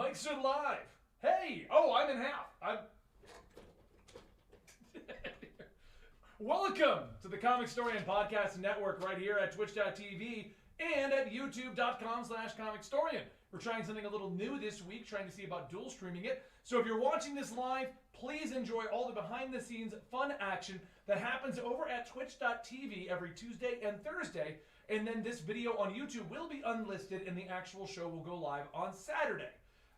Mike's are live. Hey! Oh, I'm in half. Welcome to the Comicstorian Podcast Network right here at twitch.tv and at youtube.com/Comicstorian. We're trying something a little new this week, trying to see about dual streaming it. So if you're watching this live, please enjoy all the behind-the-scenes fun action that happens over at twitch.tv every Tuesday and Thursday. And then this video on YouTube will be unlisted and the actual show will go live on Saturday.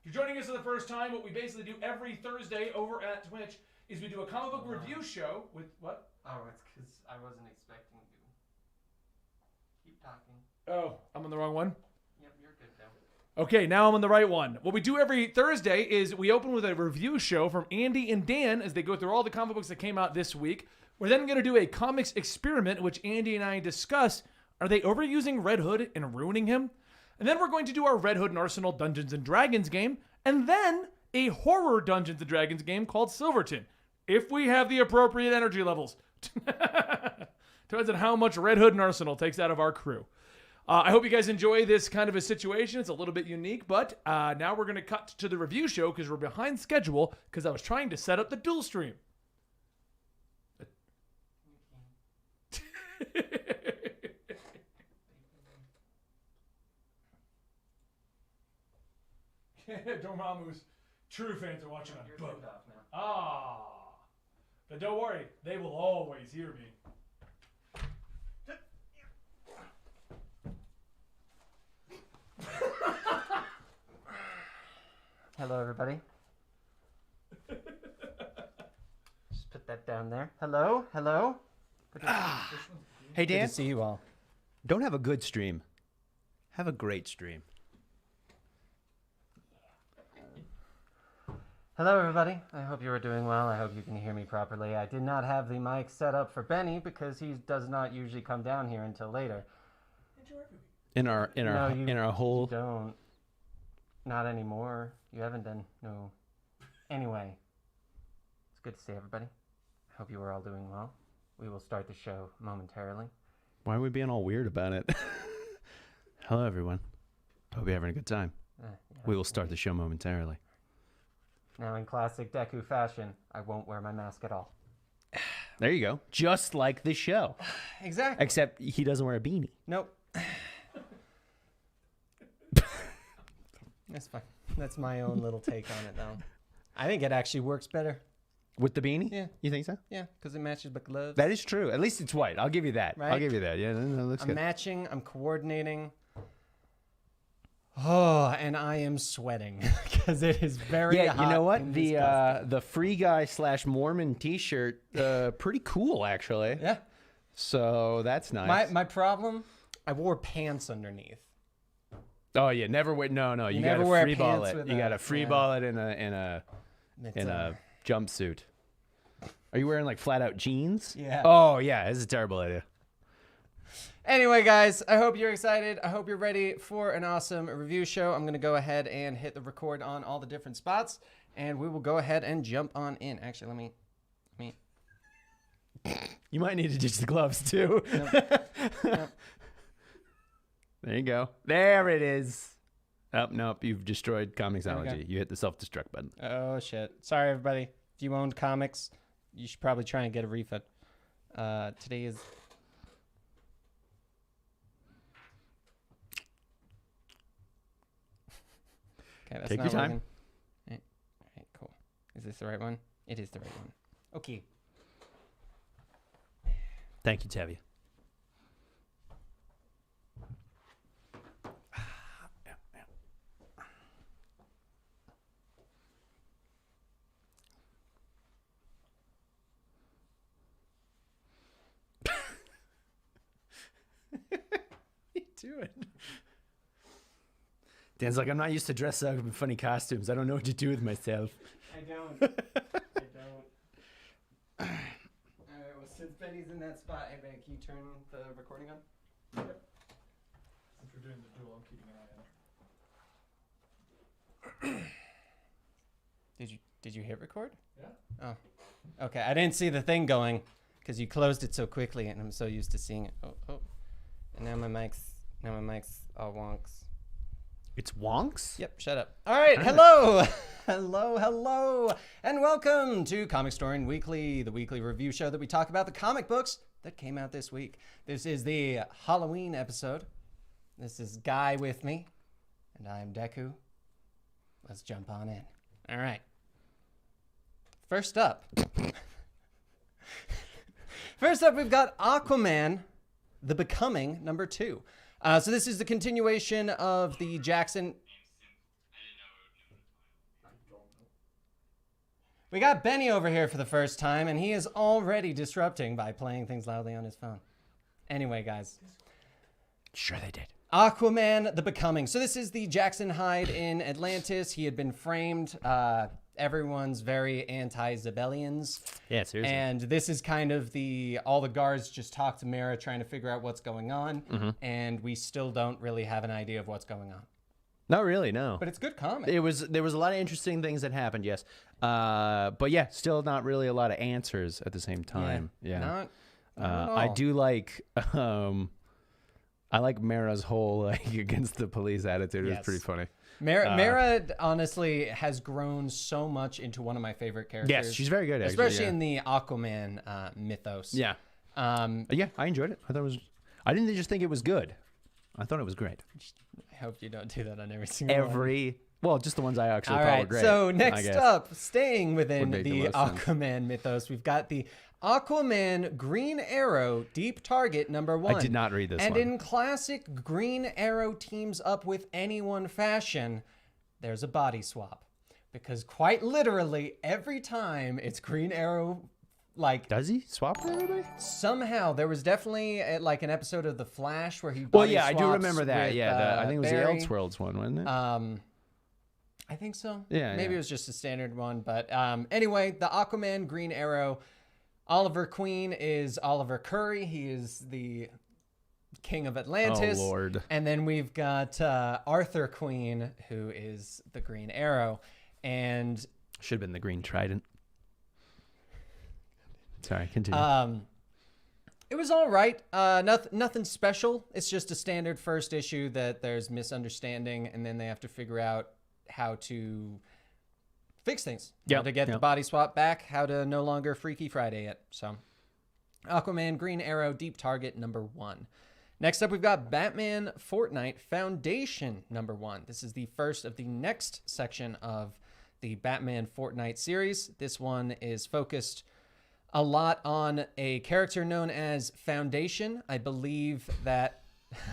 If you're joining us for the first time, what we basically do every Thursday over at Twitch is we do a comic book review show with what? Oh, it's because I wasn't expecting you. Keep talking. Oh, I'm on the wrong one? Yep, you're good now. Okay, now I'm on the right one. What we do every Thursday is we open with a review show from Andy and Dan as they go through all the comic books that came out this week. We're then going to do a comics experiment, which Andy and I discuss. Are they overusing Red Hood and ruining him? And then we're going to do our Red Hood and Arsenal Dungeons & Dragons game, and then a horror Dungeons & Dragons game called Silverton, if we have the appropriate energy levels. Depends on how much Red Hood and Arsenal takes out of our crew. I hope you guys enjoy this kind of a situation. It's a little bit unique, but now we're going to cut to the review show because we're behind schedule because I was trying to set up the dual stream. Dormammu's true fans are watching on both. Ah. But don't worry, they will always hear me. Hello, everybody. Just put that down there. Hello, hello. Hey, Dan. Good to see you all. Don't have a good stream. Have a great stream. Hello, everybody. I hope you are doing well. I hope you can hear me properly. I did not have the mic set up for Benny because he does not usually come down here until later. In our whole. You don't. Not anymore. You haven't done. No. Anyway, it's good to see everybody. I hope you are all doing well. We will start the show momentarily. Why are we being all weird about it? Hello, everyone. Hope you're having a good time. We will start the show momentarily. Now, in classic Deku fashion, I won't wear my mask at all. There you go. Just like the show. Exactly. Except he doesn't wear a beanie. Nope. That's fine. That's my own little take on it, though. I think it actually works better. With the beanie? Yeah. You think so? Yeah, because it matches my gloves. That is true. At least it's white. I'll give you that. Right? I'll give you that. Yeah, no, looks I'm good. matching. I'm coordinating. Oh, and I am sweating because it is very hot. You know what? and disgusting. The Free Guy / Mormon T-shirt, pretty cool actually. Yeah. So that's nice. My problem, I wore pants underneath. Oh yeah, never wear. No, you never gotta wear free ball pants it. with You a- gotta free yeah. ball it in a jumpsuit. Are you wearing like flat out jeans? Yeah. Oh yeah, this is a terrible idea. Anyway, guys, I hope you're excited. I hope you're ready for an awesome review show. I'm going to go ahead and hit the record on all the different spots, and we will go ahead and jump on in. Actually, let me. You might need to ditch the gloves too. Nope. There you go. There it is. Oh, nope, you've destroyed There we Comicsology. You hit the self-destruct button. Oh, shit. Sorry, everybody. If you owned comics, you should probably try and get a refund. Today is... Okay, that's Take not your time. working. All right, cool. Is this the right one? It is the right one. Okay. Thank you, Tevye. What are you doing? Dan's like, I'm not used to dress up in funny costumes. I don't know what to do with myself. I don't. All right, well, since Benny's in that spot, hey, Ben, can you turn the recording on? Yep. Since we're doing the duel, I'm keeping an eye on it. Did you hit record? Yeah. Oh, okay. I didn't see the thing going because you closed it so quickly, and I'm so used to seeing it. Oh, and now my mic's all wonks. It's Wonks? Yep, shut up. All right, hello. Hello, and welcome to Comicstorian Weekly, the weekly review show that we talk about the comic books that came out this week. This is the Halloween episode. This is Guy with me, and I am Deku. Let's jump on in. All right. First up, we've got Aquaman, The Becoming, number 2. So this is the continuation of the Jackson. We got Benny over here for the first time, and he is already disrupting by playing things loudly on his phone. Anyway, guys. Sure they did. Aquaman, The Becoming. So this is the Jackson Hyde in Atlantis. He had been framed. Everyone's very anti-Zebellians. Yeah, seriously. And this is kind of all the guards just talk to Mara trying to figure out what's going on. And we still don't really have an idea of what's going on. Not really, no. But it's good comic. There was a lot of interesting things that happened, yes. But yeah, still not really a lot of answers at the same time. Yeah. Not at all. I do like I like Mara's whole like against the police attitude. It was pretty funny. Mara honestly has grown so much into one of my favorite characters. Yes, she's very good, actually, especially in the Aquaman mythos. Yeah. Yeah, I enjoyed it. I thought it was. I didn't just think it was good. I thought it was great. I hope you don't do that on every single one. Well, just the ones I actually All thought right, were great. so next up, staying within Would make the the most sense. Aquaman mythos, we've got the Aquaman Green Arrow Deep Target number 1. I did not read this and one. in classic Green Arrow teams up with anyone fashion, there's a body swap. Because quite literally, every time it's Green Arrow, like... Does he swap for everybody? Somehow, there was definitely like an episode of The Flash where he Well, body yeah, I do swaps remember that. with, Yeah, I think it was Barry. the Elseworlds one, wasn't it? I think so. Yeah, Maybe yeah. it was just a standard one. But anyway, the Aquaman Green Arrow. Oliver Queen is Oliver Curry. He is the king of Atlantis. Oh, Lord. And then we've got Arthur Queen, who is the Green Arrow. And Should have been the Green Trident. Sorry, continue. it was all right. Nothing special. It's just a standard first issue that there's misunderstanding, and then they have to figure out how to fix things. How to get the body swap back, how to no longer Freaky Friday it. So, Aquaman Green Arrow Deep Target number 1. Next up, we've got Batman Fortnite Foundation number 1. This is the first of the next section of the Batman Fortnite series. This one is focused a lot on a character known as Foundation. I believe that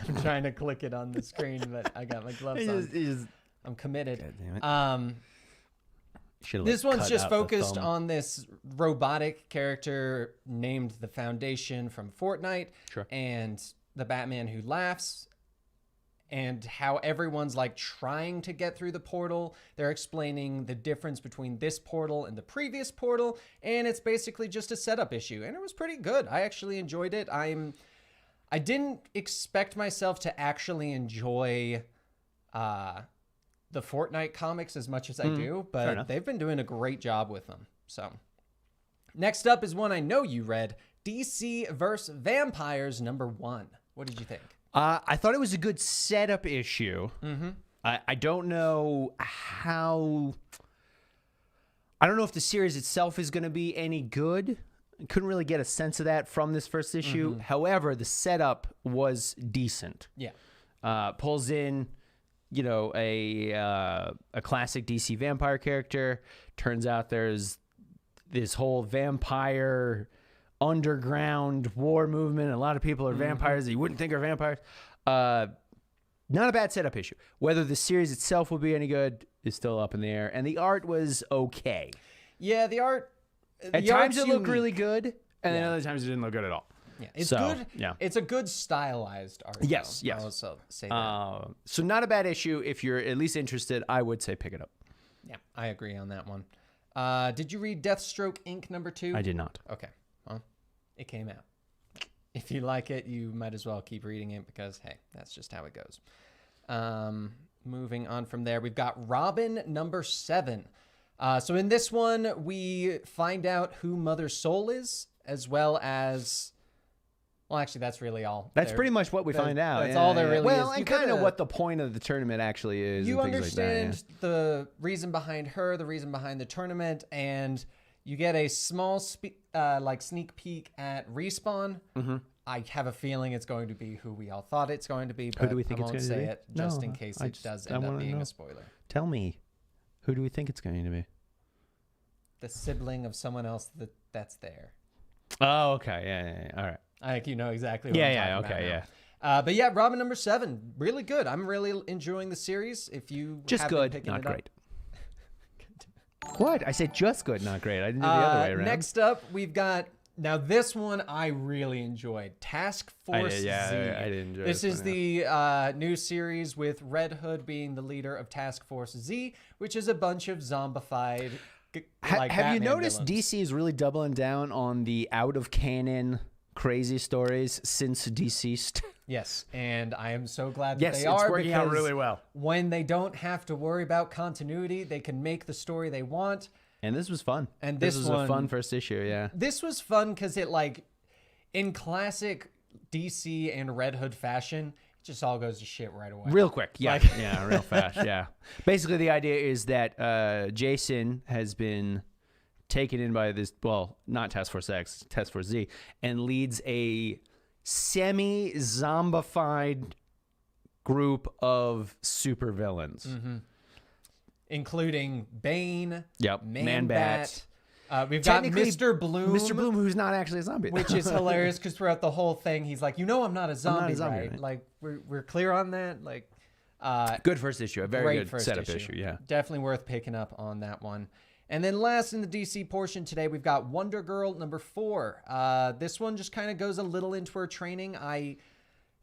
I'm trying to click it on the screen, but I got my gloves on. I'm committed. God damn it. This one's just focused on this robotic character named the Foundation from Fortnite. Sure. And the Batman who laughs, and how everyone's like trying to get through the portal. They're explaining the difference between this portal and the previous portal, and it's basically just a setup issue. And it was pretty good. I actually enjoyed it. I didn't expect myself to actually enjoy the Fortnite comics as much as I do, but they've been doing a great job with them. So next up is one I know you read, DC vs. Vampires number 1. What did you think? I thought it was a good setup issue. I don't know how... I don't know if the series itself is going to be any good. I couldn't really get a sense of that from this first issue. However, the setup was decent. Yeah. Pulls in, you know, a classic DC vampire character. Turns out there's this whole vampire underground war movement. A lot of people are vampires that you wouldn't think are vampires. Not a bad setup issue. Whether the series itself will be any good is still up in the air. And the art was okay. Yeah, the art... At times it looked really good, and then other times it didn't look good at all. Yeah, it's So, good. yeah. It's a good stylized art. Yes, though. yes. I'll also say that. So not a bad issue. If you're at least interested, I would say pick it up. Yeah, I agree on that one. Did you read Deathstroke Inc. number 2? I did not. Okay. Well, it came out. If you like it, you might as well keep reading it because, hey, that's just how it goes. Moving on from there, we've got Robin number 7. So in this one, we find out who Mother Soul is, as well as Well, actually, that's really all. That's pretty much what we find out. That's all there really well, is. and kind of what the point of the tournament actually is. You and things understand like that, the reason behind her, the reason behind the tournament, and you get a small like sneak peek at Respawn. Mm-hmm. I have a feeling it's going to be who we all thought it's going to be, but Who do we think I it's won't going to say be? it just No, in case I it just- does I end up wanna being know. a spoiler. Tell me, who do we think it's going to be? The sibling of someone else that's there. Oh, okay. Yeah. All right. I think you know exactly what Yeah, I'm yeah, talking okay, about now. But yeah, Robin number 7, really good. I'm really enjoying the series. If you Just have been good, picking not it up- great. What? I said just good, not great. I didn't do the other way around. Next up, we've got now this one I really enjoyed. Task Force Z. I did enjoy This this is one, the new series with Red Hood being the leader of Task Force Z, which is a bunch of zombified. Like Have you Batman noticed villains. DC is really doubling down on the out of canon crazy stories since Deceased? Yes, and I am so glad that Yes, they it's are working out because really well. when they don't have to worry about continuity, they can make the story they want. And this was fun. And this this was one- a fun first issue. Yeah. This was fun because it like in classic DC and Red Hood fashion, it just all goes to shit right away. Real quick, yeah, Like- yeah, real fast, yeah. Basically, the idea is that Jason has been taken in by this, well, not Task Force X, Task Force Z, and leads a semi-zombified group of supervillains. Including Bane, Yep, Man-Bat. We've got Technically, Mr. Bloom, Mr. Bloom, who's not actually a zombie, which is hilarious because throughout the whole thing, he's like, I'm not a zombie, zombie, right? right? Like we're clear on that. Like, good first issue, a very great good first setup issue. Yeah. Definitely worth picking up on that one. And then last in the DC portion today, we've got Wonder Girl number 4. This one just kind of goes a little into her training. I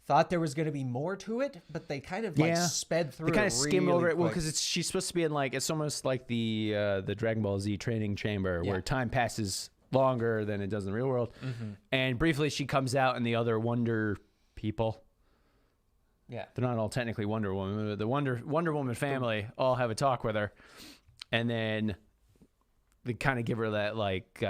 thought there was going to be more to it, but they kind of like sped through They kind it of skim really over it, well, quick. because she's supposed to be in like it's almost like the Dragon Ball Z training chamber where time passes longer than it does in the real world. And briefly, she comes out, and the other Wonder people, they're not all technically Wonder Woman, but the Wonder Woman family all have a talk with her, and then they kind of give her that like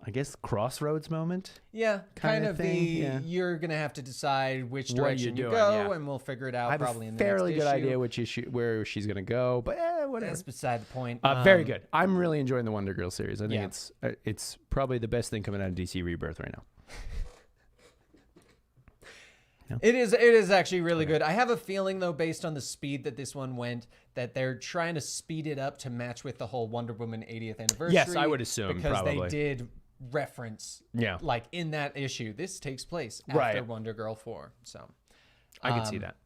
I guess crossroads moment. Yeah, kind kinda of thing, the yeah. you're gonna have to decide which What direction you're you doing, go, yeah. and we'll figure it out I have probably a in the fairly next good issue. idea which issue where she's gonna go, but whatever. That's beside the point. Very good. I'm really enjoying the Wonder Girl series. I think Yeah. it's probably the best thing coming out of DC Rebirth right now. It is actually really good. I have a feeling though, based on the speed that this one went, that they're trying to speed it up to match with the whole Wonder Woman 80th anniversary. Yes, I would assume, because probably. they did reference, like in that issue, this takes place after Right. Wonder Girl 4. So I can see that.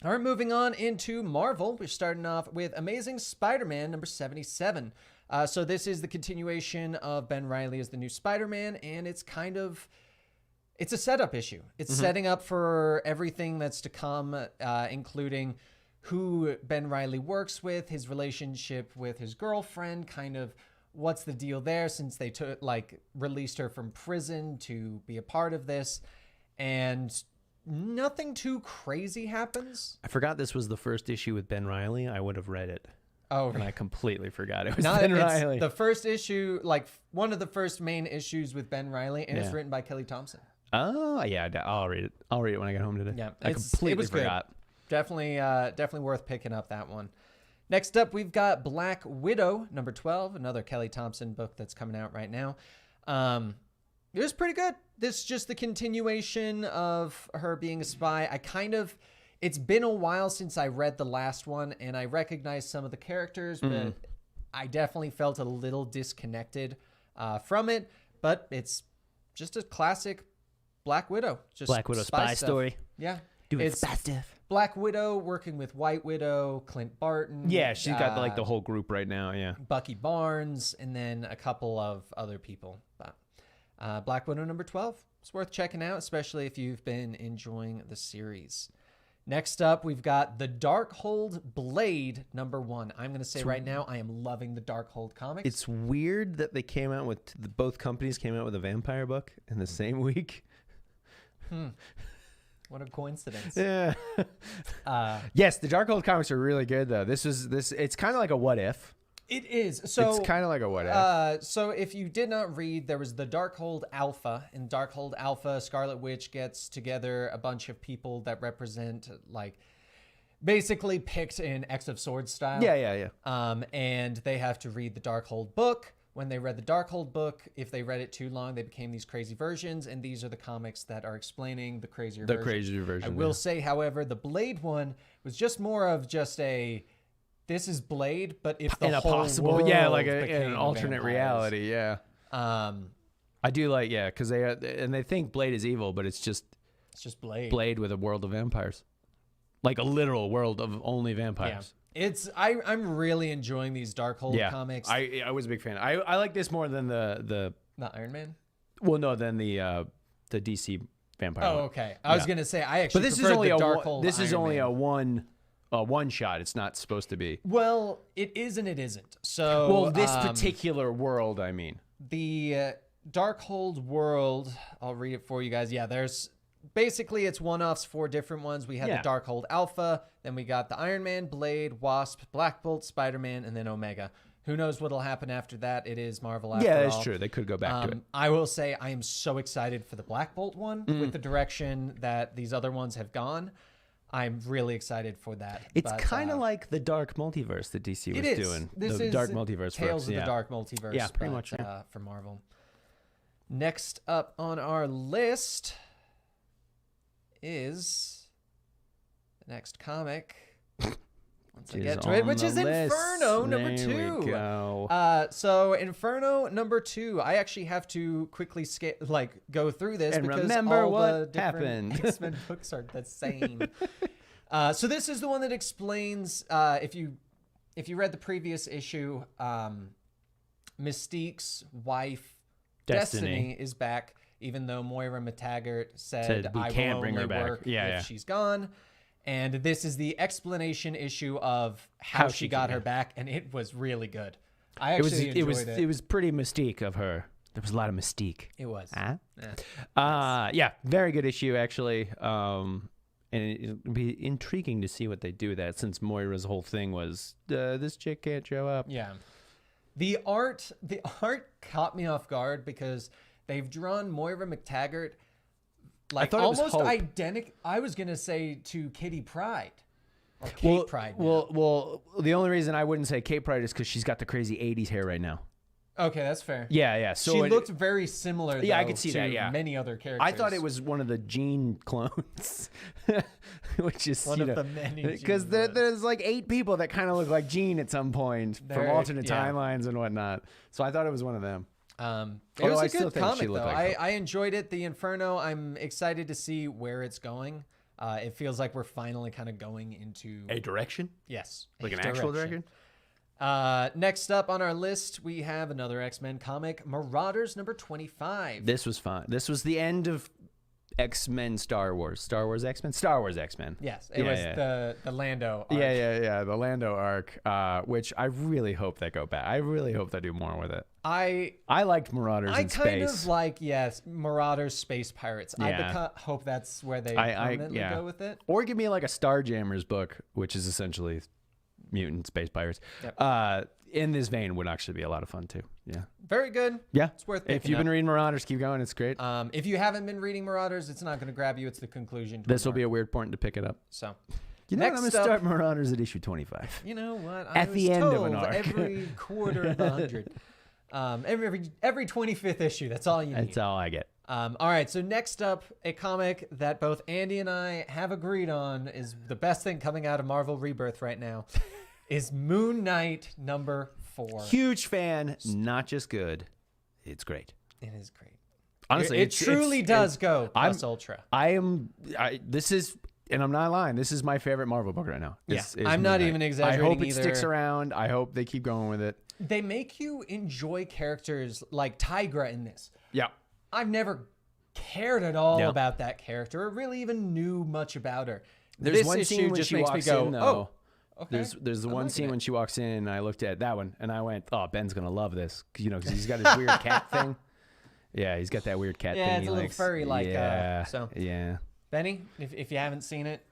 all right, moving on into Marvel. We're starting off with Amazing Spider-Man number 77. So this is the continuation of Ben Reilly as the new Spider-Man, and it's a setup issue. It's setting up for everything that's to come, including who Ben Reilly works with, his relationship with his girlfriend, kind of what's the deal there since they released her from prison to be a part of this, and nothing too crazy happens. I forgot this was the first issue with Ben Reilly. I would have read it. Oh, And I completely forgot it was not Ben it's Reilly. the first issue, like one of the first main issues with Ben Reilly, and it's Yeah. written by Kelly Thompson. Oh yeah, I'll read it. I'll read it when I get home today. Yeah, I it completely was good. forgot. Definitely worth picking up that one. Next up, we've got Black Widow number 12, another Kelly Thompson book that's coming out right now. It was pretty good. This is just the continuation of her being a spy. It's been a while since I read the last one, and I recognized some of the characters, but I definitely felt a little disconnected from it. But it's just a classic Black Widow. Just Black Widow spy stuff. story. Yeah. Doing It's spy stuff. Black Widow working with White Widow, Clint Barton. Yeah, she's got like the whole group right now. Yeah. Bucky Barnes, and then a couple of other people. But Black Widow number 12. It's worth checking out, especially if you've been enjoying the series. Next up, we've got the Darkhold Blade number 1. I'm going to say right now, I am loving the Darkhold comics. It's weird that they came out with both companies came out with a vampire book in the same week. What a coincidence. Yeah. Yes, the Darkhold comics are really good though. It's kind of like a what if. It is. So It's kind of like a what if. So if you did not read, there was the Darkhold Alpha. In Darkhold Alpha, Scarlet Witch gets together a bunch of people that represent like basically picked in X of Swords style. Yeah. And they have to read the Darkhold book. When they read the Darkhold book, if they read it too long, they became these crazy versions. And these are the comics that are explaining the crazier version. Crazier version. I will say, however, the Blade one was just more of just a... This is Blade, but if the in a whole possible, world like in became an alternate vampires. reality, yeah. I do like, because they think Blade is evil, but it's just Blade with a world of vampires, like a literal world of only vampires. Yeah. I'm really enjoying these Darkhold comics. I was a big fan. I like this more than the Iron Man. Well, no, than the DC vampire. Oh, one. okay. I was gonna say I actually. But this is preferred only the a Darkhold this is Iron only Man. a one shot. It's not supposed to be. Well, it is and it isn't. So Well, this particular world, I mean. The Darkhold world, I'll read it for you guys. Yeah, there's basically it's one-offs, 4 different ones. We had the Darkhold Alpha, then we got the Iron Man, Blade, Wasp, Black Bolt, Spider-Man, and then Omega. Who knows what'll happen after that? It is Marvel after all. Yeah, that's true. They could go back to it. I will say I am so excited for the Black Bolt one with the direction that these other ones have gone. I'm really excited for that. It's kind of like the Dark Multiverse that DC was doing. This the is Dark Multiverse Tales books. of the Dark Multiverse. Yeah, pretty but, much. Yeah. For Marvel. Next up on our list is the next comic. Once I get to it, which is Inferno number 2. There we go. So Inferno number 2. I actually have to quickly go through this And because remember all what the different happened. X-Men books are the same. So this is the one that explains if you read the previous issue, Mystique's wife Destiny is back, even though Moira McTaggart said we I can't will bring her only back. work Yeah. if she's gone. And this is the explanation issue of how she got her back, and it was really good. I actually enjoyed it. It was pretty mystique of her. There was a lot of mystique. It was. Yeah, very good issue actually. And it'll be intriguing to see what they do with that, since Moira's whole thing was this chick can't show up. Yeah. The art caught me off guard because they've drawn Moira McTaggart like almost identical. I was gonna say to Kitty Pryde or Kate Pryde. Well, the only reason I wouldn't say Kate Pryde is because she's got the crazy '80s hair right now. Okay, that's fair. Yeah. So she looked very similar. Yeah, though, I could see to that. Yeah, many other characters. I thought it was one of the Jean clones, which is one of the many. Because there's like 8 people that kind of look like Jean at some point from alternate timelines and whatnot. So I thought it was one of them. It was a good comic, though. I enjoyed it. The Inferno, I'm excited to see where it's going. It feels like we're finally kind of going into a direction. Yes, like an actual direction. Next up on our list, we have another X-Men comic, Marauders number 25. This was fun. This was the end of X-Men Star Wars X-Men. Yes, it was the Lando arc. Yeah, the Lando arc, which I really hope they go back. I really hope they do more with it. I liked Marauders in space. I kind of like, Marauders Space Pirates. Yeah. I hope that's where they permanently go with it. Or give me like a Starjammers book, which is essentially mutant space pirates. Yep. In this vein would actually be a lot of fun too. Yeah. Very good. Yeah. It's worth picking If you've been reading Marauders, keep going. It's great. If you haven't been reading Marauders, it's not going to grab you. It's the conclusion. This will be a weird point to pick it up. So, I'm going to start Marauders at issue 25. You know what? At the end of an arc. Every quarter of 100. Every 25th issue. That's all you need. That's all I get. All right. So next up, a comic that both Andy and I have agreed on is the best thing coming out of Marvel Rebirth right now. Is Moon Knight number 4. Huge fan, not just good. It's great. It is great. Honestly, it truly does go plus ultra. This is, and I'm not lying, this is my favorite Marvel book right now. I'm not even exaggerating I hope it either. sticks around. I hope they keep going with it. They make you enjoy characters like Tigra in this. Yeah. I've never cared at all about that character or really even knew much about her. There's this one issue scene when just she makes walks me go, in, though. oh. Okay. There's the one scene when she walks in, and I looked at that one, and I went, "Oh, Ben's gonna love this," because he's got his weird cat thing. Yeah, he's got that weird cat thing. Yeah, it's a little furry, like. So yeah. Benny, if you haven't seen it,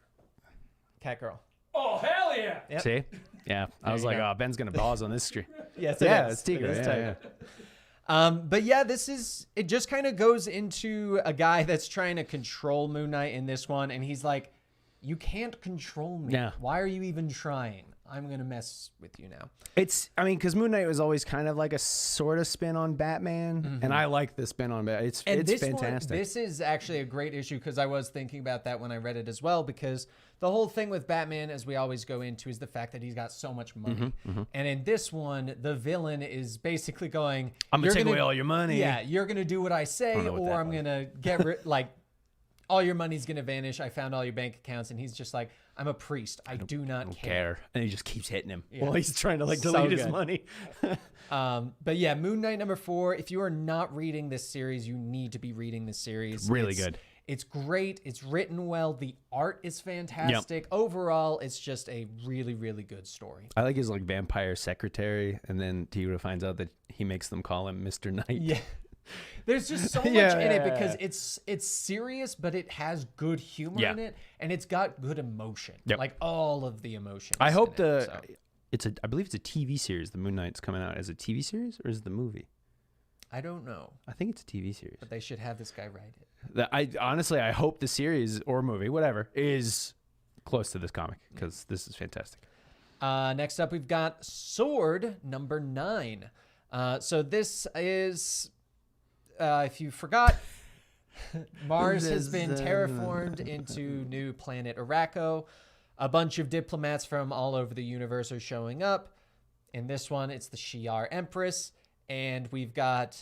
Cat Girl. Oh hell yeah! Yep. See, Yeah, I was like, go. oh, Ben's gonna pause on this screen. Yes, Yeah, it's Tigra. It is Yeah, Tigra. But yeah, it just kind of goes into a guy that's trying to control Moon Knight in this one, and he's like, you can't control me. Yeah. Why are you even trying? I'm going to mess with you now. I mean, because Moon Knight was always kind of like a sort of spin on Batman, and I like the spin on Batman. It's this fantastic. This is actually a great issue because I was thinking about that when I read it as well, because the whole thing with Batman, as we always go into, is the fact that he's got so much money. And in this one, the villain is basically going, I'm going to take away all your money. Yeah, you're going to do what I say, know what or that I'm was. going to get rid, like, all your money's going to vanish. I found all your bank accounts. And he's just like, I'm a priest. I do not care. And he just keeps hitting him Yeah. while he's trying to like So delete his good. money. But yeah, Moon Knight #4. If you are not reading this series, you need to be reading this series. Really It's- good. It's great. It's written well. The art is fantastic. Overall, it's just a really, really good story. I like his like vampire secretary, and then Tigra finds out that he makes them call him Mr. Knight. Yeah. There's just so much Yeah, in it yeah, because yeah. it's serious, but it has good humor Yeah. in it, and it's got good emotion. Yep. Like all of the emotions. I hope in it, so. I believe it's a TV series. The Moon Knight's coming out as a TV series, or is it the movie? I don't know, I think it's a TV series. but they should have this guy write it. I honestly, I hope the series or movie, whatever, is close to this comic because this is fantastic. Next up, we've got Sword #9. So this is, if you forgot, Mars has been terraformed into new planet Araco. A bunch of diplomats from all over the universe are showing up. In this one, it's the Shi'ar Empress. And we've got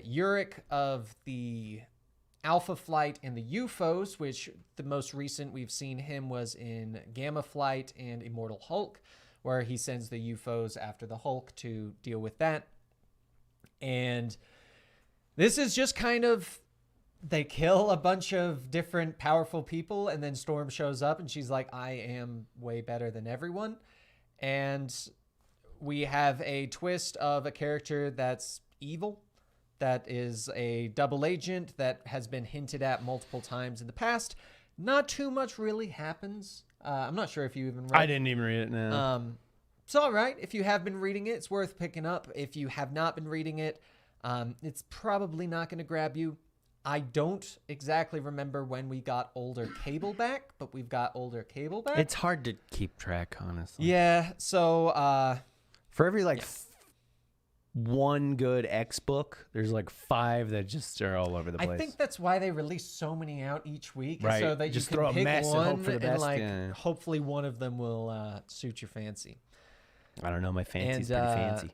Yurik of the Alpha Flight and the UFOs, which the most recent we've seen him was in Gamma Flight and Immortal Hulk, where he sends the UFOs after the Hulk to deal with that. And this is just kind of, they kill a bunch of different powerful people, and then Storm shows up and she's like, I am way better than everyone. And we have a twist of a character that's evil, that is a double agent that has been hinted at multiple times in the past. Not too much really happens. I'm not sure if you even read I didn't even read it now. It's all right. If you have been reading it, it's worth picking up. If you have not been reading it, it's probably not going to grab you. I don't exactly remember when we got older Cable back, but we've got older Cable back. It's hard to keep track, honestly. Yeah, so For every like one good X book, there's like 5 that just are all over the place. I think that's why they release so many out each week, Right. so that Just you throw can a pick mess and one hope for the best, like yeah. hopefully one of them will suit your fancy. I don't know. My fancy's And, pretty fancy.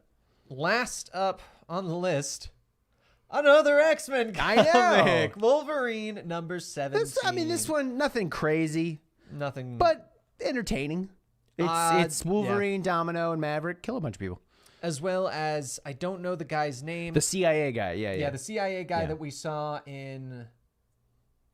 Last up on the list, another X-Men I know. comic, Wolverine #17. This one, nothing crazy, Nothing, but entertaining. It's yeah. Wolverine, Domino, and Maverick kill a bunch of people. as well as I don't know the guy's name. The CIA guy, yeah. The CIA guy Yeah. that we saw in.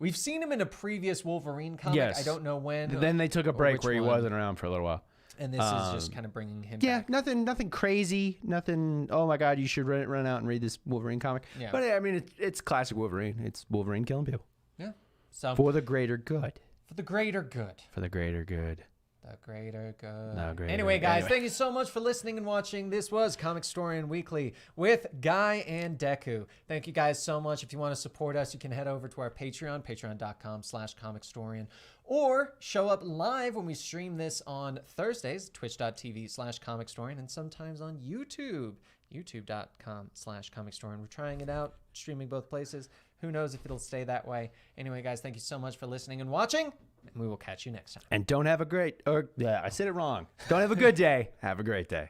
We've seen him in a previous Wolverine comic. Yes. I don't know when. Then they took a break which where he one. wasn't around for a little while. And this is just kind of bringing him Yeah, back. nothing crazy, nothing. Oh my God, you should run out and read this Wolverine comic. Yeah. But I mean, it's classic Wolverine. It's Wolverine killing people Yeah. So for the greater good. for the greater good. For the greater good. The greater good. No, greater Anyway, good. guys, Anyway. thank you so much for listening and watching. This was Comicstorian Weekly with Guy and Deku. Thank you guys so much. If you want to support us, you can head over to our Patreon, patreon.com/Comicstorian, or show up live when we stream this on Thursdays, twitch.tv/Comicstorian, and sometimes on YouTube, youtube.com/Comicstorian. We're trying it out, streaming both places. Who knows if it'll stay that way. Anyway, guys, thank you so much for listening and watching, and we will catch you next time. And don't have a great, I said it wrong. Don't have a good day. Have a great day.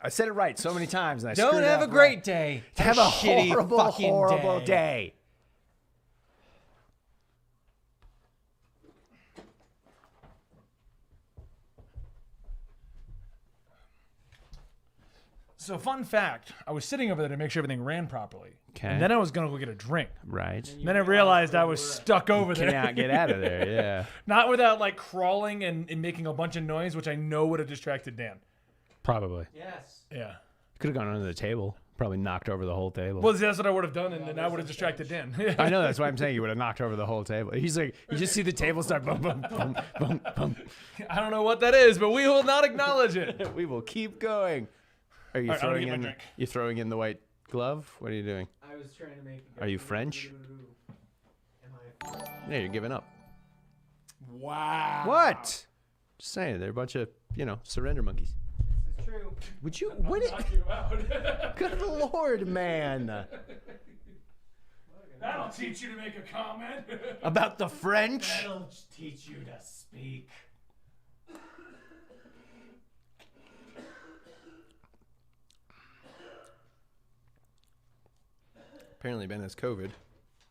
I said it right so many times. And I Don't screwed it have a up great wrong. day. Have a shitty horrible, fucking horrible day. So, fun fact, I was sitting over there to make sure everything ran properly. Okay. And then I was going to go get a drink. Right. And then I realized I was stuck over there. Cannot get out of there. Yeah. Not without like crawling and making a bunch of noise, which I know would have distracted Dan. Probably. Yes. Yeah. Could have gone under the table. Probably knocked over the whole table. Well, that's what I would have done, and then I would have distracted Dan. I know, that's why I'm saying you would have knocked over the whole table. He's like, you just see the table start boom, boom, boom, boom, boom. I don't know what that is, but we will not acknowledge it. We will keep going. Are you All right, I'm gonna throwing get my in? drink. You throwing in the white glove? What are you doing? I was trying to make. Are you French? Yeah, you're giving up. Wow. What? Just saying, they're a bunch of surrender monkeys. This is true. Would you? Would it? Knock you out. Good Lord, man! That'll teach you to make a comment. About the French? That'll teach you to speak. Apparently, Ben has COVID.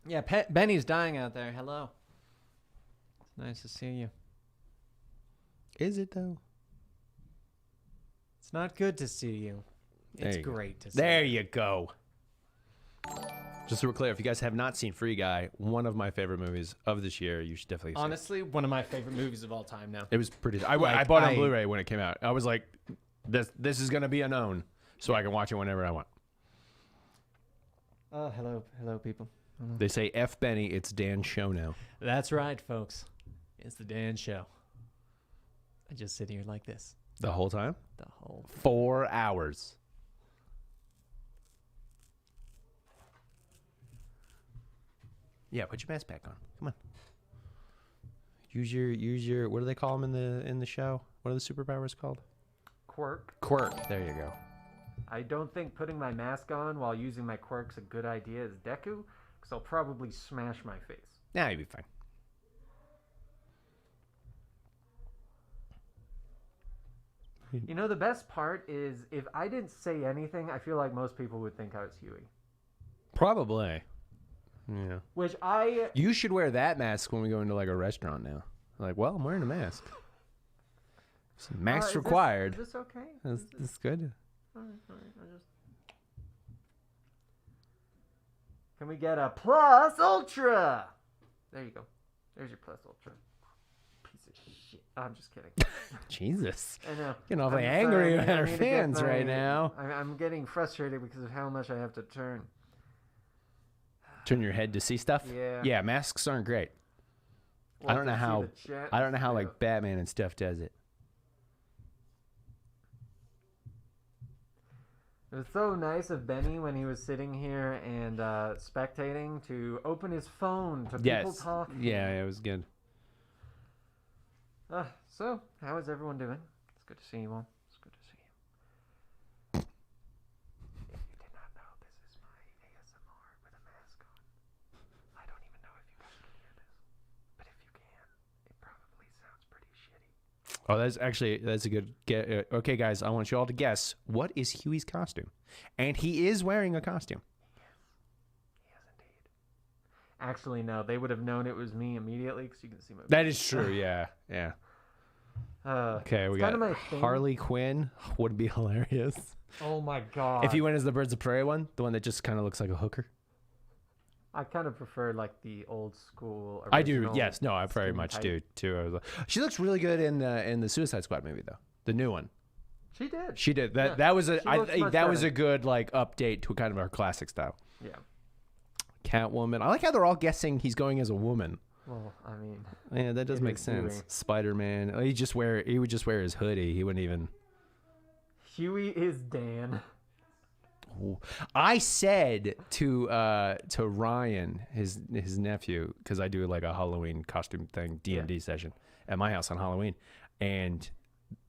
Yeah, Benny's dying out there. Hello. It's nice to see you. Is it though? It's not good to see you. It's you go. great to see There you. you go. Just so we're clear, if you guys have not seen Free Guy, one of my favorite movies of this year, you should definitely see it. Honestly, one of my favorite movies of all time now. It was pretty. I Like, bought it on I- Blu-ray when it came out. I was like, this is gonna be a known, so I can watch it whenever I want. Oh, hello, people. They say F Benny, it's Dan's show now. That's right, folks. It's the Dan Show. I just sit here like this The whole time? the whole. 4 hours. Yeah, put your mask back on. Come on. Use your. What do they call them in the show? What are the superpowers called? Quirk. Quirk. There you go. I don't think putting my mask on while using my quirk's a good idea as Deku, because I'll probably smash my face. Nah, you'll be fine. You know, the best part is if I didn't say anything, I feel like most people would think I was Huey. Probably. Yeah. Which I... You should wear that mask when we go into like a restaurant now. Like, well, I'm wearing a mask. Mask is required. This okay? That's good. All right, Can we get a Plus Ultra? There you go. There's your Plus Ultra. Piece of shit. I'm just kidding. Jesus. I know. Getting awfully I'm angry sorry, at I our need to get fans right my- now. I'm getting frustrated because of how much I have to turn. Turn your head to see stuff. Yeah. Yeah, masks aren't great. I don't know how. I don't know how like Batman and stuff does it. It was so nice of Benny when he was sitting here and spectating to open his phone to people Yes. talking. Yeah, it was good. So, how is everyone doing? It's good to see you all. It's good to see you. If you did not know, this is my ASMR with a mask on. I don't even know if you guys can hear this. But if you can, it probably sounds pretty shitty. Oh, that's a good get. Okay, guys, I want you all to guess what is Huey's costume, and he is wearing a costume. He is indeed. Actually, no. They would have known it was me immediately because you can see my... That is true. Yeah, yeah. Okay, it's we kinda got my thing. Harley Quinn. Would be hilarious Oh my god. if he went as the Birds of Prey one, the one that just kind of looks like a hooker. I kind of prefer like the old school. I do. original Yes. No, I very skin much tight. do too. I was like, she looks really good in the Suicide Squad movie though. The new one. She did. She did. That Yeah, that was a she I looks think much that was better. a good like update to kind of our classic style. Yeah. Catwoman. I like how they're all guessing he's going as a woman. Well, I mean, Yeah, that does It make is sense. Huey. Spider-Man. He would just wear his hoodie. He wouldn't even. Huey is Dan. I said to Ryan, his nephew, because I do like a Halloween costume thing, D&D session at my house on Halloween, and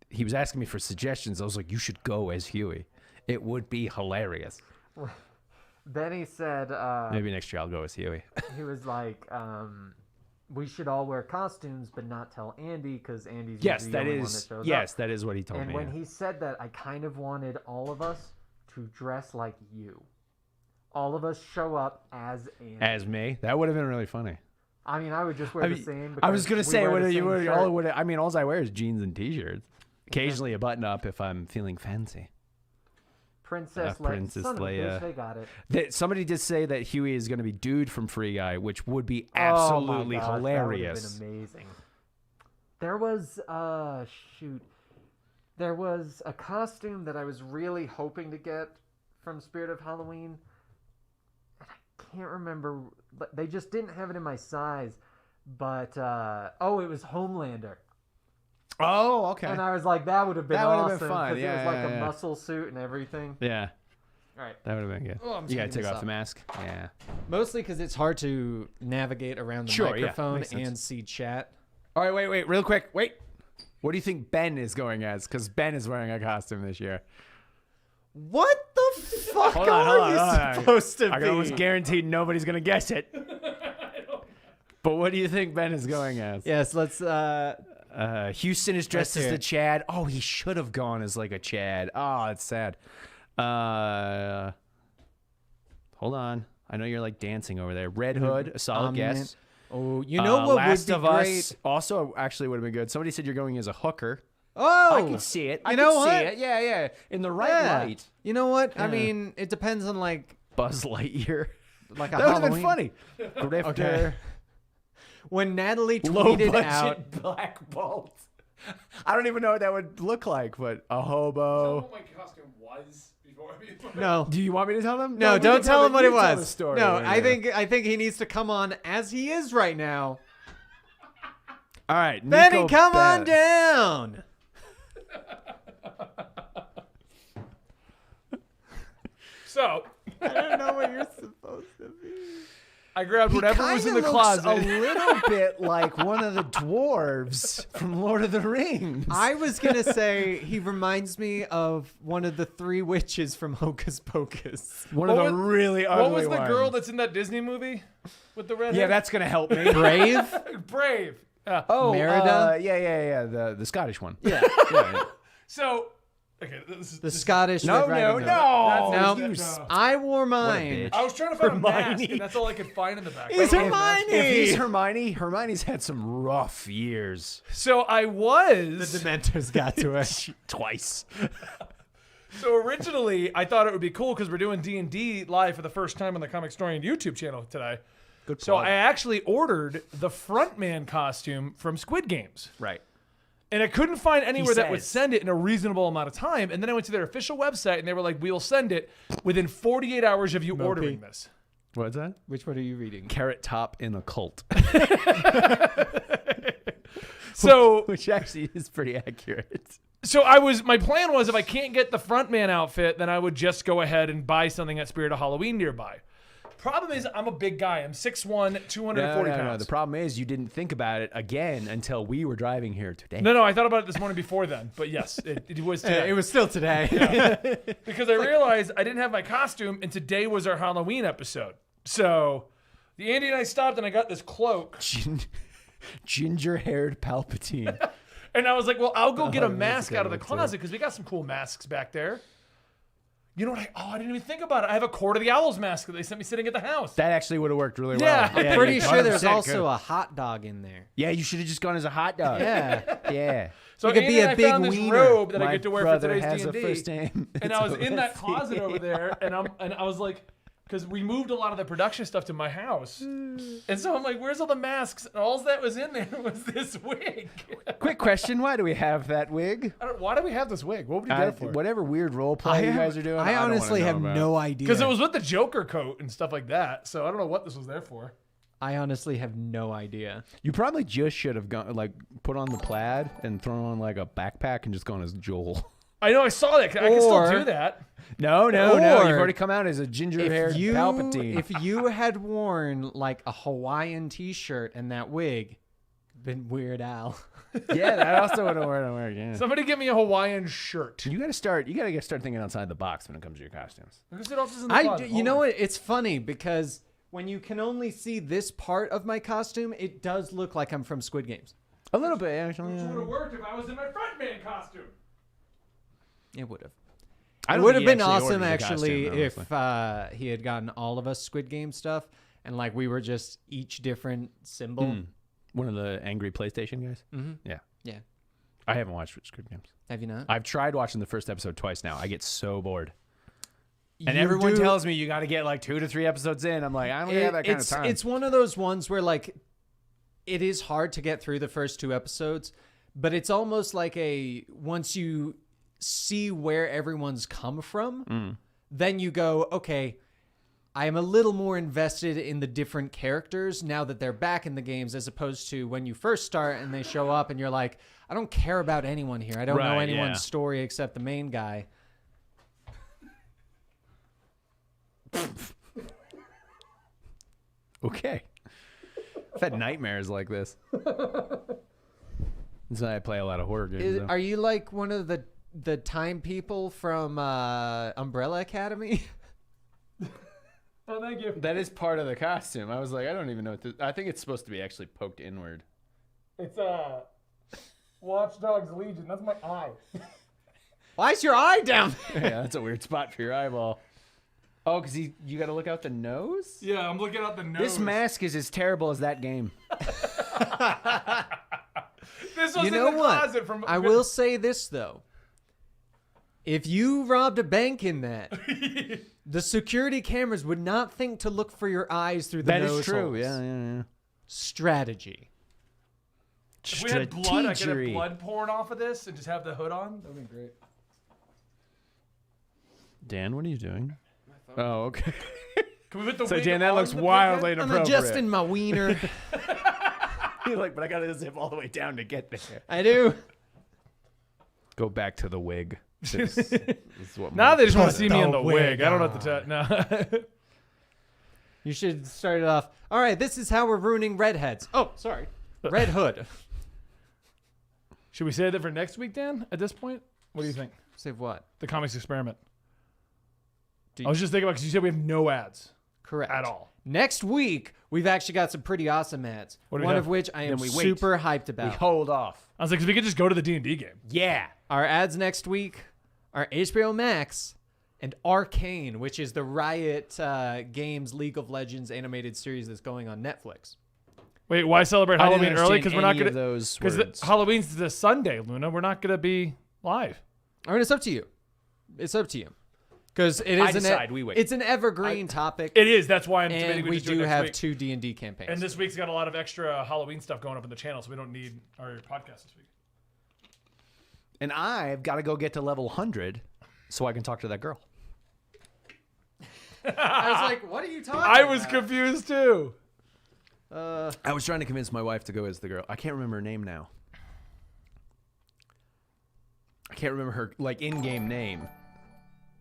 he was asking me for suggestions. I was like, you should go as Huey. It would be hilarious. Benny said Maybe next year I'll go as Huey. he was like, we should all wear costumes, but not tell Andy because Andy's Yes, usually that the only one is. that shows Yes, up. that is what he told And me. when yeah. he said that, I kind of wanted all of us to dress like you. All of us show up as Andy. As me, that would have been really funny. I mean, I would just wear I the mean, same. I was gonna because we say, wear what the are you? same What, shirt. all, what, I mean, all I wear is jeans and t-shirts. Occasionally a button up if I'm feeling fancy. Princess Princess Son of a Leia. bitch, they got it. Somebody did say that Huey is going to be Dude from Free Guy, which would be Oh absolutely my gosh, hilarious. That would have been amazing. There was there was a costume that I was really hoping to get from Spirit of Halloween. And I can't remember. But they just didn't have it in my size. But, it was Homelander. Oh, okay. And I was like, that would have been That would have awesome. been fun. 'cause Yeah, it was like yeah, a yeah. muscle suit and everything. Yeah, All right. that would have been good. Oh, I'm You gotta speaking take this off up. the mask. Yeah. Mostly because it's hard to navigate around the Sure, yeah. microphone Makes sense. and see chat. All right, wait, real quick. Wait. What do you think Ben is going as? Because Ben is wearing a costume this year. What the fuck Hold on, hold on, hold on. supposed to I can almost guarantee nobody's gonna guess it. But what do you think Ben is going as? Yes, let's. Houston is dressed Let's as hear the it. Chad. Oh, he should have gone as like a Chad. Oh, it's sad. Hold on. I know you're like dancing over there. Red Hood, a solid guess. Oh, you know what Last would of be great? Us also actually would have been good. Somebody said you're going as a hooker. Oh, I can see it. I You can know see what? it. Yeah, yeah. In the right yeah. light. You know what? I Yeah. mean, it depends on like Buzz Lightyear. a That would have been Halloween. funny. Grifter. Okay. When Natalie Low tweeted budget out, Black Bolt. I don't even know what that would look like, but a I hobo. what my costume was before. no, Do you want me to tell them? no, we don't can tell him what you it tell the was. story. No, Yeah. I think he needs to come on as he is right now. All right, Benny, Nico come on Bell. down. So I don't know what you're supposed to be. I grabbed whatever was in the Kinda closet. looks a little bit like one of the dwarves from Lord of the Rings. I was gonna say he reminds me of one of the three witches from Hocus Pocus. one What of the was- really ugly What was the girl ones. that's in that Disney movie with the red Yeah, hair? that's gonna help me. Brave. Brave. Oh, Merida? yeah. The Scottish one. Yeah. Yeah. So, okay, this is The Scottish. No, Red no, Riding Hood. no. That's- No. You that's- s- I wore What a mine. bitch. I was trying to find a mask, Hermione. and that's all I could find in the back. It's I don't know. Hermione. If he's Hermione, Hermione's had some rough years. So I was. The Dementors got to it. Twice. So originally, I thought it would be cool because we're doing D&D live for the first time on the Comicstorian YouTube channel today. Good So I actually ordered the frontman costume from Squid Games. Right. And I couldn't find anywhere that would says. send it in a reasonable amount of time. And then I went to their official website and they were like, we'll send it within 48 hours of you ordering this. What's that? Which one are you reading? Carrot Top in a cult. So Which actually is pretty accurate. my plan was if I can't get the frontman outfit, then I would just go ahead and buy something at Spirit of Halloween nearby. Problem is, I'm a big guy. I'm 6'1", 240 No. pounds. The problem is you didn't think about it again until we were driving here today. No, I thought about it this morning before then. But yes, it was today. It was still today. Because I realized I didn't have my costume, and today was our Halloween episode. So the Andy and I stopped, and I got this cloak. Ginger-haired Palpatine. And I was like, well, I'll go get a that's mask a good out of the one, too. closet because we got some cool masks back there. You know what? I didn't even think about it. I have a Court of the Owls mask that they sent me sitting at the house. That actually would have worked really Yeah. well. I'm Pretty yeah, sure there's 100% also could. a hot dog in there. Yeah, you should have just gone as a hot dog. Yeah. Yeah. So You could Andy be and a I big found this wiener. robe that I My get to wear for brother today's has a D&D. first name. And I was in that closet over there, and I was like, because we moved a lot of the production stuff to my house, and so I'm like, where's all the masks? And all that was in there was this wig. Quick question: why do we have that wig? Why do we have this wig? What would you get it for? Whatever weird role play you guys are doing. I don't wanna honestly know have about. no idea. Because it was with the Joker coat and stuff like that. So I don't know what this was there for. I honestly have no idea. You probably just should have gone put on the plaid and thrown on like a backpack and just gone as Joel. I know I saw that. I can still Or- do that. No. Or- You've already come out as a ginger-haired Palpatine. If you had worn like a Hawaiian T-shirt and that wig, been Weird Al. Yeah, that also would have worked. Yeah. Somebody give me a Hawaiian shirt. You got to start thinking outside the box when it comes to your costumes. Because it else is in the closet. You know what? It's funny because when you can only see this part of my costume, it does look like I'm from Squid Games. A little bit, actually. Which would have worked if I was in my frontman costume. It would have. I It don't would think have he been actually awesome ordered the actually costume, if he had gotten all of us Squid Game stuff and like we were just each different symbol. One of the angry PlayStation guys. Mm-hmm. Yeah. Yeah. I haven't watched Squid Games. Have you not? I've tried watching the first episode twice now. I get so bored. And You everyone do- tells me you got to get like 2 to 3 episodes in. I'm like, I don't have that kind of time. It's one of those ones where like it is hard to get through the first 2 episodes, but it's almost like once you see where everyone's come from, then you go, okay, I am a little more invested in the different characters now that they're back in the games, as opposed to when you first start and they show up and you're like, I don't care about anyone here. I don't know Right, anyone's yeah. story except the main guy. Okay. I've had nightmares like this. That's why I play a lot of horror games. though. Are you like one of the time people from Umbrella Academy? Oh, thank you. That is part of the costume. I was like, I don't even know what this... I think it's supposed to be actually poked inward. It's Watch Dogs Legion. That's my eye. Why is your eye down there? Yeah, that's a weird spot for your eyeball. Oh, because you got to look out the nose? Yeah, I'm looking out the nose. This mask is as terrible as that game. This was You in know the what? closet from. I will say this, though. If you robbed a bank in that, the security cameras would not think to look for your eyes through the That nose is true. holes. Yeah. Strategy. If we had blood, I could have Strategery. blood pouring off of this and just have the hood on. That would be great. Dan, what are you doing? Oh, okay. Can we put the So, wig Dan, that on looks the wildly picture? I'm inappropriate. adjusting my wiener. You're like, but I got to zip all the way down to get there. I do. Go back to the wig. This is what Now they just want to Put see me the in the wig. wig I don't know what to tell. No. You should start it off. All right, this is how we're ruining redheads. Oh, sorry. Red Hood. Should we say that for next week, Dan? At this point, what do you think? Save what? The comics experiment. Do I was just thinking about because you said we have no ads Correct. at all. Next week, we've actually got some pretty awesome ads. What do we One have? of which I am Then we wait. super hyped We about. hold off. I was like, because we could just go to the D&D game. Yeah. Our ads next week are HBO Max and Arcane, which is the Riot Games League of Legends animated series that's going on Netflix. Wait, why celebrate I didn't Halloween early? understand Because we're not any of going to. those Because words. Halloween's the Sunday, Luna. We're not going to be live. I mean, it's up to you. It's up to you. Because it I is decide, we wait. It's an evergreen topic, It is. That's why I'm debating and we we just do it do next have week. 2 D&D campaigns. And this week's got a lot of extra Halloween stuff going up in the channel, so we don't need our podcast this week. And I've got to go get to level 100 so I can talk to that girl. I was like, what are you talking I was about? confused too. I was trying to convince my wife to go as the girl. I can't remember her name now. I can't remember her like in-game name.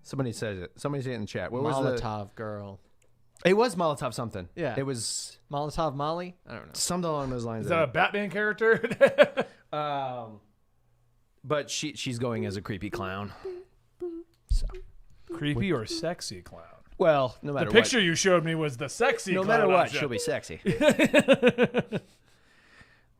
Somebody says it. Somebody say it in the chat. What was Molotov girl. It was Molotov something. Yeah. It was Molotov Molly? I don't know. something along those lines. Is that a Batman character? But she's going as a creepy clown. So, Creepy or sexy clown? well, no The matter picture you showed me was the sexy what, no clown matter what, option. she'll be sexy.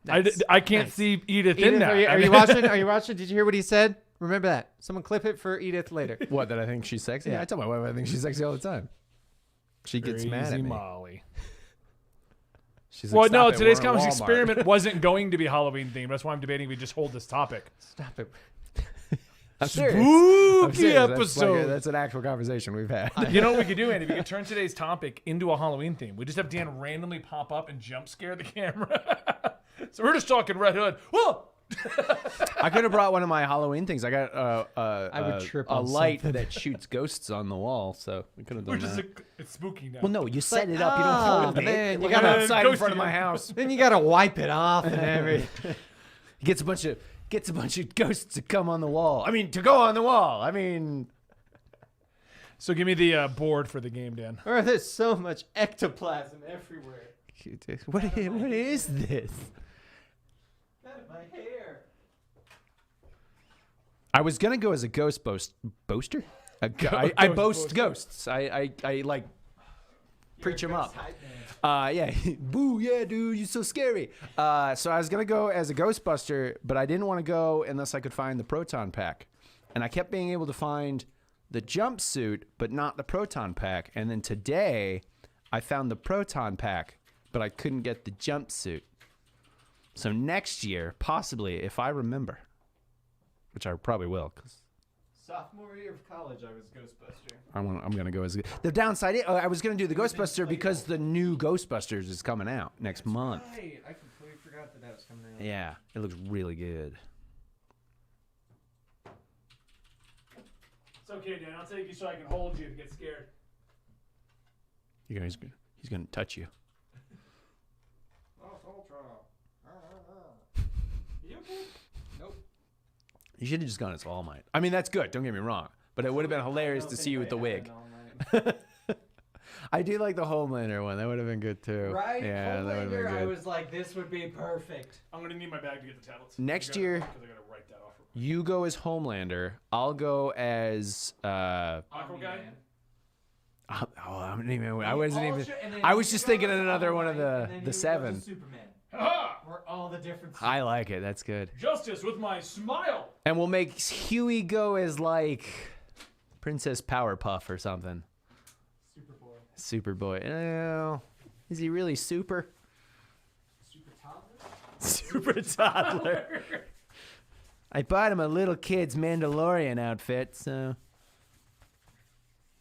I can't see Edith in Edith, that. are you watching? Are you watching? Did you hear what he said? Remember that. Someone clip it for Edith later. What, that I think she's sexy? Yeah. I tell my wife I think she's sexy all the time. She gets mad Crazy at me. Molly. She's Well, like, no, "Stop it, today's we're in comics Walmart." experiment wasn't going to be Halloween themed. That's why I'm debating we just hold this topic. Stop it. I'm serious. I'm Spooky serious. episode. That's an actual conversation we've had. You know what we could do, Andy? We could turn today's topic into a Halloween theme. We just have Dan randomly pop up and jump scare the camera. So we're just talking Red Hood. Whoa! I could have brought one of my Halloween things. I got I would trip a on light something. that shoots ghosts on the wall, so we could have We're done just that. it's spooky now. Well, no, you set it up. You oh, don't hold man, it. you Like I'm gotta- outside in Ghosty front of my you. house. Then you gotta wipe it off and everything. He gets a bunch of ghosts to come on the wall. I mean, to go on the wall. I mean, So give me the board for the game, Dan. Or there's so much ectoplasm everywhere. what is this? Out of my hair. I was gonna go as a ghost boaster. I boast ghosts. I like preach them up. Yeah, boo, yeah, dude, you're so scary. So I was gonna go as a Ghostbuster, but I didn't want to go unless I could find the proton pack, and I kept being able to find the jumpsuit, but not the proton pack. And then today, I found the proton pack, but I couldn't get the jumpsuit. So next year, possibly, if I remember, which I probably will, because Sophomore year of college, I was Ghostbuster. I'm gonna go as the downside. I was gonna do the Ghostbuster because the new Ghostbusters is coming out next month. Right. I completely forgot that was coming out. Yeah, it looks really good. So Okay, Dan, I'll take you so I can hold you if you get scared. He's gonna touch you. You okay? Nope. You should have just gone as All Might. I mean, that's good. Don't get me wrong, but it would have been hilarious to see you with the wig. I do like the Homelander one. That would have been good too. Right? Yeah, that would have been Homelander, I good. was like, this would be perfect. I'm gonna need my bag to get the tablets. Next year, because I gotta write that off. you go as Homelander. I'll go as Aqua guy. I wasn't even. I was just thinking of another one of the seven. Superman. Ha! Or all the different. I like it. That's good. Justice with my smile. And we'll make Huey go as like Princess Powerpuff or something. Superboy. Oh, is he really super? Super toddler. Super toddler. I bought him a little kid's Mandalorian outfit, so.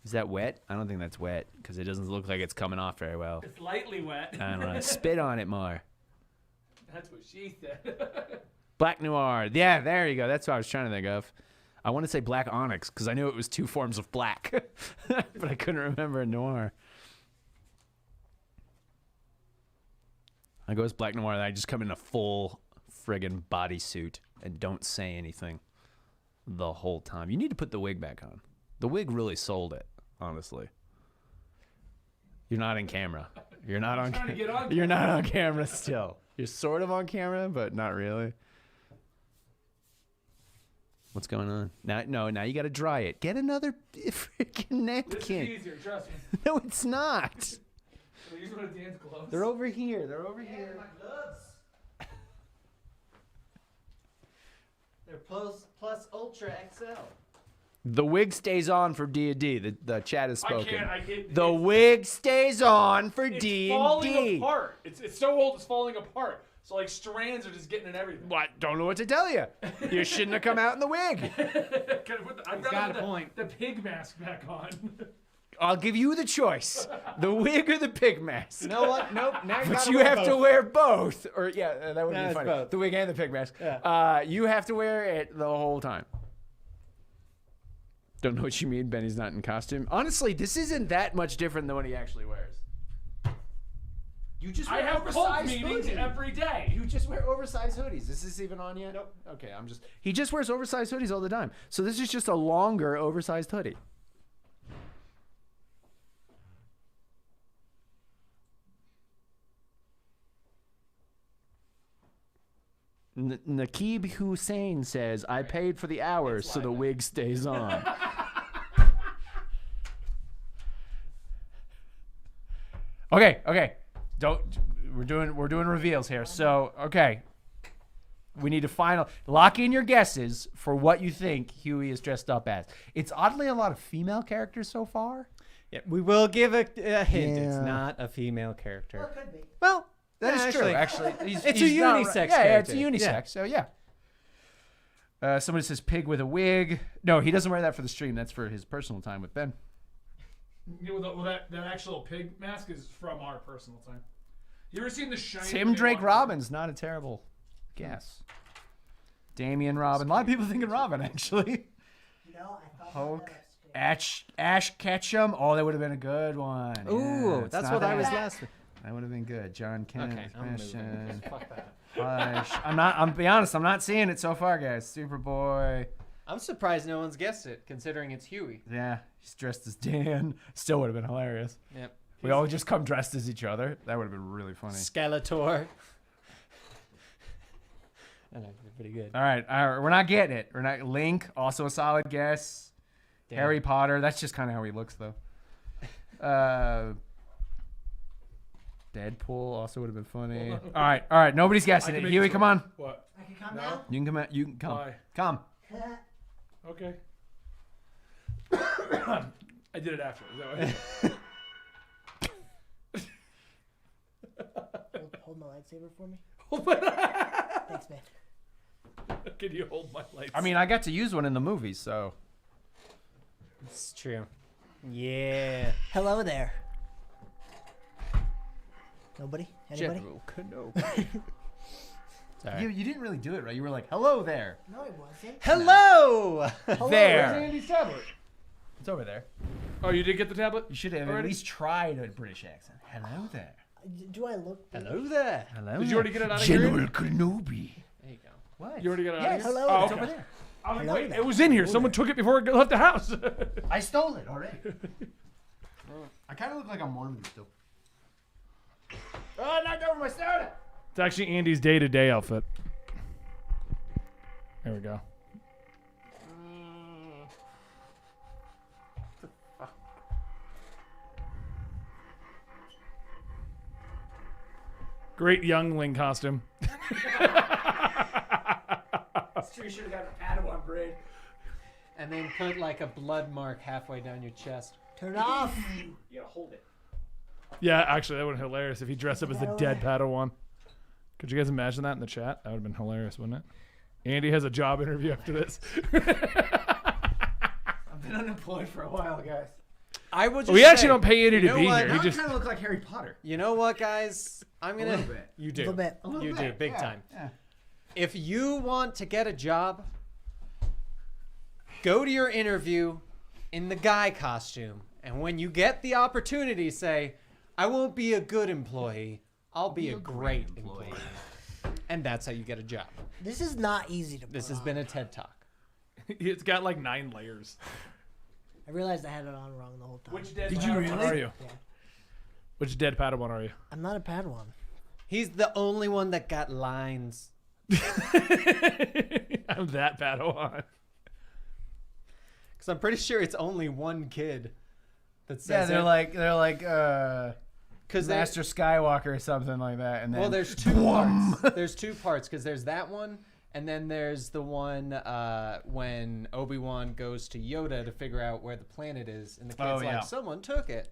Is that wet? I don't think that's wet because it doesn't look like it's coming off very well. It's lightly wet. I don't know. Spit on it more. That's what she said. Black Noir. Yeah, there you go. That's what I was trying to think of. I want to say Black Onyx because I knew it was two forms of black, but I couldn't remember Noir. I go as Black Noir and I just come in a full friggin' bodysuit and don't say anything the whole time. You need to put the wig back on. The wig really sold it, honestly. You're not in camera. You're not on. You're not on camera still. You're sort of on camera, but not really. What's going on? Now you got to dry it. Get another freaking napkin. This is easier, trust me. No, it's not. Use one of Dan's gloves. They're over here. They're over here. My gloves. They're plus Ultra XL. The wig stays on for D&D. The chat has spoken. I can't. The wig stays on for It's D&D. falling apart. It's so old it's falling apart. So like strands are just getting in everything. What? Don't know what to tell you. You shouldn't have come out in the wig. I've got a point. The pig mask back on. I'll give you the choice. The wig or the pig mask. You know what? Nope. Now But you have to wear both. Or yeah, that would No, be it's funny. both. The wig and the pig mask. Yeah. You have to wear it the whole time. Don't know what you mean, Benny's not in costume. Honestly, this isn't that much different than what he actually wears. You just I have cult meetings every day. You just wear oversized hoodies. Is this even on yet? Nope. Okay, he just wears oversized hoodies all the time. So this is just a longer oversized hoodie. Nakib Hussein says, I paid for the hours so the wig stays on. Okay. We're doing reveals here. So, okay. We need to lock in your guesses for what you think Huey is dressed up as. It's oddly a lot of female characters so far. Yeah, we will give a hint. It's Yeah. not a female character. Well, it could be. Well, that is true. actually. Actually, It's a unisex Yeah, character. it's a unisex. Yeah. So yeah. Somebody says pig with a wig. No, he doesn't wear that for the stream. That's for his personal time with Ben. Well, that actual pig mask is from our personal time. You ever seen the shiny? Tim Drake Robbins, not a terrible guess. Damian Robin. A lot of people thinking Robin, actually. No, I thought Hulk. that was Ash Ketchum. Oh, that would have been a good one. Ooh, Yeah, it's that's not what I was bad. last week. That would have been good. John Kent. Okay, I'm Mission. moving. Fuck that. Flash. I'm be honest, I'm not seeing it so far, guys. Superboy. I'm surprised no one's guessed it, considering it's Huey. Yeah, he's dressed as Dan. Still would have been hilarious. Yep. We all just come dressed as each other. That would have been really funny. Skeletor. That would be pretty good. All right, we're not getting it. We're not. Link, also a solid guess. Damn. Harry Potter. That's just kind of how he looks, though. Deadpool also would have been funny. All right. Nobody's guessing it. Huey, come on. What? I can come No. now? You can come out. You can come. Why? Come. Okay. I did it after. Is that Hold my lightsaber for me. right? Thanks, man. Can you hold my lights? I mean, I got to use one in the movie, so. It's true. Yeah. Hello there. Nobody? Anybody? General Kenobi. Sorry. You didn't really do it right. You were like, "Hello there." No, it wasn't. Hello! Where's There. Andy's tablet? It's over there. Oh, you did get the tablet? You should have Already? at least tried a British accent. Hello there. Do I look? Hello there. Hello. Did you already get it out of here? Kenobi. There you go. What? You already got it out Yes. of here? Hello Oh, there. It's okay. over there. I was like, Hello wait, there. it was in here. Someone took it before it left the house. I stole it already. I kind of look like a Mormon still. Oh, I knocked over my soda. It's actually Andy's day-to-day outfit. There we go. Great youngling costume. That's true. You should have got a Padawan braid. And then put like a blood mark halfway down your chest. Turn it off. You gotta hold it. Yeah, actually, that would have been hilarious if he dressed up as the dead Padawan. Could you guys imagine that in the chat? That would have been hilarious, wouldn't it? Andy has a job interview after this. I've been unemployed for a while, guys. I will just We say, actually don't pay Andy you to know be what? here. Now He I just kind of look like Harry Potter. You know what, guys? I'm A gonna. little bit. You A do. little bit. A little You bit. do big Yeah, time. Yeah. If you want to get a job, go to your interview in the guy costume, and when you get the opportunity, say, "I won't be a good employee. I'll be a great employee." And that's how you get a job. This is not easy to. This put has on. been a TED Talk. it's got like 9 layers. I realized I had it on wrong the whole time. Which dead Did you Padawan really? are you? Yeah. Which dead Padawan are you? I'm not a Padawan. He's the only one that got lines. I'm that Padawan. Because I'm pretty sure it's only one kid that Yeah, says they're it. like Because Master Skywalker or something like that. And then well, there's two parts. There's two parts because there's that one, and then there's the one when Obi-Wan goes to Yoda to figure out where the planet is, and the kid's yeah. like, "Someone took it."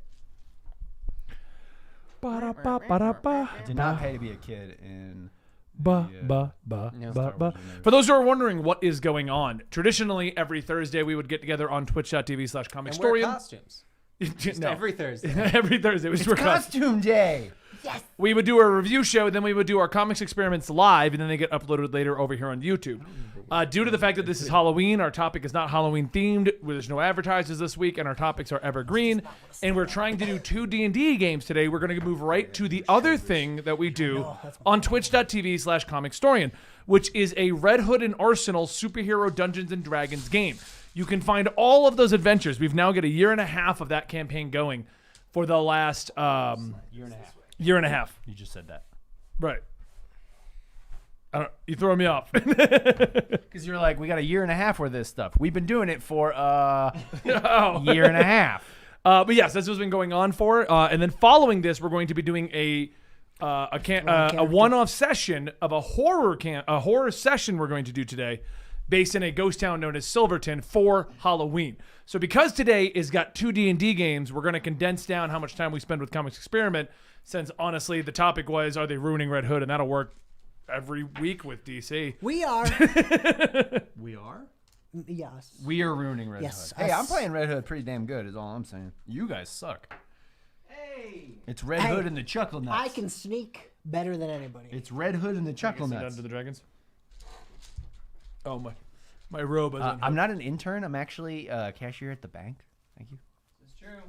Ba-da-ba-ba-da-ba. I did not pay to be a kid in. Ba, Yeah. ba, ba, No. ba, Star ba. Wars universe. For those who are wondering what is going on, traditionally every Thursday we would get together on And wear twitch.tv/Comicstorian. costumes. Just No. every Thursday. Every Thursday. We, just record- Costume day. we would do a review show, then we would do our comics experiments live, and then they get uploaded later over here on YouTube. Due to the fact that this is Halloween, our topic is not Halloween themed. There's no advertisers this week, and our topics are evergreen. And we're trying to do 2 D&D games today. We're going to move right to the other thing that we do on twitch.tv/Comicstorian, which is a Red Hood and Arsenal superhero Dungeons and Dragons game. You can find all of those adventures. We've now got a year and a half of that campaign going for the last year and a half. You just said that. Right. You throw me off. Because you're like, we got a year and a half worth of this stuff. We've been doing it for Oh. year and a half. But yes, that's what's been going on for. And then following this, we're going to be doing a one-off session of a horror session we're going to do today, based in a ghost town known as Silverton for Halloween. So because today is got 2 D&D games, we're going to condense down how much time we spend with Comics Experiment. Since honestly, the topic was, are they ruining Red Hood, and that'll work every week with DC. We are. We are? Yes. We are ruining Red Yes, Hood. Hey, I'm us. playing Red Hood pretty damn good, is all I'm saying. You guys suck. Hey. It's Red Hey, Hood and the Chuckle Nuts. I can sneak better than anybody. It's Red Hood and the Chuckle Down Nuts. to the dragons. Oh my robe. Is I'm not an intern. I'm actually a cashier at the bank. Thank you. It's true.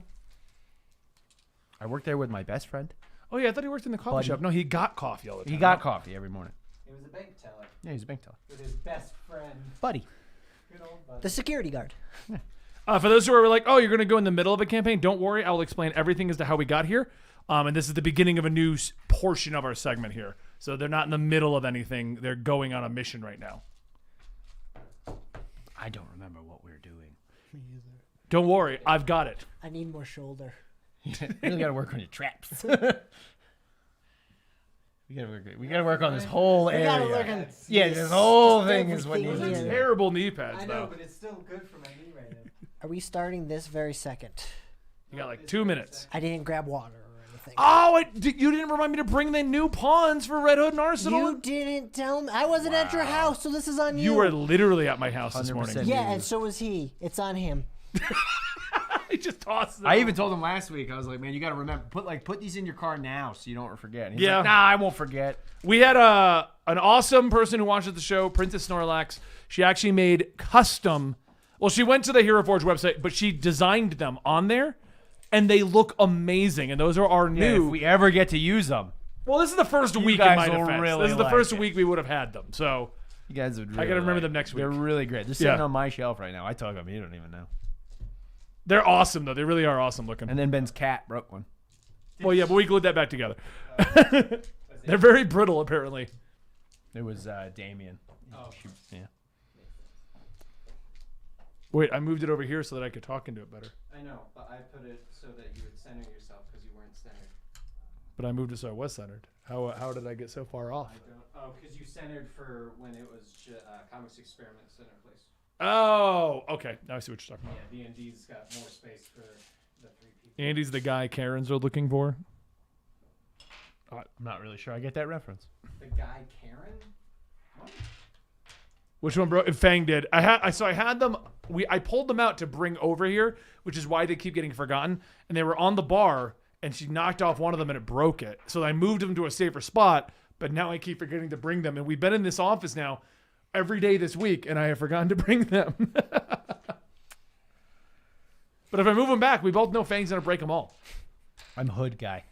I work there with my best friend. Oh yeah, I thought he worked in the coffee Buddy. shop. No, he got coffee all the time. He got coffee every morning. He was a bank teller Yeah, he's a bank teller. with his best friend. Buddy. Good old buddy. The security guard. For those who are like, oh, you're going to go in the middle of a campaign, don't worry. I'll explain everything as to how we got here. And this is the beginning of a new portion of our segment here. So they're not in the middle of anything. They're going on a mission right now. I don't remember what we're doing. Don't worry. I've got it. I need more shoulder. You really got to work on your traps. We gotta work on this whole We area. gotta look at Yeah, this whole thing is what everything needs to here. be. Terrible knee pads, I know, though. but it's still good for my knee right now. Are we starting this very second? You got like 2 minutes. I didn't grab water or anything. Oh, you didn't remind me to bring the new pawns for Red Hood and Arsenal. You didn't tell me. I wasn't at your house, so this is on you. You were literally at my house this 100%. morning. Yeah, and so was he. It's on him. He just tossed them. I even told him last week. I was like, man, you gotta remember, put these in your car now so you don't forget. And he's Yeah. like, nah, I won't forget. We had an awesome person who watches the show, Princess Snorlax. She actually made custom Well, she went to the Hero Forge website, but she designed them on there, and they look amazing. And those are our Yeah, new. if we ever get to use them, Well, this is the first week in guys my will defense. really This is the like first it. week we would have had them. So you guys would. Really I gotta remember like them next week. They're really great. They're sitting Yeah. on my shelf right now. I talk them. You don't even know. they're awesome, though. They really are awesome looking. And then Ben's cat broke one. Well, yeah, but we glued that back together. They're very brittle, apparently. It was Damien. Oh, yeah. Wait, I moved it over here so that I could talk into it better. I know, but I put it so that you would center yourself because you weren't centered. But I moved it so I was centered. How did I get so far off? Because you centered for when it was Comics Experiment Center place. Oh, okay. Now I see what you're talking about. Yeah, D&D's got more space for the 3 people. Andy's the guy Karens are looking for. I'm not really sure I get that reference. The guy Karen? What? Which one, bro? Fang did. I had them. I pulled them out to bring over here, which is why they keep getting forgotten. And they were on the bar, and she knocked off one of them, and it broke it. So I moved them to a safer spot. But now I keep forgetting to bring them, and we've been in this office now every day this week, and I have forgotten to bring them. But if I move them back, we both know Fang's gonna break them all. I'm hood guy.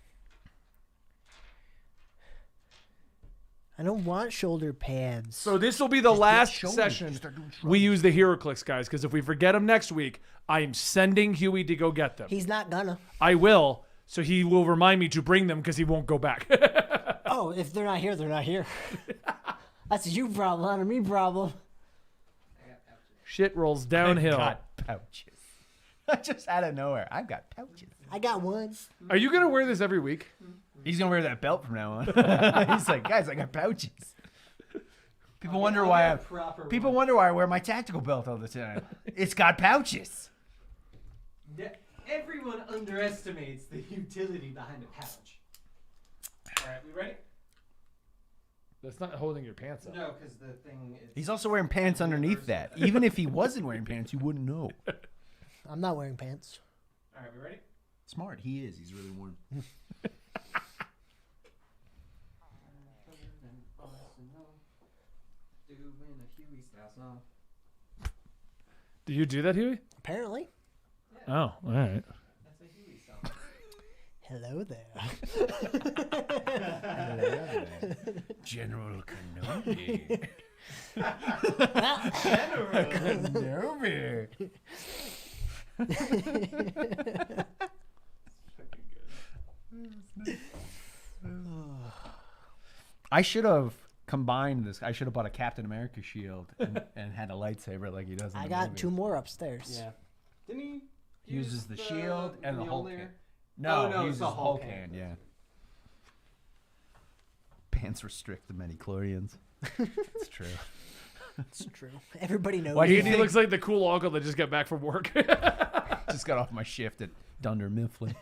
I don't want shoulder pads. So this will be the last session we use the HeroClix, guys, because if we forget them next week, I am sending Huey to go get them. He's not gonna. I will, so he will remind me to bring them because he won't go back. Oh, if they're not here, they're not here. That's a you problem, not a me problem. Shit rolls downhill. I've got pouches. Just out of nowhere, I've got pouches. I got one. Are you gonna wear this every week? He's gonna wear that belt from now on. He's like, guys, I got pouches. People wonder why I wear my tactical belt all the time. It's got pouches. Everyone underestimates the utility behind a pouch. All right, we ready? That's not holding your pants up. No, because the thing is... He's also wearing pants underneath that. Even if he wasn't wearing pants, you wouldn't know. I'm not wearing pants. All right, we ready? Smart, he is. He's really warm. Do you do that, Huey? Apparently. Oh, all right. That's a Huey song. Hello there. General Kenobi. Kenobi. I should have combined this. I should have bought a Captain America shield and had a lightsaber like he does in I the got movie. 2 more upstairs. Yeah. Didn't he He uses the shield and the Hulk Mjolnir? hand. No, Oh, no, he it's uses the Hulk Hulk hand, hand. yeah. Pants restrict the midi-chlorians. It's true. It's true. Everybody knows. Why do you Andy think- looks like the cool uncle that just got back from work. Just got off my shift at Dunder Mifflin.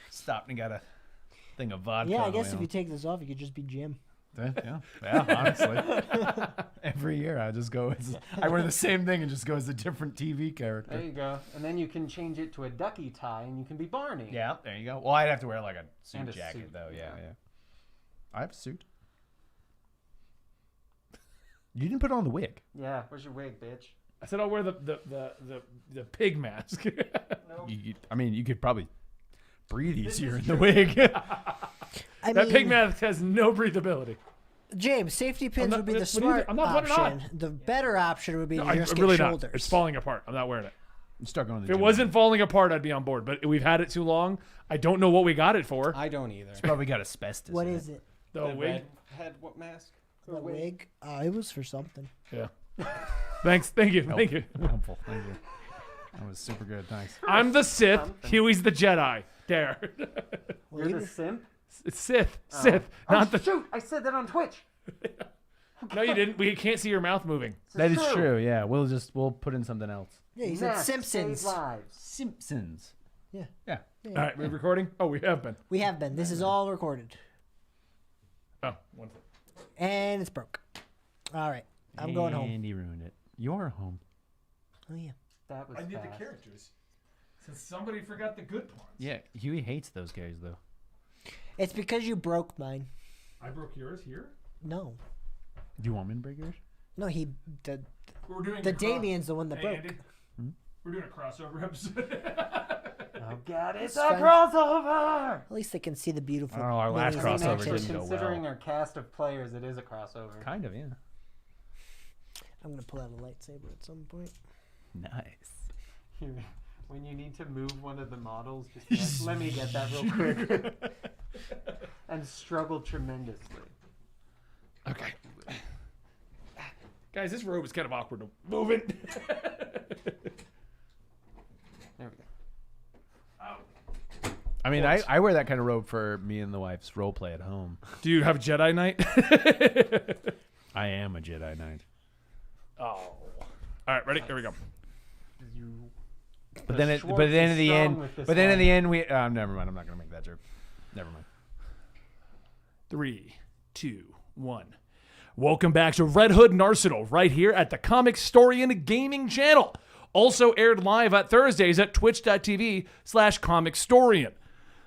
Stopped and got a thing of vodka. Yeah, I on guess my if own. you take this off, you could just be Jim. Yeah, honestly. Every year I just go as, I wear the same thing and just go as a different TV character. There you go. And then you can change it to a ducky tie and you can be Barney. Yeah, there you go. Well, I'd have to wear like a suit And a jacket suit, though. Yeah, yeah. yeah. I have a suit. You didn't put on the wig. Yeah, where's your wig, bitch? I said I'll wear the pig mask. Nope. I mean, you could probably breathe easier in the wig. I That mean, pig mask has no breathability. James, safety pins not- would be what the do you smart think? I'm not putting it on. option. The better option would be to I'm just really get not. shoulders. It's falling apart. I'm not wearing it. Start going to If the it gym. wasn't falling apart, I'd be on board. But we've had it too long. I don't know what we got it for. I don't either. Probably got asbestos. What in is it? The wig. red head what mask? The wig? It was for something. Yeah. Thanks. Thank you. Thank you. Helpful. Thank you. That was super good. Thanks. I'm the Sith. Something. Huey's the Jedi. There. Well, You're even- the simp? It's Sith. Sith. Not the. Shoot! I said that on Twitch. No, you didn't. We can't see your mouth moving. That is true. Yeah, we'll put in something else. yeah, he said Mask Simpsons. saves lives. Simpsons. Yeah. Yeah. All right, we're recording. Oh, we have been. We have been. This is all recorded. Oh, one second. And it's broke. All right. I'm going home. Andy ruined it. You're home. Oh, yeah. That was I need the fast. characters. Since somebody forgot the good ones. Yeah, Huey hates those guys though. It's because you broke mine. I broke yours here. No. Do you want me to break yours? No, the We're doing Damien's the one that broke. Andy, we're doing a crossover episode. Oh God, it's fine. crossover. At least they can see the beautiful. I don't know, our last minis in crossover action. didn't go Considering well. our cast of players, it is a crossover. Kind of, yeah. I'm gonna pull out a lightsaber at some point. Nice. When you need to move one of the models, just be like, let me get that real quick. And struggle tremendously. Okay. Guys, this robe is kind of awkward to move it. There we go. I mean, I wear that kind of robe for me and the wife's role play at home. Do you have Jedi Knight? I am a Jedi Knight. Oh. All right, ready? Here we go. But then, Schwartz but then is in the strong end, with this but then in one. the end, we. Never mind. I'm not gonna make that joke. Never mind. 3, 2, 1. Welcome back to Red Hood and Arsenal, right here at the Comicstorian Gaming Channel. Also aired live at Thursdays at twitch.tv/Comicstorian.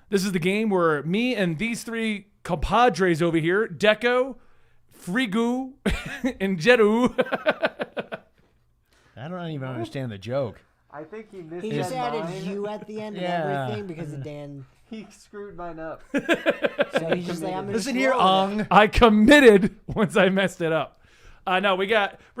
This is the game where me and these three compadres over here, Deco, Frigu, and Jeru. I don't even understand the joke. I think he He just added mine. you at the end Yeah. of everything because of Dan. He screwed mine up. So he's just like, I'm gonna Listen just here, roll with it. Ong. I committed once I messed it up. No, we're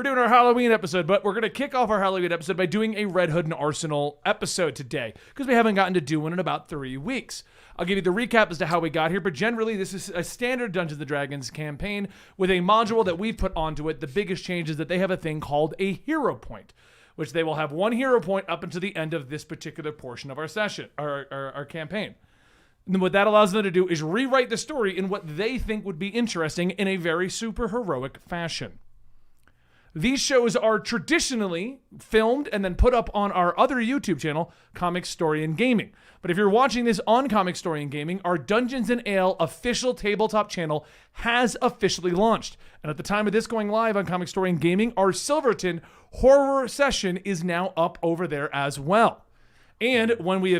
doing our Halloween episode, but we're going to kick off our Halloween episode by doing a Red Hood and Arsenal episode today because we haven't gotten to do one in about 3 weeks. I'll give you the recap as to how we got here, but generally this is a standard Dungeons & Dragons campaign with a module that we've put onto it. The biggest change is that they have a thing called a hero point, which they will have 1 hero point up until the end of this particular portion of our session, our campaign. And what that allows them to do is rewrite the story in what they think would be interesting in a very super heroic fashion. These shows are traditionally filmed and then put up on our other YouTube channel, Comicstorian Gaming. But if you're watching this on Comicstorian Gaming, our Dungeons & Ale official tabletop channel has officially launched. And at the time of this going live on Comicstorian Gaming, our Silverton horror session is now up over there as well. And when we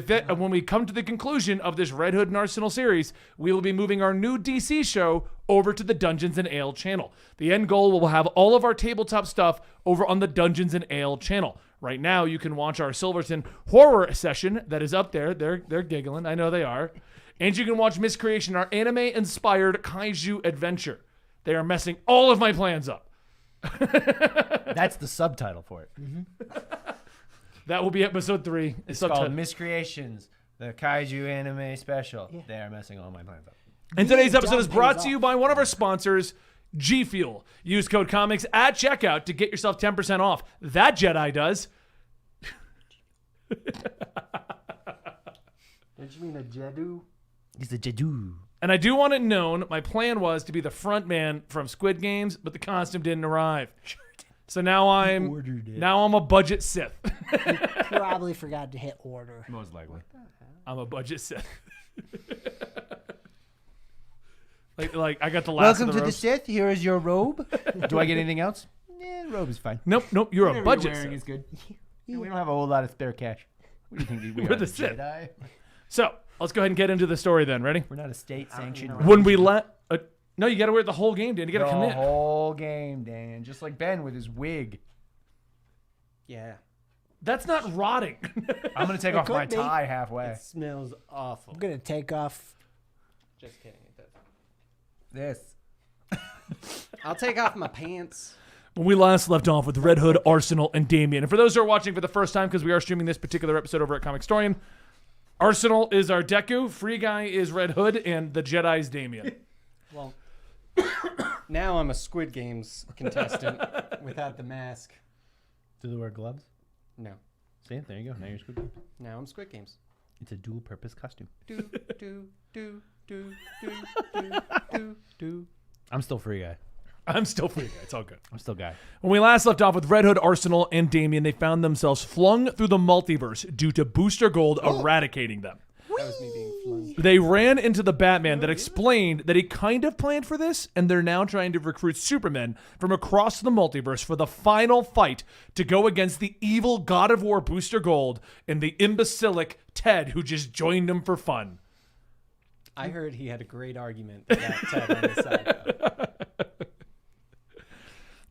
come to the conclusion of this Red Hood and Arsenal series, we will be moving our new DC show over to the Dungeons & Ale channel. The end goal will have all of our tabletop stuff over on the Dungeons & Ale channel. Right now, you can watch our Silverton horror session that is up there. They're giggling. I know they are. And you can watch Miscreation, our anime-inspired kaiju adventure. They are messing all of my plans up. That's the subtitle for it. That will be episode 3. It's called Miscreations, the kaiju anime special. They are messing all my plans up. And today's episode is Dog brought pays to you off. by one of our sponsors, G Fuel. Use code COMICS at checkout to get yourself 10% off. That Jedi does. Did you mean a Jedu? He's a Jedu. And I do want it known, my plan was to be the front man from Squid Games, but the costume didn't arrive. So now I'm a budget Sith. Probably forgot to hit order. Most likely. I'm a budget Sith. like I got the last of the robes. Sith. Here is your robe. Do I get anything else? Yeah, the robe is fine. Nope, you're a Whatever budget you're wearing Sith. is good. Yeah, we don't have a whole lot of spare cash. What do you think? We We're are the Sith. Jedi? So let's go ahead and get into the story then. Ready? We're not a state-sanctioned. When we no, you got to wear it the whole game, Dan. You got to the commit. whole game, Dan. Just like Ben with his wig. Yeah. That's not rotting. I'm gonna take off could my be. tie halfway. It smells awful. I'm gonna take off. Just kidding. It This. does. I'll take off my pants. When we last left off with Red Hood, Arsenal, and Damien. And for those who are watching for the first time, because we are streaming this particular episode over at Comicstorian, Arsenal is our Deku, Free Guy is Red Hood, and the Jedi's Damien. Well, now I'm a Squid Games contestant without the mask. Do they wear gloves? No. See, there you go. Now you're Squid. Now I'm Squid Games. It's a dual-purpose costume. Do, do, do, do, do, do, do, do. I'm still Free Guy. I'm still Free Guy. It's all good. I'm still Guy. When we last left off with Red Hood, Arsenal, and Damien, they found themselves flung through the multiverse due to Booster Gold eradicating them. That was me being flung. They ran into the Batman that explained that he kind of planned for this, and they're now trying to recruit Supermen from across the multiverse for the final fight to go against the evil God of War Booster Gold and the imbecilic Ted who just joined him for fun. I heard he had a great argument about Ted on his side. Though.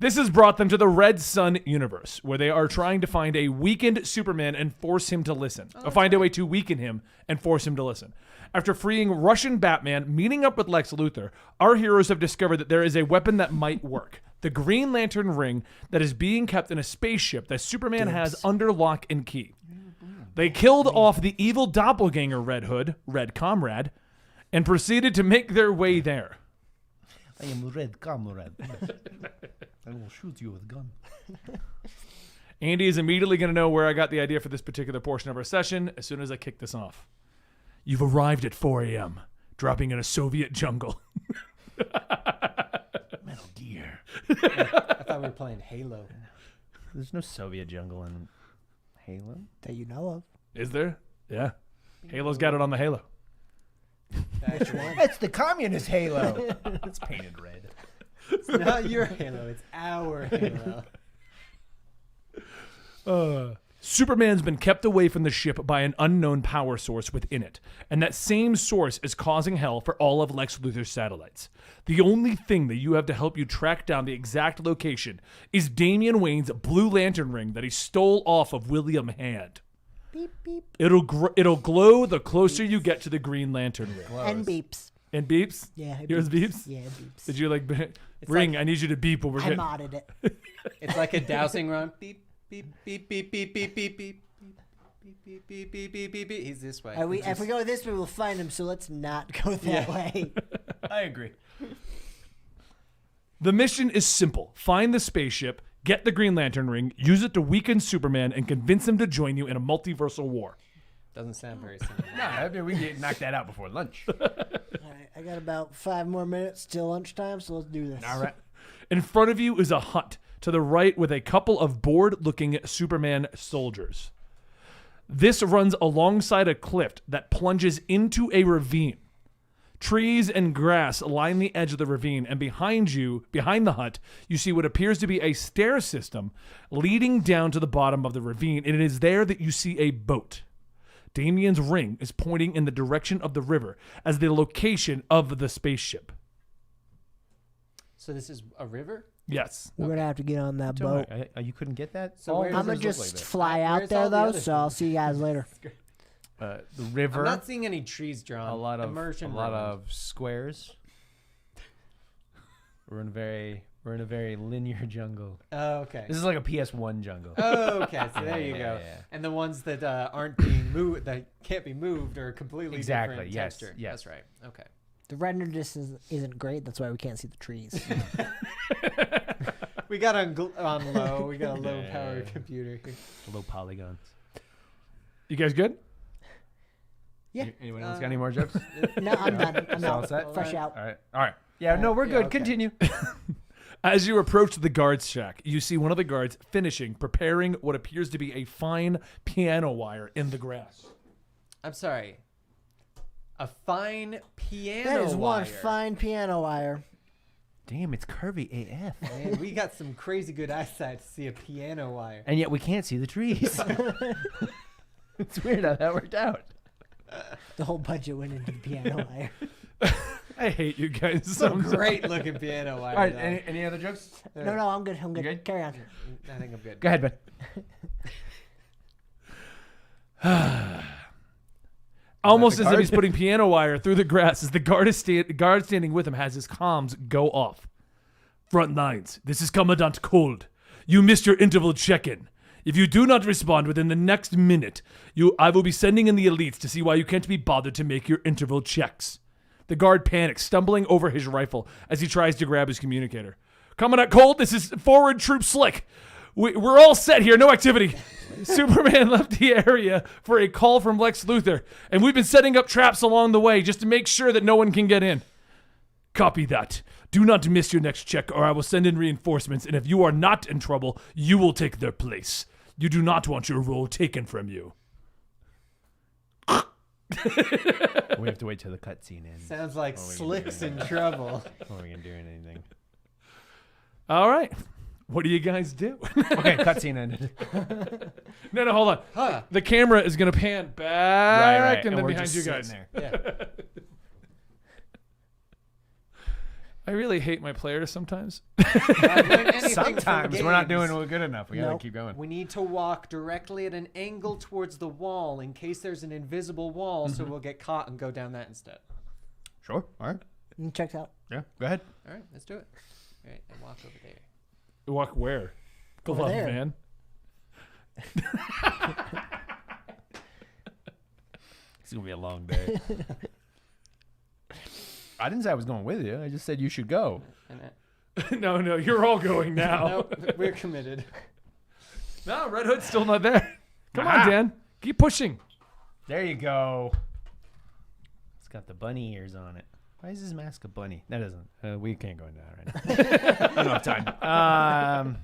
This has brought them to the Red Sun universe, where they are trying to find a weakened Superman and force him to listen. Or find a way to weaken him and force him to listen. After freeing Russian Batman, meeting up with Lex Luthor, our heroes have discovered that there is a weapon that might work. The Green Lantern ring that is being kept in a spaceship that Superman has under lock and key. They killed off the evil doppelganger Red Hood, Red Comrade, and proceeded to make their way there. I am Red Comrade. I will shoot you with a gun. Andy is immediately going to know where I got the idea for this particular portion of our session as soon as I kick this off. You've arrived at 4 a.m., dropping in a Soviet jungle. Metal Gear. I thought we were playing Halo. There's no Soviet jungle in Halo. That you know of. Is there? Yeah. Halo's got it on the Halo. It's the communist Halo. It's painted red. It's not your Halo, it's our Halo. Superman's been kept away from the ship by an unknown power source within it, and that same source is causing hell for all of Lex Luthor's satellites. The only thing that you have to help you track down the exact location is Damian Wayne's Blue Lantern ring that he stole off of William Hand. Beep, beep. It'll glow the closer you get to the Green Lantern ring. And beeps. And beeps? Yeah. it Yours beeps? Yeah, it beeps. Did you ring? I need you to beep when we're I getting. modded it. It's like a dowsing rod. Beep, beep, beep, beep, beep, beep, beep, beep. Beep, beep, beep, beep, beep, beep. He's this way. If we go this way, we'll find him, so let's not go that way. I agree. The mission is simple. Find the spaceship, get the Green Lantern ring, use it to weaken Superman, and convince him to join you in a multiversal war. Doesn't sound very simple. I mean, we can knock that out before lunch. All right, I got about 5 more minutes till lunchtime, so let's do this. All right. In front of you is a hut to the right with a couple of bored-looking Superman soldiers. This runs alongside a cliff that plunges into a ravine. Trees and grass line the edge of the ravine, and behind the hut, you see what appears to be a stair system leading down to the bottom of the ravine, and it is there that you see a boat. Damian's ring is pointing in the direction of the river as the location of the spaceship. So this is a river? Yes. We're going to have to get on that boat. You couldn't get that? So where I'm does going to it look just like that? fly Where's out there, all the though, other so I'll see you guys later. The river. I'm not seeing any trees drawn. a lot Immersion ruined. of squares. We're in a very linear jungle. Oh, okay. This is like a PS1 jungle. Oh, okay. So there you Yeah, go. yeah. And the ones that aren't being moved, that can't be moved, are completely Exactly, different yes, texture. yes. That's right. Okay. The render distance isn't great. That's why we can't see the trees. We got on low. We got a low Yeah, power yeah. computer. Low polygons. You guys good? Yeah. Anyone else got any more jokes? No, I'm done. I'm all out. set? Fresh out. All right. Yeah, no, we're Yeah, good. okay. Continue. As you approach the guard's shack, you see one of the guards preparing what appears to be a fine piano wire in the grass. I'm sorry. A fine piano That is one wire. fine piano wire. Damn, it's curvy AF. Man, we got some crazy good eyesight to see a piano wire. And yet we can't see the trees. It's weird how that worked out. The whole budget went into the piano wire. I hate you guys. Some sometimes. great looking piano wire. All right, though. any other jokes? No, I'm good. I'm good. good? Carry on. I think I'm good. Go ahead, Ben. Almost the as if guard? he's putting piano wire through the grass as the guard standing with him has his comms go off. Front lines, this is Commandant Cold. You missed your interval check-in. If you do not respond within the next minute, I will be sending in the elites to see why you can't be bothered to make your interval checks. The guard panics, stumbling over his rifle as he tries to grab his communicator. Commandant Cold, this is forward troop Slick. We're all set here, no activity. Superman left the area for a call from Lex Luthor, and we've been setting up traps along the way just to make sure that no one can get in. Copy that. Do not miss your next check, or I will send in reinforcements, and if you are not in trouble, you will take their place. You do not want your role taken from you. We have to wait till the cutscene ends Sounds like Oh, we can Slick's do in that. trouble. before we can do anything. All right. What do you guys do? Okay, cutscene ended. No, hold on. Huh. The camera is going to pan back Right. and then we're behind just you sitting guys. there. Yeah. I really hate my players sometimes. Sometimes we're not doing good enough. We gotta Nope. keep going. We need to walk directly at an angle towards the wall in case there's an invisible wall, so we'll get caught and go down that instead. Sure. All right. Check out. Yeah. Go ahead. All right, let's do it. All right, and walk over there. Walk where? Over Glove there. man. It's gonna be a long day. I didn't say I was going with you. I just said you should go. And No, you're all going now. nope, we're committed. No, Red Hood's still not there. Come on, Dan. Keep pushing. There you go. It's got the bunny ears on it. Why is his mask a bunny? That doesn't. We can't go into that right now. I don't have time.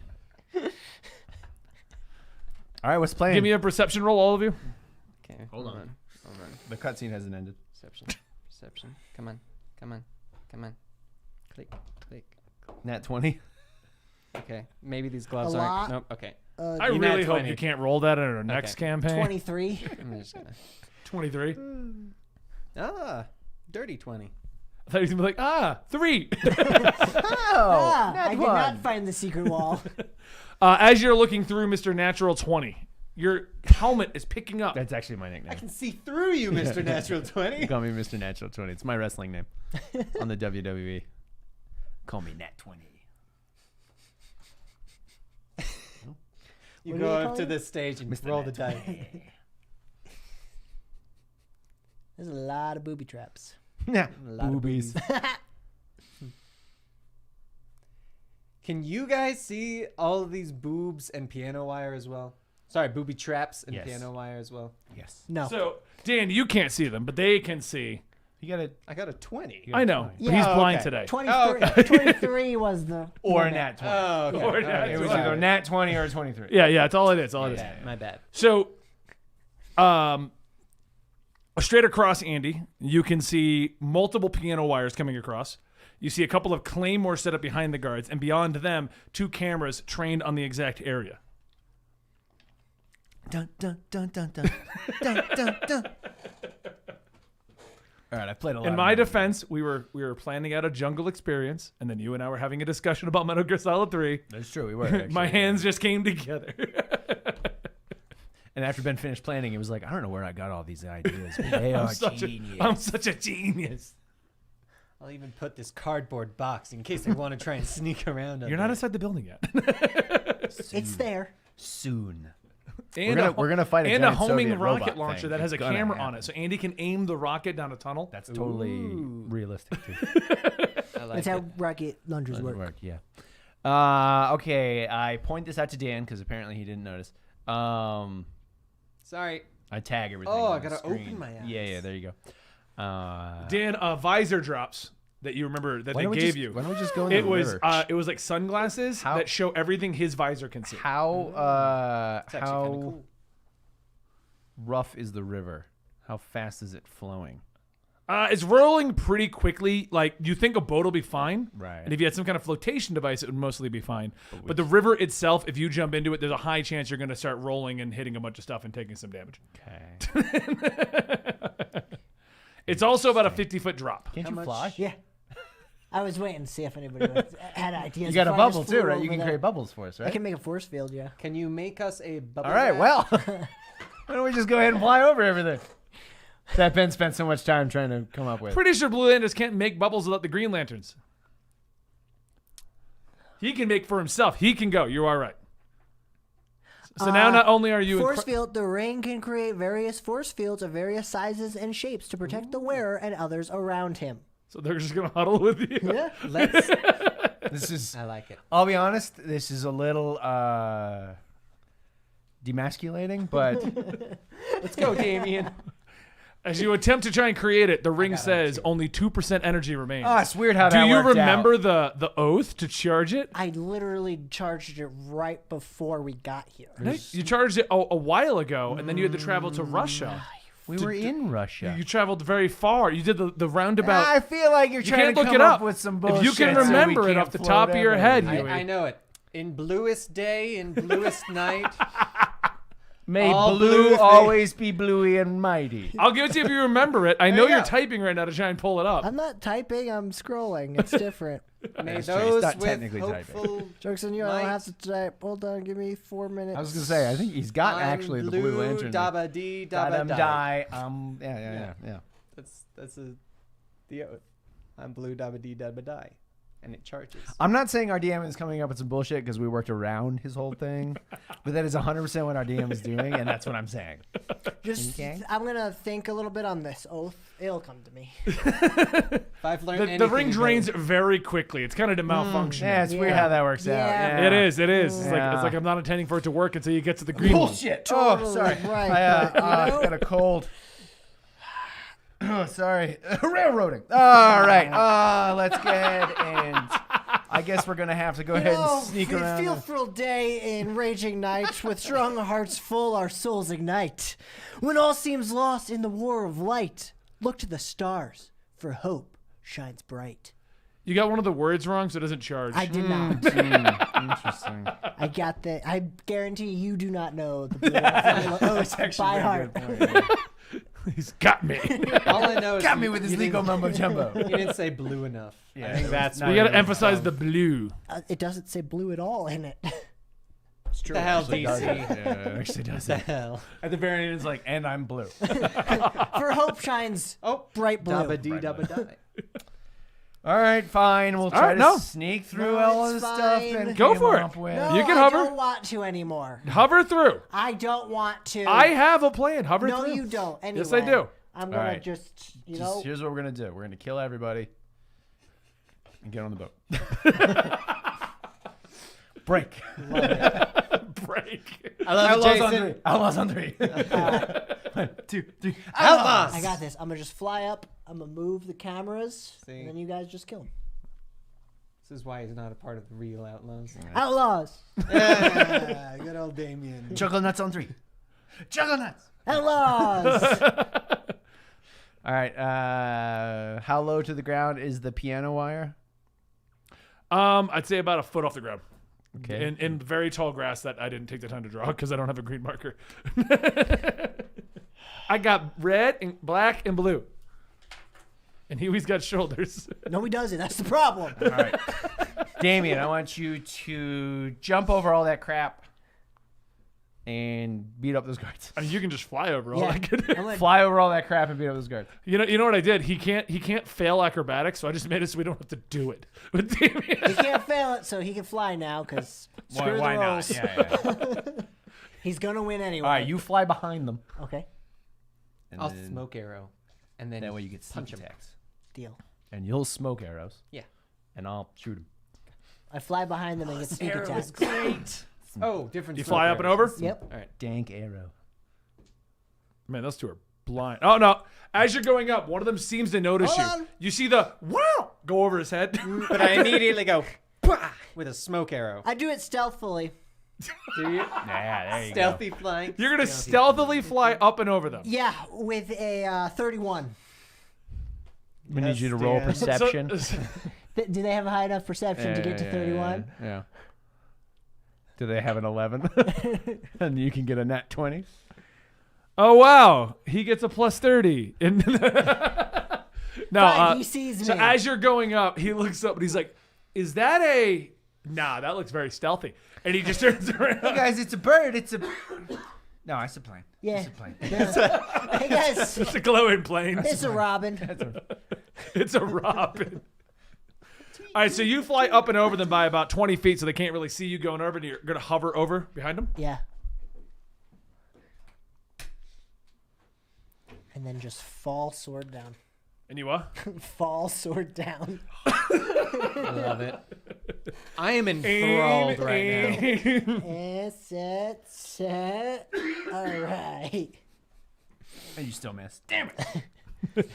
All right, what's playing? Give me a perception roll, all of you. Okay, Hold on. Hold on. The cutscene hasn't ended. Perception. Come on. Click. Nat 20. Okay, maybe these gloves A aren't. lot. Nope. Okay. I You nat really hope 20. you can't roll that in our next campaign. 23. I'm just gonna. 23. Dirty 20. I thought he was going to be like, 3. I did not find the secret wall. As you're looking through Mr. Natural 20, your helmet is picking up. That's actually my nickname. I can see through you, Mr. Natural 20. Call me Mr. Natural 20. It's my wrestling name on the WWE. Call me Nat 20. You What go do you up call to it? the stage and Mr. roll the Nat dice. There's a lot of booby traps. Yeah. lot of Boobies. Can you guys see all of these boobs and piano wire as well? Sorry, booby traps and Yes. piano wire as well. Yes. No. So, Dan, you can't see them, but they can see. You got to. I got a 20. I know. But Yeah. he's Oh, blind okay. today. 23, 23 was the Or limit. Nat 20. Oh, okay. Or All right. Nat It was 20. either Nat 20 or 23. Yeah, that's all it is. All it is. My bad. So, straight across, Andy, you can see multiple piano wires coming across. You see a couple of claymores set up behind the guards, and beyond them, 2 cameras trained on the exact area. Dun, dun, dun, dun, dun. Dun, dun, dun. All right, I played a lot. In of my Metal Gear. defense, we were planning out a jungle experience, and then you and I were having a discussion about Metal Gear Solid 3. That's true. We were. Actually. My hands just came together. And after Ben finished planning, he was like, "I don't know where I got all these ideas. But they are genius." I'm such a genius. I'll even put this cardboard box in case they want to try and sneak around. You're not inside the building yet. It's there. Soon. And We're gonna fight a and giant a homing Soviet rocket robot launcher thing. that has It's a gonna camera on happen. it, so Andy can aim the rocket down a tunnel. That's totally realistic too. I like That's it. how rocket launchers Doesn't work. Yeah. Okay, I point this out to Dan because apparently he didn't notice. Sorry. I tag everything. Oh, I on the gotta screen. open my eyes. Yeah, there you go. Dan, visor drops that you remember that they gave you. Why don't we just go in the It was river? it was like sunglasses How- that show everything his visor can see. How It's actually how kind of cool. rough is the river? How fast is it flowing? It's rolling pretty quickly. Like, you think a boat will be fine. Right. And if you had some kind of flotation device, it would mostly be fine. But the river itself, if you jump into it, there's a high chance you're going to start rolling and hitting a bunch of stuff and taking some damage. Okay. It's also about a 50-foot drop. Can't you much- fly? Yeah. I was waiting to see if anybody had ideas. You got a before I just bubble flew too, right? over You can there. create bubbles for us, I right? can make a force field, yeah. Can you make us a bubble? All right. wrap? Well, why don't we just go ahead and fly over everything that Ben spent so much time trying to come up with? Pretty sure Blue Lanterns can't make bubbles without the Green Lanterns. He can make for himself. He can go. You are right. So now not only are you... Force field, the ring can create various force fields of various sizes and shapes to protect the wearer and others around him. So they're just going to huddle with you. Yeah. Let's. This is. I like it. I'll be honest. This is a little demasculating, but Let's go, Damien. As you attempt to try and create it, the ring says only 2% energy remains. it's weird how Do that you worked remember out. the oath to charge it? I literally charged it right before we got here. You charged it a while ago, and then you had to travel to Russia. We were in Russia. You traveled very far. You did the roundabout. I feel like you're You trying can't to look come it up. with some If bullshit. you can so we remember it can't off the float top of your ever. head, I know it. In bluest day, in bluest night. May All blue blue always be bluey and mighty. I'll give it to you if you remember it. I know you you're go. typing right now to try and pull it up. I'm not typing. I'm scrolling. It's different. May That's true. He's those not with technically typing. hopeful. Jokes on you. I Might. don't have to type. Hold on. Give me 4 minutes. I was gonna say, I think he's got I'm actually the blue lantern. Dabba dee dabba die. die. Yeah. That's the oath. I'm blue dabba dee dabba die, and it charges. I'm not saying our DM is coming up with some bullshit because we worked around his whole thing, but that is 100% what our DM is doing, and that's what I'm saying. Just, Okay. I'm gonna think a little bit on this oath. It'll come to me. If I've learned The anything, ring it's drains that- very quickly. It's kind of malfunction. Yeah, it's weird Yeah. how that works out. Yeah. Yeah. It is. It's Yeah. like I'm not intending for it to work until you get to the green one. Bullshit. Totally Oh, sorry. right, I but, you know- got a cold. Oh, sorry. Railroading. All right. Let's go ahead and I guess we're going to have to go ahead and sneak around. Fearful day in raging night, with strong hearts full, our souls ignite. When all seems lost in the war of light, look to the stars, for hope shines bright. You got one of the words wrong, so it doesn't charge. I did not. Interesting. I got that. I guarantee you do not know the Blue Oath by heart. He's got me. All I know is Got me with his you legal didn't- mumbo jumbo. You didn't say blue enough. Yeah, I think that's not we got to even emphasize the blue. It doesn't say blue at all in it. It's true. The hell, Actually does it. DC. Yeah, it actually does The it. hell. At the very end, it's like, and I'm blue. For hope shines Oh, bright blue. dabba dee dabba die. All right, fine. We'll try right, to no. sneak through No, all it's this stuff fine. and Go come for it. up with- No, You can I hover. don't want to anymore. Hover through. I don't want to. I have a plan. Hover No, through. you don't. Anyway, Yes, I do. I'm gonna right. just, you Just- know. here's what we're gonna do. We're gonna kill everybody and get on the boat. Break. Break. I love Outlaws on Jason. three. Outlaws on three. 1, 2, 3. Outlaws. I got this. I'm gonna just fly up. I'm gonna move the cameras, See. and then you guys just kill him. This is why he's not a part of the real Outlaws. Outlaws. Yeah, good old Damien. Chocolate nuts on 3. Chocolate nuts. Outlaws. All right. How low to the ground is the piano wire? I'd say about a foot off the ground. Okay. In very tall grass that I didn't take the time to draw because I don't have a green marker. I got red and black and blue. And Huey's got shoulders. No, he doesn't. That's the problem. All right. Damien, I want you to jump over all that crap and beat up those guards. I mean, you can just fly over all Yeah. that. Good. I'm gonna, Fly over all that crap and beat up those guards. You know what I did? He can't fail acrobatics, so I just made it so we don't have to do it with Damien. he can't fail it, so he can fly now. Cause screw the rules. Yeah. He's gonna win anyway. All right, you fly behind them. Okay. And I'll then smoke arrow, and then that way you get punch sneak him. attacks. Deal. And you'll smoke arrows. Yeah. And I'll shoot them. I fly behind them and get sneak attacks. Great. Oh, different. You smoke fly up and arrows. over? Yep. All right. Dank arrow. Man, those two are blind. Oh no! As you're going up, one of them seems to notice Hold you. on. You see the wow go over his head. But I immediately go "Pah!" with a smoke arrow. I do it stealthily. Do you? Yeah, there you Stealthy flying. You're gonna stealthily fly up and over them. Yeah, with a 31. We need you to roll Dan. perception. Do they have a high enough perception to get to 31? Yeah. Do they have an 11? And you can get a nat 20? Oh wow, he gets a plus 30. And no, Fine, he sees so me. as you're going up, he looks up and he's like, "Is that a? Nah, that looks very stealthy." And he just turns around. Hey guys, it's a bird. It's a. No, it's a plane. Yeah. It's a plane. Hey guys, It's a glowing plane. it's a robin. It's a robin. All right, so you fly up and over them by about 20 feet, so they can't really see you going over, and you're gonna hover over behind them. Yeah. And then just fall sword down. And you what? Fall sword down. I love it. I am enthralled right now. And set. All right. And you still miss. Damn it.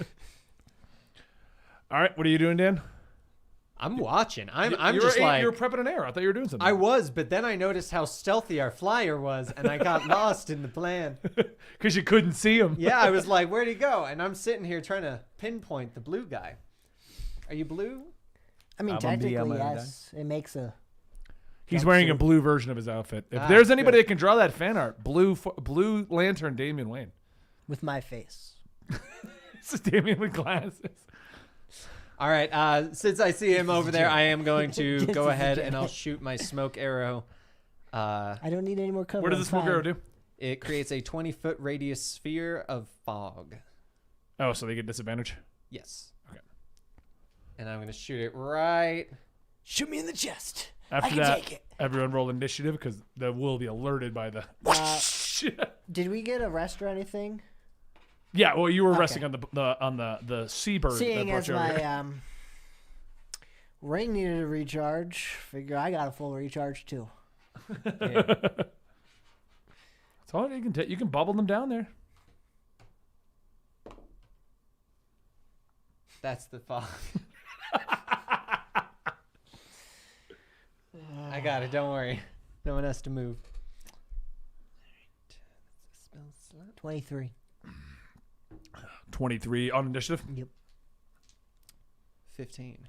All right, what are you doing, Dan? I'm watching. I'm you just were, like. you were prepping an arrow. I thought you were doing something. I was, but then I noticed how stealthy our flyer was, and I got lost in the plan. Because you couldn't see him. Yeah, I was like, where'd he go? And I'm sitting here trying to pinpoint the blue guy. Are you blue? I mean, I'm gonna be- technically, I'm gonna yes. It makes a. He's wearing a blue version of his outfit. If there's anybody that can draw that fan art, blue Lantern Damian Wayne. With my face. This is Damian with glasses. All right. Since I see him over there, I am going to This go is a ahead joke. and I'll shoot my smoke arrow. I don't need any more cover. What does I'm the smoke fine. arrow do? It creates a 20-foot radius sphere of fog. Oh, so they get disadvantage. Yes. Okay. And I'm going to shoot it right. Shoot me in the chest. After I can that, take it. everyone roll initiative because they will be alerted by the. Did we get a rest or anything? Yeah, well, you were Okay. resting on the seabird. Seeing that brought as you over my here. ring needed a recharge, figure I got a full recharge too. That's all you can take. You can bubble them down there. That's the fog. I got it. Don't worry. No one has to move. All right. Spell slot. 23. 23 on initiative. Yep. 15.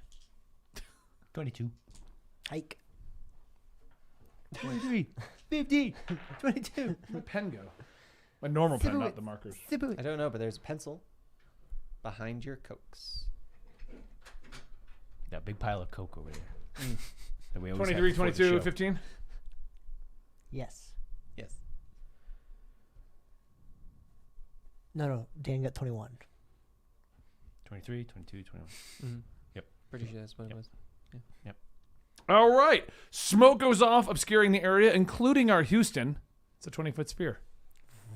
22. Hike. 23. 50. 22. Where'd my pen go? My normal pen, not the markers. I don't know, but there's a pencil behind your cokes. That big pile of coke over there. That we always have 23, before the 22, show. 15. Yes. Yes. No, Dan got 21. 23, 22, 21. Mm-hmm. Yep. Pretty sure that's what it was. All right. Smoke goes off, obscuring the area, including our Houston. It's a 20-foot sphere.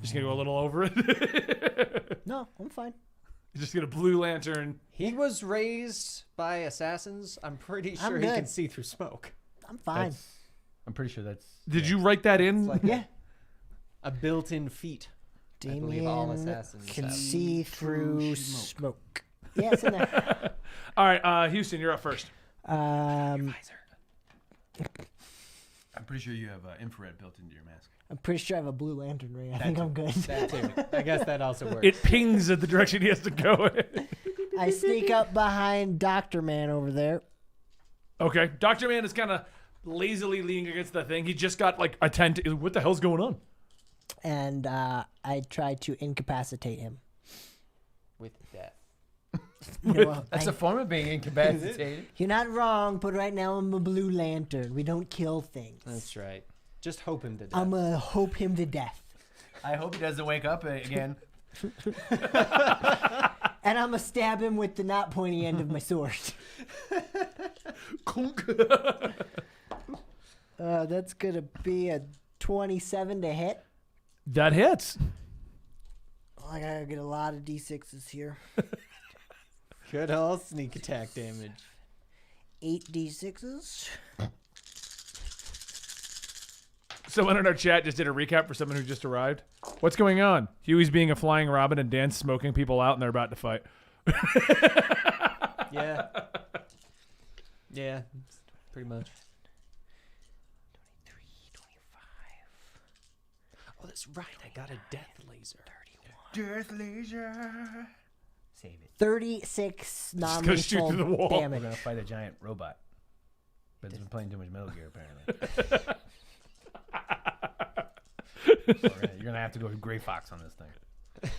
Just going to go a little over it. No, I'm fine. Just get a blue lantern. He was raised by assassins. I'm pretty I'm sure he good. can see through smoke. I'm fine. I'm pretty sure that's. Did you write that in? Like Yeah. a built-in feat. I believe all assassins can have. see through smoke. Yeah, it's in there. All right, Houston, you're up first. I'm pretty sure you have infrared built into your mask. I'm pretty sure I have a blue lantern ring. I think I'm good. That too. I guess that also works. It pings at the direction he has to go in. I sneak up behind Dr. Man over there. Okay. Dr. Man is kind of lazily leaning against the thing. He just got like a tent. What the hell's going on? And I try to incapacitate him. With death. No, That's a form of being incapacitated. you're not wrong, but right now I'm a blue lantern. We don't kill things. That's right. Just hope him to death. I'm going to hope him to death. I hope he doesn't wake up again. And I'm going to stab him with the not pointy end of my sword. That's going to be a 27 to hit. That hits. I got to get a lot of D6s here. Good old sneak attack damage. 8 D6s. Someone in our chat just did a recap for someone who just arrived. What's going on? Huey's being a flying robin and Dan's smoking people out and they're about to fight. Yeah. Yeah. Pretty much. 23, 25. Oh, that's right. I got a death laser. 31. Death laser. Save it. 36 gonna shoot non-lethal through the wall. We're damage. gonna fight a giant robot. But it's been playing too much Metal Gear apparently. Alright, you're gonna have to go to Gray Fox on this thing.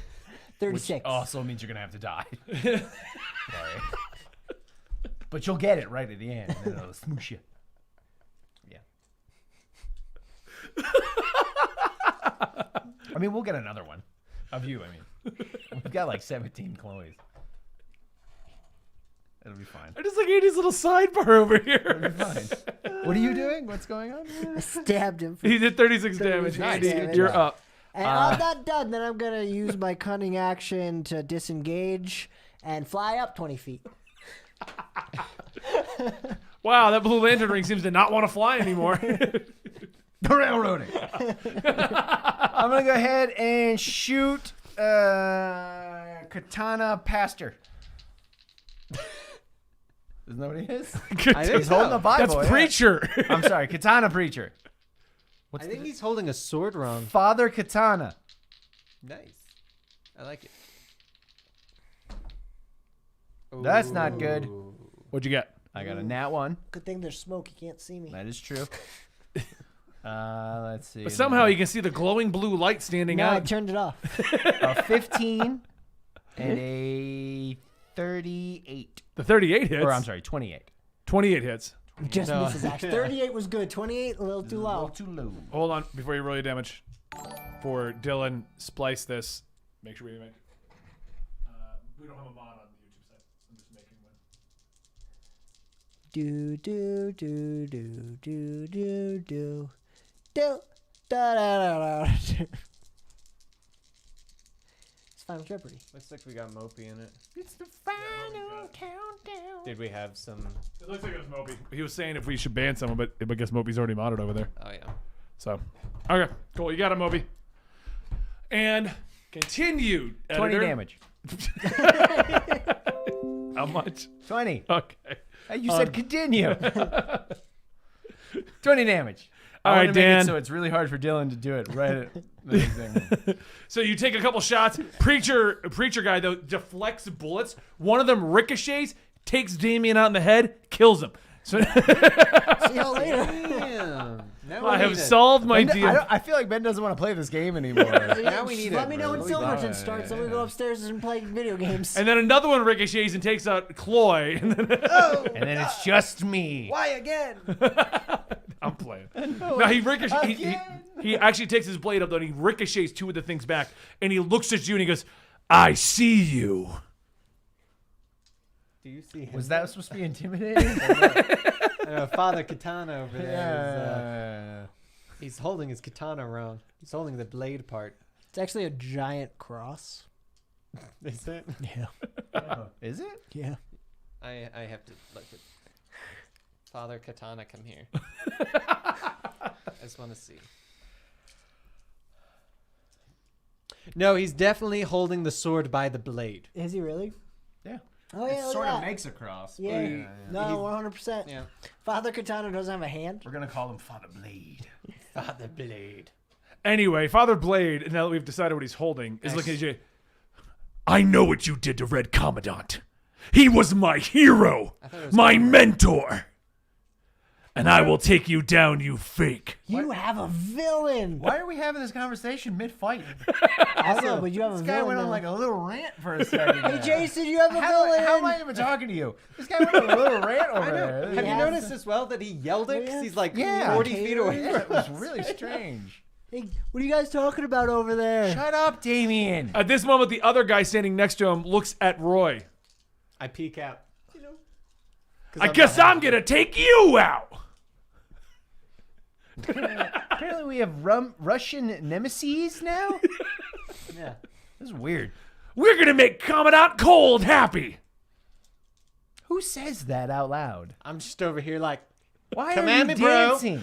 36. Which also means you're gonna have to die. Sorry. But you'll get it right at the end, and then it'll smoosh you. Yeah. I mean, we'll get another one of you. I mean, we've got like 17 Chloes. It'll be fine. I just like Andy's little sidebar over here. It'll be fine. What are you doing? What's going on? I stabbed him. He did 36 damage. 36 Andy, damage. you're up. And I'm not done. Then I'm going to use my cunning action to disengage and fly up 20 feet. Wow, that blue lantern ring seems to not want to fly anymore. Railroading. I'm gonna go ahead and shoot Katana Pastor. Isn't that what he is? I think He's holding so. a Bible. That's yeah. Preacher. I'm sorry, Katana Preacher. I think he's holding a sword wrong. Father Katana. Nice. I like it. That's not good. Ooh. What'd you get? I got a nat 1. Good thing there's smoke. You can't see me. That is true. Let's see. But somehow you can see the glowing blue light standing No, I out. turned it off. A 15 and a 38. The 38 hits. Or I'm sorry, 28. 28 hits. Just misses, actually. 38 was good. 28, a little too low. Too low. Hold on before you roll your damage. For Dylan, splice this. Make sure we make. We don't have a mod on the YouTube site. I'm just making one. Do do do do do do do do da da da da. It's Final Jeopardy. Looks like we got Mopey in it. It's the final countdown. Did we have some? It looks like it was Moby. He was saying if we should ban someone, but I guess Moby's already modded over there. Oh yeah. So, okay, cool. You got it, Moby. And continue. 20 editor. damage. How much? 20. Okay. Hey, you said continue. 20 damage. All I right, wanna make Dan. it so it's really hard for Dylan to do it right at the exact moment. So you take a couple shots. Preacher guy though deflects bullets. One of them ricochets, takes Damien out in the head, kills him. So See y'all later. Damn. Now I we have need solved my Ben, deal. I feel like Ben doesn't want to play this game anymore. Now we need Let it, me know when bro. Silverton starts. I'm gonna go upstairs and play video games. And then another one ricochets and takes out Cloy. And then And then it's just me. Why again? I'm playing. No, he ricochets. He actually takes his blade up though, and he ricochets two of the things back, and he looks at you and he goes, "I see you." Do you see him? Was that supposed to be intimidating? Father Katana over there? Yeah. He's holding his katana around. He's holding the blade part. It's actually a giant cross. Is it? Yeah. Is it? Yeah. I have to look at Father Katana. Come here. I just want to see. No, he's definitely holding the sword by the blade. Is he really? Yeah. Oh yeah. look Sort at of that. makes a cross. Yeah. No, He's- 100%. Yeah. Father Katana doesn't have a hand. We're gonna call him Father Blade. Father Blade. Anyway, Father Blade, now that we've decided what he's holding, is looking at you. I know what you did to Red Commandant. He was my hero, my mentor. And I will take you down, you fake. You have a villain. Why are we having this conversation mid-fight? I don't know, but you have a This villain. guy went on now. like a little rant for a second. Hey, Jason, you have a How villain. am I even talking to you? This guy went on a little rant over there. Have you Yes. noticed as well that he yelled it? 'Cause he's like Yeah. 40 feet away. It was really strange. Hey, what are you guys talking about over there? Shut up, Damien. At this moment, the other guy standing next to him looks at Roy. I peek out. I guess I'm going to take you out. Apparently we have Russian nemesis now? Yeah. This is weird. We're going to make Commandant Cold happy. Who says that out loud? I'm just over here like, Why Come are at you me, bro. dancing?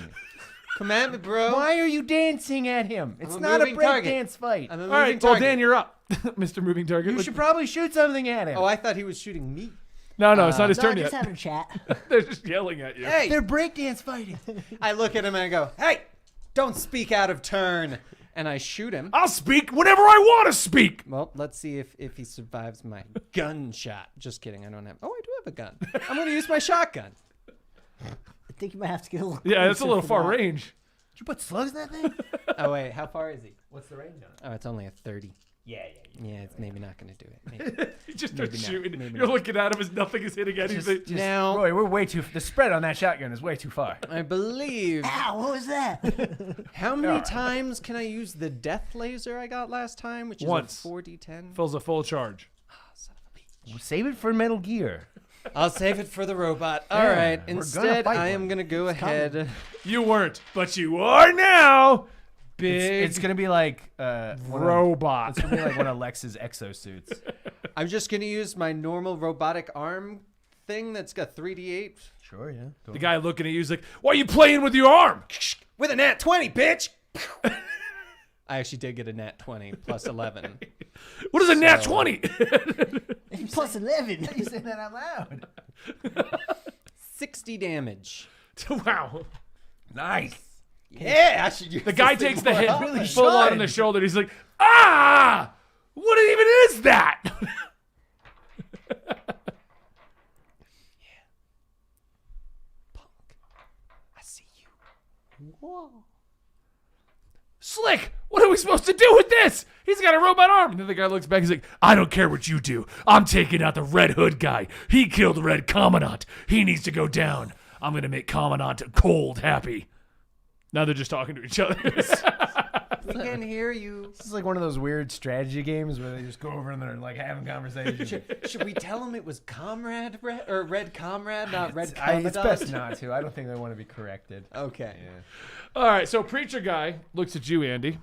come at me, bro. Why are you dancing at him? It's I'm a not a moving target. breakdance fight. I'm a All moving right, well, target. Dan, you're up. Mr. Moving Target. You should probably shoot something at him. Oh, I thought he was shooting me. No, it's not his No, turn just yet. having a chat. They're just yelling at you. Hey! They're breakdance fighting. I look at him and I go, hey, don't speak out of turn. And I shoot him. I'll speak whenever I want to speak. Well, let's see if he survives my gunshot. Just kidding. I don't have. Oh, I do have a gun. I'm going to use my shotgun. I think you might have to get a little. Yeah, that's a closer little for far that. range. Did you put slugs in that thing? Oh, wait. How far is he? What's the range on it? Oh, it's only a 30. Yeah. Yeah, it's maybe not going to do it. Maybe. He just starts Maybe not, shooting. maybe You're not. looking at him as nothing is hitting anything. Now- Roy, we're way too. The spread on that shotgun is way too far. I believe. Ow, what was that? How many times can I use the death laser I got last time, which is Once. a 4d10? Fills a full charge. Save it for Metal Gear. I'll save it for the robot. All Yeah, right. we're gonna Instead, fight I one. am going to go ahead. You weren't, but you are now. Big It's gonna be like robot. It's gonna be like one of Lex's exosuits. I'm just going to use my normal robotic arm thing that's got 3d8 Sure, yeah. The guy looking at you is like, "Why are you playing with your arm?" with a nat 20, bitch. I actually did get a nat 20 plus 11. What is a nat 20? Plus 11. You saying that out loud? 60 damage. Wow. Nice. Yeah, I should use The guy takes the hit Really full on in should. the shoulder. He's like, "Ah! What even is that?" Punk. I see you. Slick, what are we supposed to do with this? He's got a robot arm. And then the guy looks back. He's like, I don't care what you do. I'm taking out the Red Hood guy. He killed the Red Commandant. He needs to go down. I'm going to make Commandant cold happy. Now they're just talking to each other. We can hear you. This is like one of those weird strategy games where they just go over and they're like having conversations. Should we tell him it was Comrade Red, or Red Comrade, not Red It's Commandant? best not to. I don't think they want to be corrected. Okay. Yeah. All right, so Preacher Guy looks at you, Andy,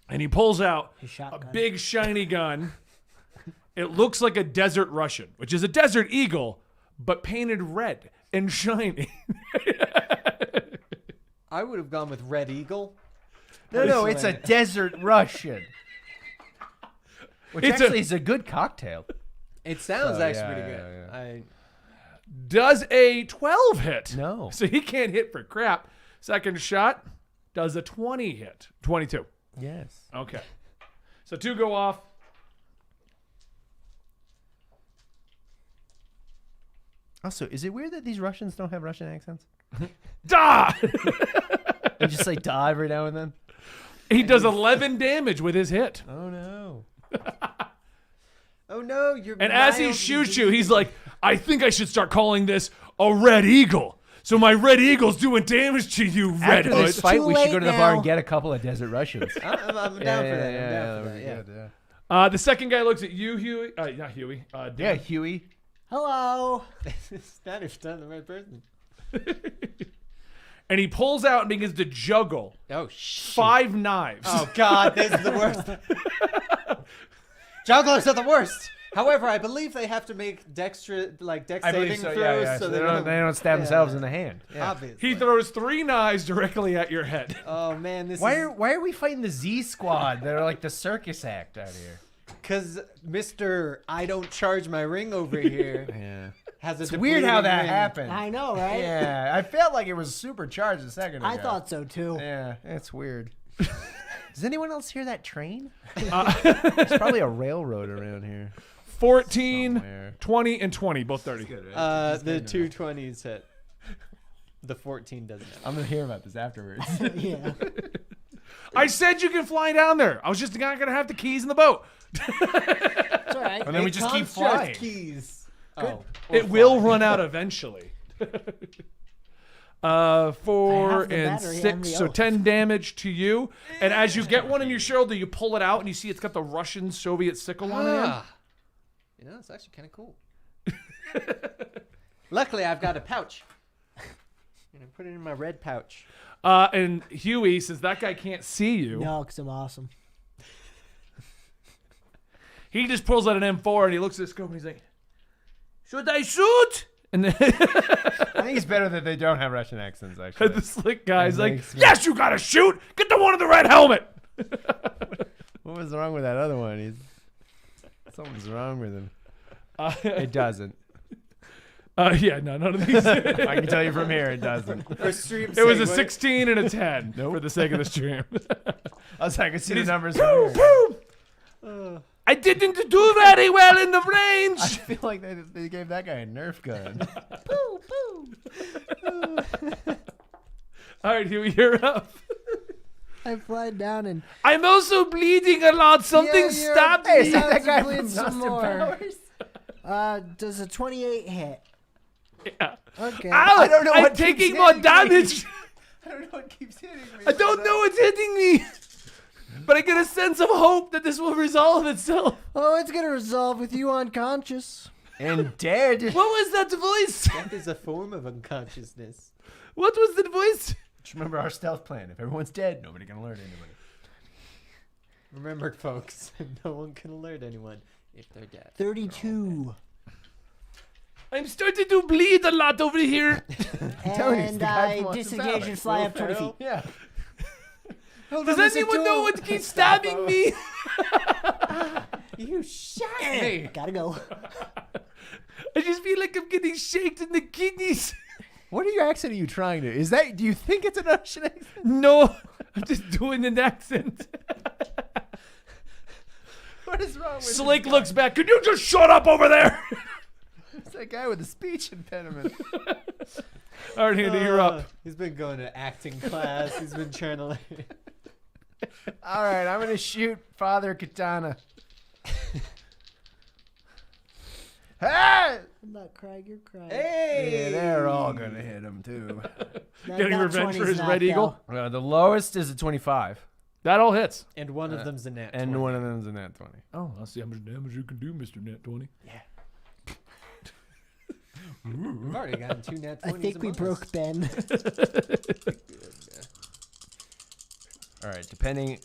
and he pulls out His a shotgun. big shiny gun. It looks like a Desert Russian, which is a Desert Eagle, but painted red and shiny. I would have gone with Red Eagle. No, it's a Desert Russian. Which It's actually is a good cocktail. It sounds Oh, actually yeah, pretty yeah, good. Does a 12 hit? No. So he can't hit for crap. Second shot does a 20 hit. 22. Yes. Okay. So 2 go off. Also, is it weird that these Russians don't have Russian accents? Da! They just say "da" every now and then. He does 11 damage with his hit. Oh no. Oh no, you're. And as he shoots you, he's like, I think I should start calling this a Red Eagle. So my Red Eagle's doing damage to you, Red After Hood. this fight, Too we should late go to the bar now. and get a couple of Desert Russians. I'm down for that. I'm down for that. Yeah. Yeah. The second guy looks at you, Huey. Not Huey. Yeah, Dan. Huey. Hello. It's not if done the right person. And he pulls out and begins to juggle Oh shit. 5 knives. Oh god, this is the worst. Jugglers are the worst. However, I believe they have to make dex saving throws, so they don't stab themselves in the hand. Yeah. Obviously. He throws 3 knives directly at your head. Oh man, this Why is are we fighting the Z Squad? They're like the circus act out here. because Mr. I don't charge my ring over here Yeah. has a. It's weird how that ring. happened. I know, right? Yeah, I felt like it was supercharged a second ago. I thought so too. Yeah, it's weird. Does anyone else hear that train? There's probably a railroad around here. 14, Somewhere. 20, and 20. Both 30. The 220s hit. The 14 doesn't. I'm gonna hear about this afterwards. Yeah. I said you can fly down there. I was just not going to have the keys in the boat. It's all right. And then we just keep flying. Keys. Good. Oh, It will run out eventually. 4 I have the and battery 6, and the so oath. 10 damage to you. And as you get one in your shoulder, you pull it out and you see it's got the Russian Soviet sickle on the end. You know, it's actually kind of cool. Luckily, I've got a pouch. And I put it in my red pouch. And Huey, since that guy can't see you, No, because I'm awesome. he just pulls out an M4 and he looks at the scope and he's like, should I shoot? And then I think it's better that they don't have Russian accents, actually. the slick guy's That like, makes me- yes, you gotta shoot. Get the one in the red helmet. What was wrong with that other one? Something's wrong with him. It doesn't. Yeah, no, none of these. I can tell you from here, it doesn't. For stream It was a sake, 16 and a 10 for the sake of the stream. I was like, I can see the He's- numbers from here. I didn't do very well in the I range. feel like they gave that guy a Nerf gun. All right, Huey, you're up. I fly down and I'm also bleeding a lot. Something stabbed Hey, me. is that Let's guy bleed from some Austin more. Powers? does a 28 hit? Yeah. Okay. Ow, I don't know I'm what keeps taking more hitting me. damage. I don't know what keeps hitting me. I don't know what's hitting me. But I get a sense of hope that this will resolve itself. Oh, it's gonna resolve with you unconscious. And dead. What was that voice? That is a form of unconsciousness. What was the voice? Just remember our stealth plan. If everyone's dead, nobody can alert anybody. Remember, folks, no one can alert anyone if they're dead. 32. I'm starting to bleed a lot over here. telling you, it's And the guy I from Austin disengage Powers. and fly up 20 feet. Yeah. Does anyone know what keeps stabbing me? You shot me! Gotta go. I just feel like I'm getting shaked in the kidneys. What accent are you trying to? Is that? Do you think it's an Russian accent? No, I'm just doing an accent. What is wrong with Slick this guy? looks back. Can you just shut up over there? It's that guy with the speech impediment. All right, Andy, you're up. He's been going to acting class. He's been trying to. All right, I'm gonna shoot Father Katana. Hey! I'm not crying, you're crying. Hey! Yeah, they're all gonna hit him too. Getting That revenge for 20's his not, Red Eagle. though. The lowest is a 25, That all hits. And one of them's a nat. and 20. one of them's a nat 20. Oh, I'll see how much damage you can do, Mr. Net 20. We've already gotten 2 nat 20s. I think we among broke us. Ben. All right, depending.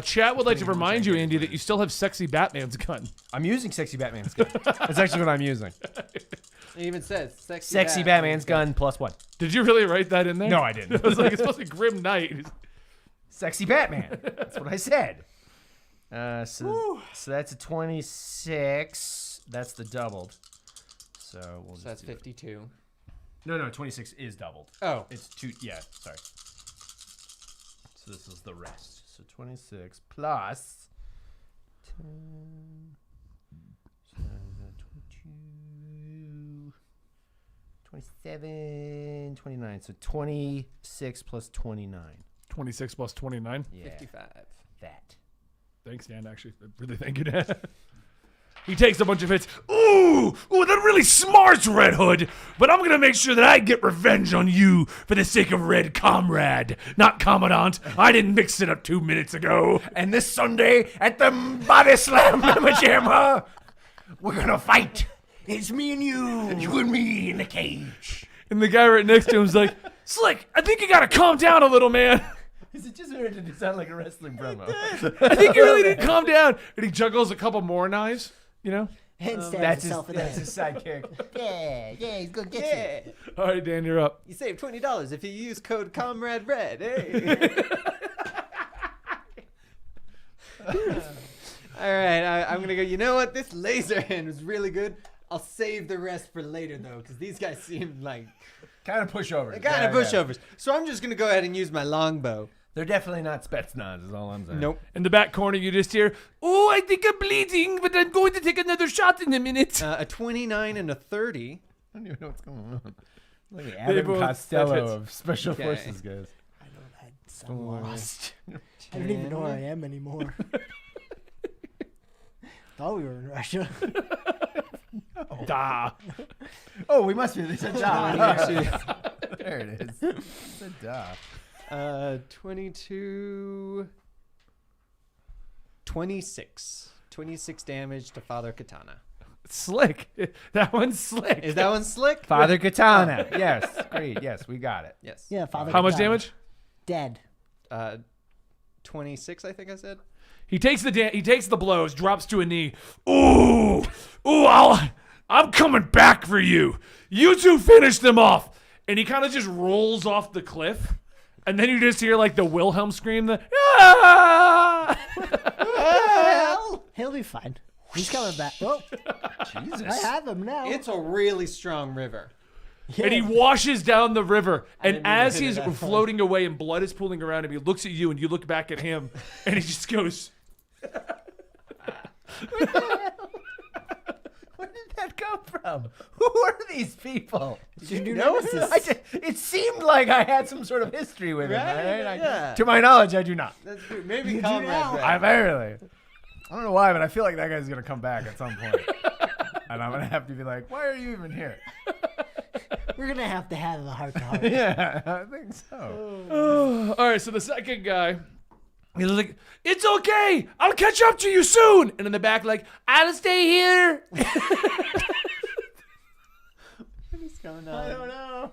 Chat would like to Depending on remind which you, I get Andy, it. that you still have sexy Batman's gun. I'm using sexy Batman's gun. That's actually what I'm using. It even says sexy. Sexy Batman's gun +1. Did you really write that in there? No, I didn't. I was like, it's supposed to be Grim Knight. Sexy Batman. That's what I said. So that's a 26. That's the doubled. So we'll So that's just do it. 52. No, 26 is doubled. Oh, It's 2. Yeah, sorry. So this is the rest. So 26 plus 10, 22, 27, 29. So 26 plus 29. 26 plus 29. Yeah, 55. that. Thanks, Dan. Actually, I really thank you, Dan. He takes a bunch of hits. Ooh, that really smarts Red Hood. But I'm gonna make sure that I get revenge on you for the sake of Red Comrade, not Commandant. I didn't mix it up 2 minutes ago. And this Sunday at the Body Slam Pajama, we're gonna fight. It's me and you. You and me in the cage. And the guy right next to him's like, Slick, I think you gotta calm down a little, man. Is it just weird to sound like a wrestling promo? I think you really need to calm down. And he juggles a couple more knives, you know? And stabs That's himself in the his head. sidekick. Yeah, he's gonna get you. All right, Dan, you're up. You save $20 if you use code Comrade Red. Hey. All right, I'm gonna go. You know what? This laser hand was really good. I'll save the rest for later though, because these guys seem like Kind of pushovers. kind of pushovers. So I'm just gonna go ahead and use my longbow. They're definitely not Spetsnaz, is all I'm saying. Nope. In the back corner, you just hear, oh, I think I'm bleeding, but I'm going to take another shot in a minute. A 29 and a 30. I don't even know what's going on. Like the They Abbott both- Costello that hits. of Special Okay. Forces, guys. I'm lost. I don't even know where I am anymore. Thought we were in Russia. Da. Oh, we must be. They said da. Actually, There it is. They said da. 22. 26. 26 damage to Father Katana. Slick. That one's slick. Is that one slick? Father Katana. Yes. Great. Yes, we got it. Yes. Yeah, Father. How much Katana. damage? Dead. 26, I think I said. He takes the blows, drops to a knee. I'm coming back for you. You two finish them off. And he kind of just rolls off the cliff. And then you just hear like the Wilhelm scream, "Ah!" He'll be fine. He's coming back. Oh, Jesus. I have him now. It's a really strong river. And he washes down the river. And didn't mean to as hit it he's that hard. floating away and blood is pooling around him, he looks at you and you look back at him. And he just goes, Where did that come from? Who are these people? Did you No, notice? it seemed like I had some sort of history with him. Right? Right? Yeah. To my knowledge, I do not. That's good. Maybe You do Comrade now. Red. I barely. I don't know why, but I feel like that guy's gonna come back at some point, and I'm gonna have to be like, "Why are you even here?" We're gonna have to have a heart-to-heart. Yeah, I think so. all right, so the second guy, he's like, it's okay. I'll catch up to you soon. And in the back, like, I'll stay here. What's going on? I don't know.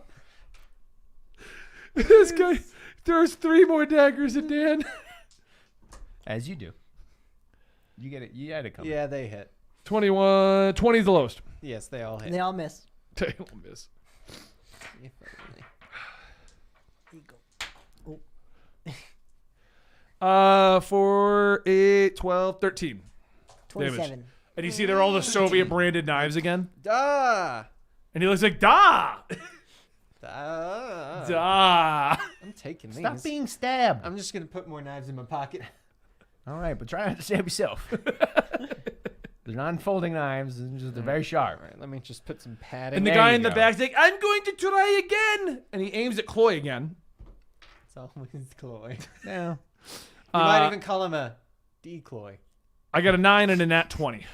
This guy throws 3 more daggers at Dan. As you do. You get it. You had it coming. Yeah, they hit. 21, 20 is the lowest. Yes, they all hit. They all miss. They will miss. If only. There you go. 4, 8, 12, 13. 27. And you see they're all the Soviet branded knives again. Da! And he looks like, da! Da! Da! I'm taking these. Stop being stabbed. I'm just gonna put more knives in my pocket. All right, but try not to stab yourself. They're not folding knives. They're very sharp. All right, let me just put some padding. And the There guy you in the go. back's like, I'm going to try again. And he aims at Chloe again. It's always Chloe. Yeah. You might Uh, even call him a decoy. I got a 9 and a nat 20.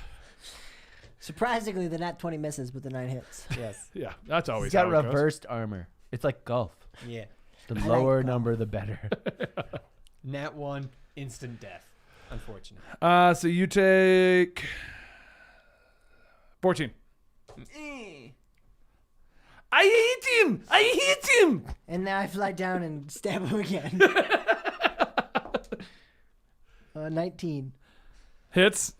Surprisingly, the nat 20 misses, but the 9 hits. Yes. Yeah, that's always He's got how it goes. reversed armor. It's like golf. Yeah. The like lower golf. number, the better. Nat 1, instant death. Unfortunate. So you take 14. I hate him! I hate him! And now I fly down and stab him again. 19. Hits.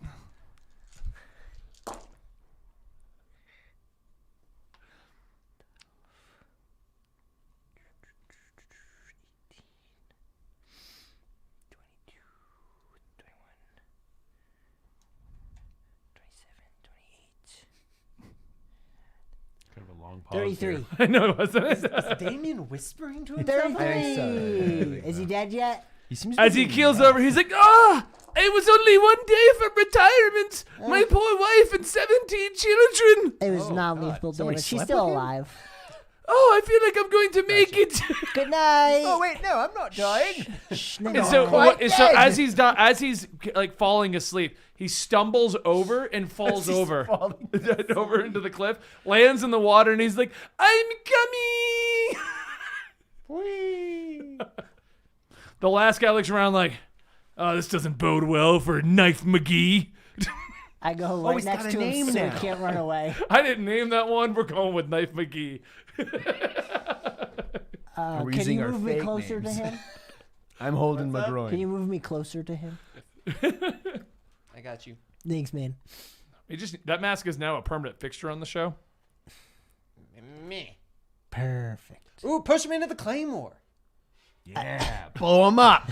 Kind of a long 33. I know, wasn't it? Is Damien whispering to himself? 33. Is he dead yet? He seems As he keels over, he's like, "Ah, it was only one day from retirement. My poor wife and 17 children. It was Oh, non-lethal God. Somebody damage. She's slept still with him? alive. Oh, I feel like I'm going to make it." Good night. Oh wait, no, I'm not dying. Shh, no, And no. so, quite so dead. as he's like falling asleep, he stumbles over and falls He's over falling. over into the cliff, lands in the water, and he's like, "I'm coming." The last guy looks around like, "Oh, this doesn't bode well for Knife McGee." I go right he's got next a to him name so now. he can't run away. I didn't name that one. We're going with Knife McGee. We're Can using you our move me fake closer names. to him? I'm holding my What's up? groin. Can you move me closer to him? I got you. Thanks, man. That mask is now a permanent fixture on the show. Me. Perfect. Ooh, push him into the claymore. Yeah, blow him up.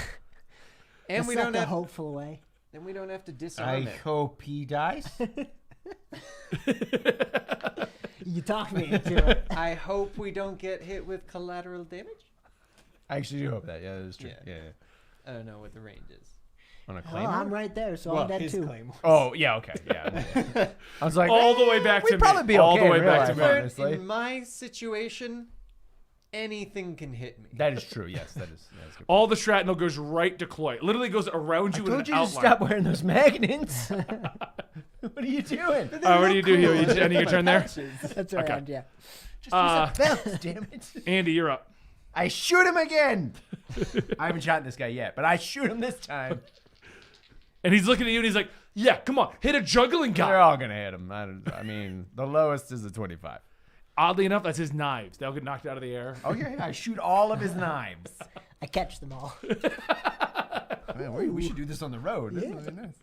And Let's we suck don't the have. hopeful away. Then we don't have to disarm I it. hope he dies. You talked me into it. I hope we don't get hit with collateral damage. I actually do hope that. Yeah, that is true. Yeah. Yeah. I don't know what the range is. On a Well, claymore. I'm right there, so I'm dead his too. claymore. Oh yeah, okay, yeah. I was like, All the way back to we'd me. probably be All okay the way in back real to life, me. honestly. In my situation, anything can hit me. That is true. Yes, that is. That's good. All the shrapnel goes right to Chloe. It literally goes around I you in told an you to outline. stop wearing those magnets. What are you doing? What do you do here? You ending your turn there? That's around, yeah. Just use a belt, damn it. Andy, you're up. I shoot him again. I haven't shot this guy yet, but I shoot him this time. And he's looking at you and he's like, "Yeah, come on, hit a juggling They're guy." all gonna hit him. I mean, the lowest is a 25. Oddly enough, that's his knives. They'll get knocked out of the air. Oh yeah, I shoot all of his knives. I catch them all. Man, we should do this on the road. This is really nice.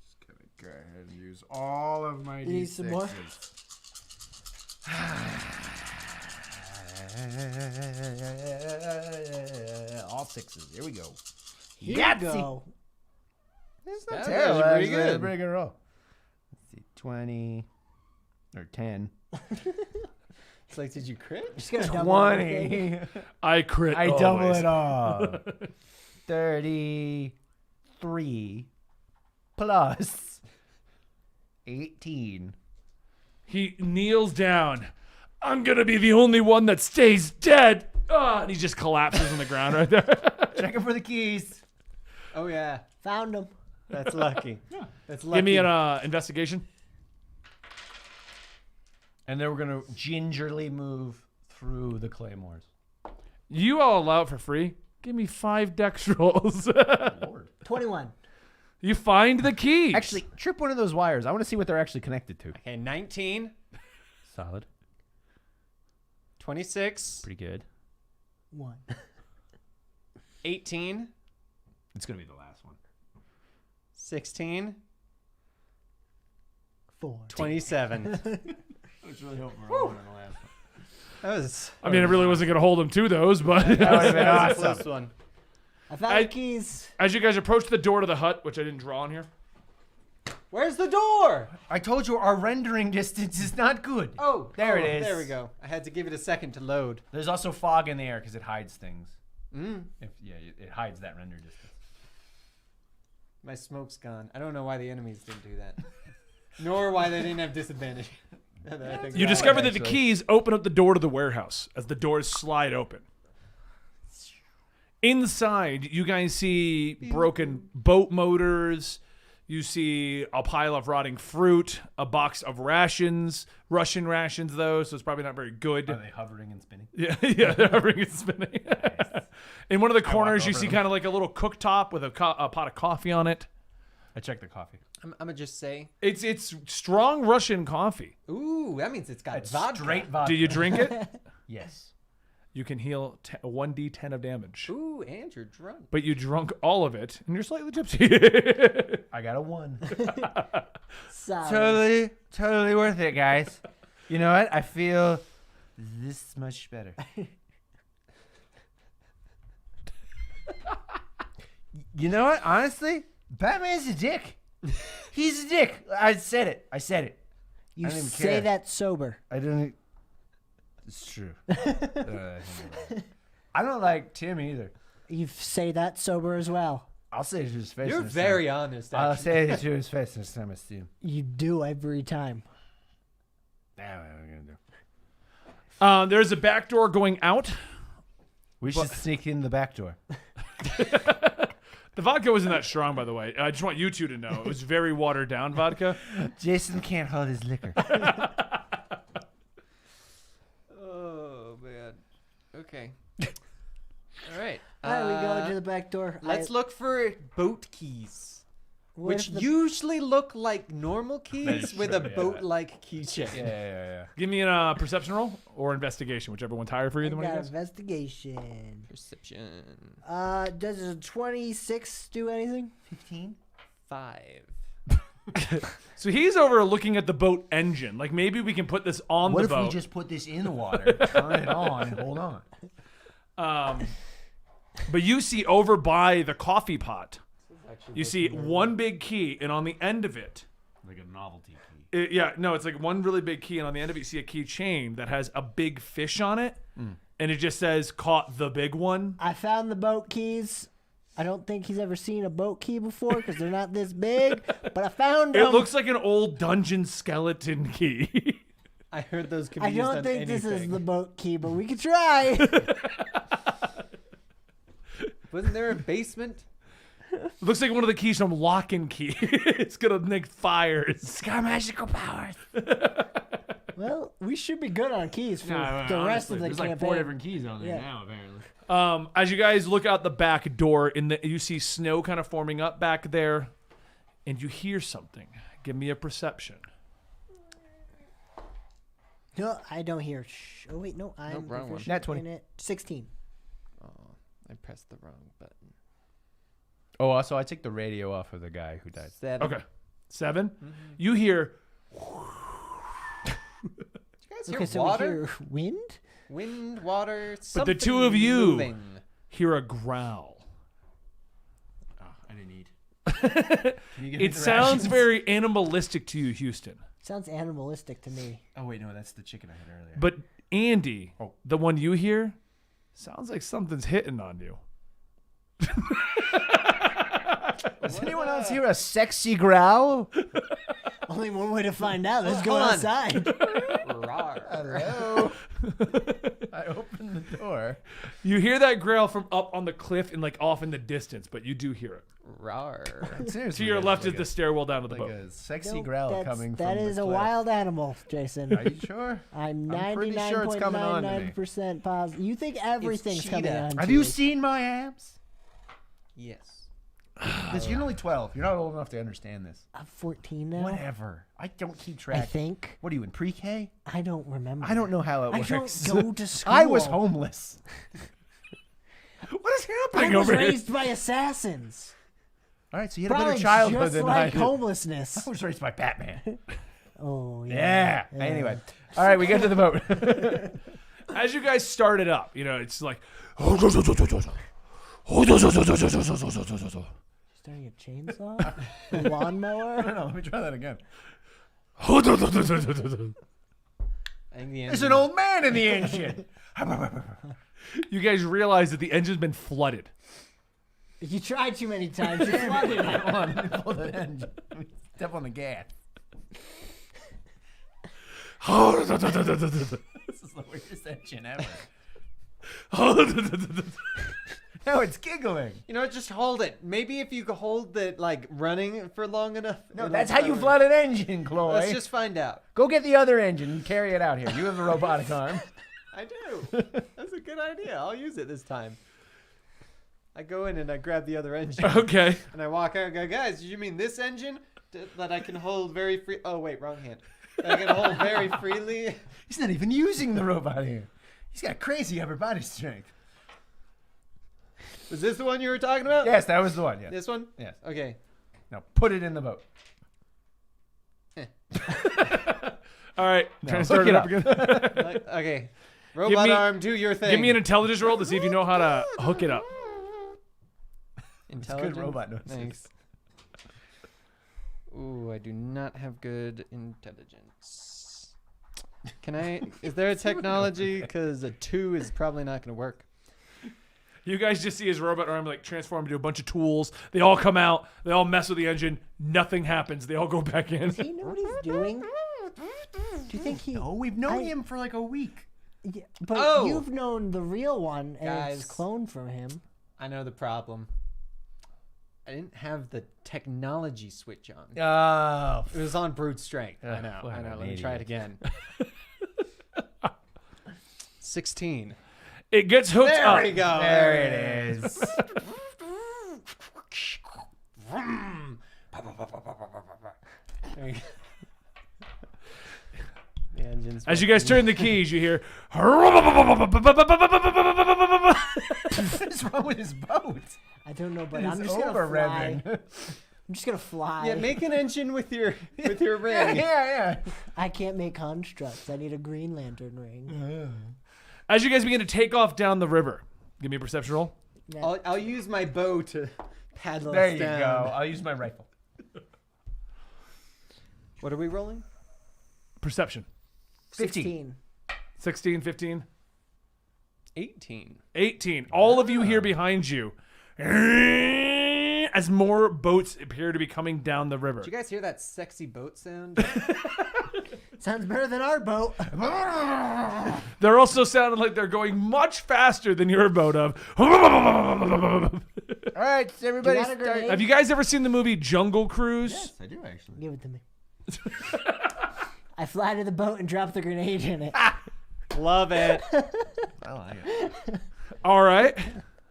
Just gonna go ahead and use all of my You need some more? All sixes. Here we go. Here Yahtzee. we go. It's That not was terrible. pretty Actually. good. It's a pretty good roll. Let's see, 20 or 10. It's like, did you crit? Just gonna double everything. 20. I crit. I double always. it all. 33 plus 18. He kneels down. "I'm gonna be the only one that stays dead." And he just collapses on the ground right there. Checking for the keys. Oh yeah, Found them. that's lucky. That's lucky. Give me an investigation. And then we're going to gingerly move through the claymores. You all allow it for free. Give me 5 dex rolls. Lord. 21. You find the key. Actually, trip one of those wires. I want to see what they're actually connected to. Okay, 19, Solid. 26, Pretty good. 1. 18, It's going to be the last one. 16, 4. 27. I was really hoping we're all in the last one. That was I mean, I really wasn't going to hold him to those, but That would have been a awesome. close one. I found I- the keys. as you guys approach the door to the hut, which I didn't draw on here, Where's the door? I told you our rendering distance is not good. Oh, There it is. There we go. I had to give it a second to load. There's also fog in the air because it hides things. Mm. It hides that render distance. My smoke's gone. I don't know why the enemies didn't do that. Nor why they didn't have disadvantage. You discover that the keys open up the door to the warehouse as the doors slide open. Inside, you guys see broken boat motors. You see a pile of rotting fruit, a box of rations, Russian rations though, so it's probably not very good. Are they hovering and spinning? Yeah, they're hovering and spinning. In one of the corners, you see kind of like a little cooktop with a pot of coffee on it. I check the coffee. I'm gonna just say, It's strong Russian coffee. ooh, that means it's got It's vodka. straight vodka. Do you drink it? Yes. You can heal 1d10 of damage. Ooh, and you're drunk. But you drunk all of it, and you're slightly tipsy. I got a 1. Solid. Totally worth it, guys. You know what? I feel this much better. You know what? Honestly, Batman's a dick. He's a dick. I said it. You I don't even say care. that sober. I don't. It's true. I don't like Tim either. You say that sober as well. I'll say it to his face. You're this very time. honest. I'll Actually. say it to his face this time I see him. You do every time. Damn, what am I gonna do? There's a back door going out. We should sneak in the back door. The vodka wasn't that strong, by the way. I just want you two to know. It was very watered down vodka. Jason can't hold his liquor. Oh man. Okay. All right. All right, we go into the back door. Let's look for boat keys, which the- usually look like normal keys with a true, yeah. boat-like keychain. Yeah. Give me a perception roll or investigation, whichever one's higher for you. I Than one of got you guys. investigation. Perception. Does a 26 do anything? 15? 5. So he's over looking at the boat engine. Like maybe we can put this on What the if boat. we just put this in the water, turn it on, and hold on? But you see over by the coffee pot, you see one big key, and on the end of it, Like a novelty key. it's like one really big key, and on the end of it, you see a keychain that has a big fish on it, and it just says "Caught the big one." I found the boat keys. I don't think he's ever seen a boat key before because they're not this big, but I found them. It looks like an old dungeon skeleton key. I heard those could be I used don't on think this is anything. the boat key, but we could try. Wasn't there a basement? It looks like one of the keys from Lock and Key. It's gonna make fires. It's got magical powers. Well, we should be good on keys for the rest of the There's campaign. like 4 different keys on there Yeah. now, apparently. As you guys look out the back door, you see snow kind of forming up back there, and you hear something. Give me a perception. No, I don't hear. Oh wait, no, I'm wrong one. proficient Nat 20. in it. 16. Oh, I pressed the wrong button. Oh, also, I took the radio off of the guy who died. 7. Okay. 7. You hear You guys hear Okay, so water? we hear wind. Wind, water, But something the two of you moving. hear a growl. Oh, I didn't eat. Can you give me It the sounds rations? very animalistic to you, Houston. Sounds animalistic to me. Oh, wait, no, that's the chicken I had earlier. But Andy, Oh. the one you hear, sounds like something's hitting on you. Does anyone else hear a sexy growl? Only one way to find out. Let's go hold on. outside. Rawr. Hello. I opened the door. You hear that growl from up on the cliff and like off in the distance, but you do hear it. Rawr. To your left is the stairwell down to the like boat. a sexy Nope, growl that's- coming that from is the a cliff. wild animal, Jason. Are you sure? I'm I'm pretty sure it's coming on to me. 99.99% positive. You think everything's coming cheetah. on to Have you seen my abs? Yes. Because you're only 12. You're not old enough to understand this. I'm 14 now. Whatever. I don't keep I track. think. What are you in pre-K? I don't remember. I don't know how it I works. don't go to school. I was homeless. What is happening I was over here? raised by assassins. All right, so you had a Probably better childhood just than like I did. homelessness. I was raised by Batman. Oh, Yeah. yeah. Anyway. All right, we get to the boat. As you guys started up, you know, it's like Starting a chainsaw? A lawnmower? No, let me try that again. I think the There's an old man in the engine. You guys realize that the engine's been flooded. You tried too many times. You flooded it. Hold on, let me pull that engine. Step on the gas. This is the weirdest engine ever. No, it's giggling. You know what? Just hold it. Maybe if you could hold it like running for long enough. No, it'll that's how you start. flood an engine, Chloe. Let's just find out. Go get the other engine and carry it out here. You have a robotic arm. I do. That's a good idea. I'll use it this time. I go in and I grab the other engine. Okay. And I walk out and go, guys, you mean this engine that I can hold very free? Oh, wait, wrong hand. That I can hold very freely. He's not even using the robot here. He's got crazy upper body strength. Was this the one you were talking about? Yes, that was the one. Yes. This one? Yes. Okay. Now put it in the boat. All right. Trying to hook start it it up up. again. Okay. Robot me- arm, do your thing. Give me an intelligence roll to see if you know how to hook it up. intelligence. good robot noises. Thanks. Ooh, I do not have good intelligence. Can I? Is there a technology? Because a 2 is probably not going to work. You guys just see his robot arm like transform into a bunch of tools. They all come out. They all mess with the engine. Nothing happens. They all go back in. Does he know what he's doing? Do you think he? Oh, we've known him for like a week. Yeah, but Oh! you've known the real one, and it's Guys. cloned from him. I know the problem. I didn't have the technology switch on. Oh, It was on brute strength. I Ugh, know. what I know. an Let me try it idiot. again. 16. It gets hooked There up. we go. there it is. There you go. The engine's As you guys turn the keys, you hear. What's wrong with his boat? I don't know, but It's I'm just gonna over fly. revving. I'm just gonna fly. Yeah, make an engine with your yeah, ring. yeah. I can't make constructs. I need a Green Lantern ring. As you guys begin to take off down the river, give me a perception roll. Yeah. I'll use my bow to paddle There us you down. go. I'll use my rifle. What are we rolling? Perception. 16. 16, 15, 18. 18. All of you here behind you. As more boats appear to be coming down the river. Did you guys hear that sexy boat sound? Sounds better than our boat. They're also sounding like they're going much faster than your boat of. All right, everybody want a start. grenade? Have you guys ever seen the movie Jungle Cruise? Yes, I do actually. Give it to me. I fly to the boat and drop the grenade in it. Love it. I like it. All right.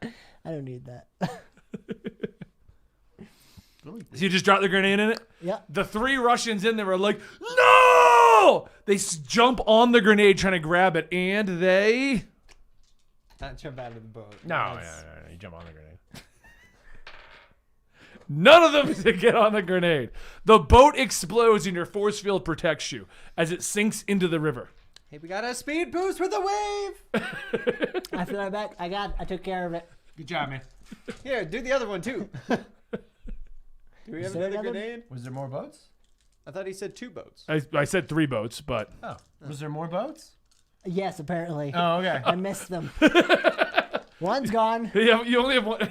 I don't need that. So you just drop the grenade in it? Yep. The 3 Russians in there are like, no! They jump on the grenade trying to grab it, and they... Not jump out of the boat. No, That's- you jump on the grenade. None of them to get on the grenade. The boat explodes and your force field protects you as it sinks into the river. Hey, we got a speed boost with a wave. I fly back. I took care of it. Good job, man. Here, do the other one too. Do we have there another another- grenade? Was there more boats? I thought he said 2 boats. I said 3 boats, but Oh, was there more boats? Yes, apparently. Oh, okay. I missed them. One's gone. you only have one.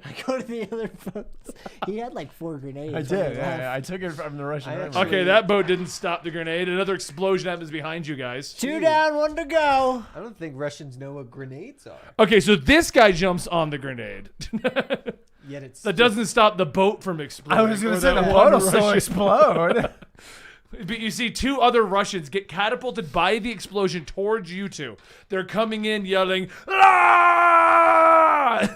I go to the other boats. He had like 4 grenades. I on did. the left. I took it from the Russian I Army. actually- Okay, that boat didn't stop the grenade. Another explosion happens behind you guys. 2 down, 1 to go. I don't think Russians know what grenades are. Okay, so this guy jumps on the grenade. Yet it's That doesn't stop the boat from exploding. I was going Or to say that the one boat will still Russian- explode. But you see 2 other Russians get catapulted by the explosion towards you 2. They're coming in yelling, "Ah!"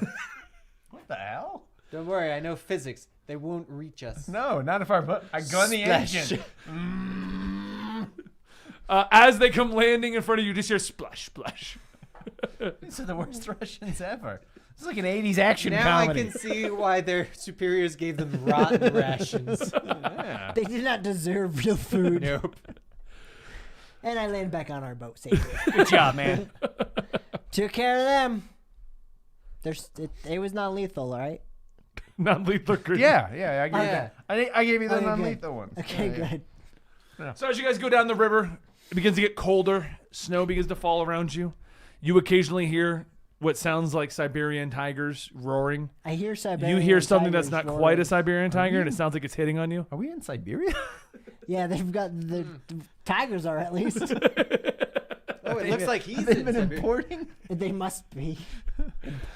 What the hell? Don't worry, I know physics. They won't reach us. No, not if our boat. I gun the Splash. engine. As they come landing in front of you, just hear splash, splash. These are the worst Russians ever. This is like an 80s action Now comedy. I can see why their superiors gave them rotten rations. Yeah. They did not deserve real food. Nope. And I land back on our boat safely. Good job, man. Took care of them. It was not lethal, all right? Non-lethal grenade. Yeah, I gave, Yeah. I gave you the Okay, good. non-lethal ones. Okay, good. So as you guys go down the river, it begins to get colder. Snow begins to fall around you. You occasionally hear what sounds like Siberian tigers roaring. I hear Siberian You hear something that's tigers not roaring. quite a Siberian tiger, and it sounds like it's hitting on you. Are we in Siberia? Yeah, they've got the tigers are at least. Oh, it looks like he's They've in been Siberia. importing. They must be.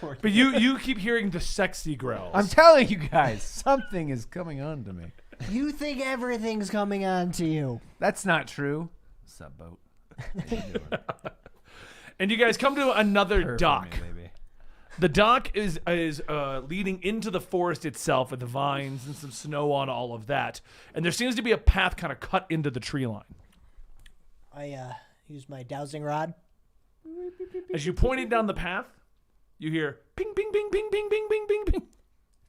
But you keep hearing the sexy growls. I'm telling you guys, something is coming on to me. You think everything's coming on to you. That's not true. What's up, boat? And you guys come to another Purr for dock. me, baby. The dock is leading into the forest itself with the vines and some snow on all of that. And there seems to be a path kind of cut into the tree line. I use my dowsing rod. As you point it down the path, you hear ping, ping, ping, ping, ping, ping, ping, ping, ping.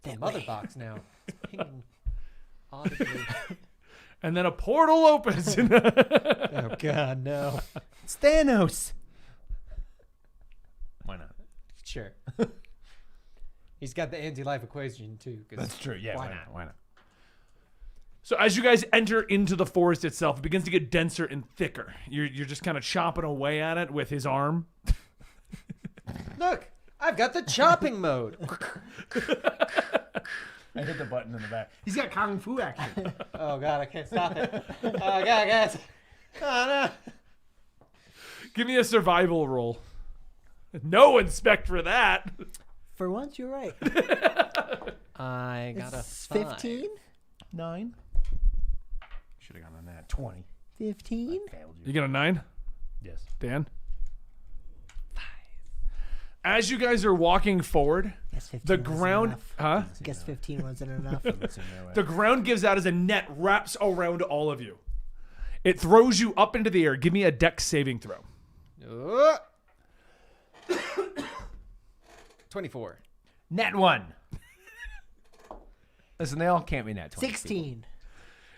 That Mother way. box now. It's pinging audibly. And then a portal opens. Oh God, no. It's Thanos. Why not? Sure. He's got the anti-life equation too. 'Cause That's true. Yeah. Why Why not? not? Why not? So as you guys enter into the forest itself, it begins to get denser and thicker. You're just kind of chopping away at it with his arm. Look, I've got the chopping mode. I hit the button in the back. He's got kung fu action. Oh God, I can't stop it. Oh God, guys. Oh no. Give me a survival roll. No inspect for that. For once, you're right. I got It's a 15? 9. Should have gone on that. 20. 15? Failed You get a 9? Yes. Dan? 5. As you guys are walking forward, Guess 15 the wasn't ground, enough. huh? Guess 15 wasn't enough. The ground gives out as a net wraps around all of you. It throws you up into the air. Give me a dex saving throw. 24. Net 1. Listen, they all can't be net 20. 16.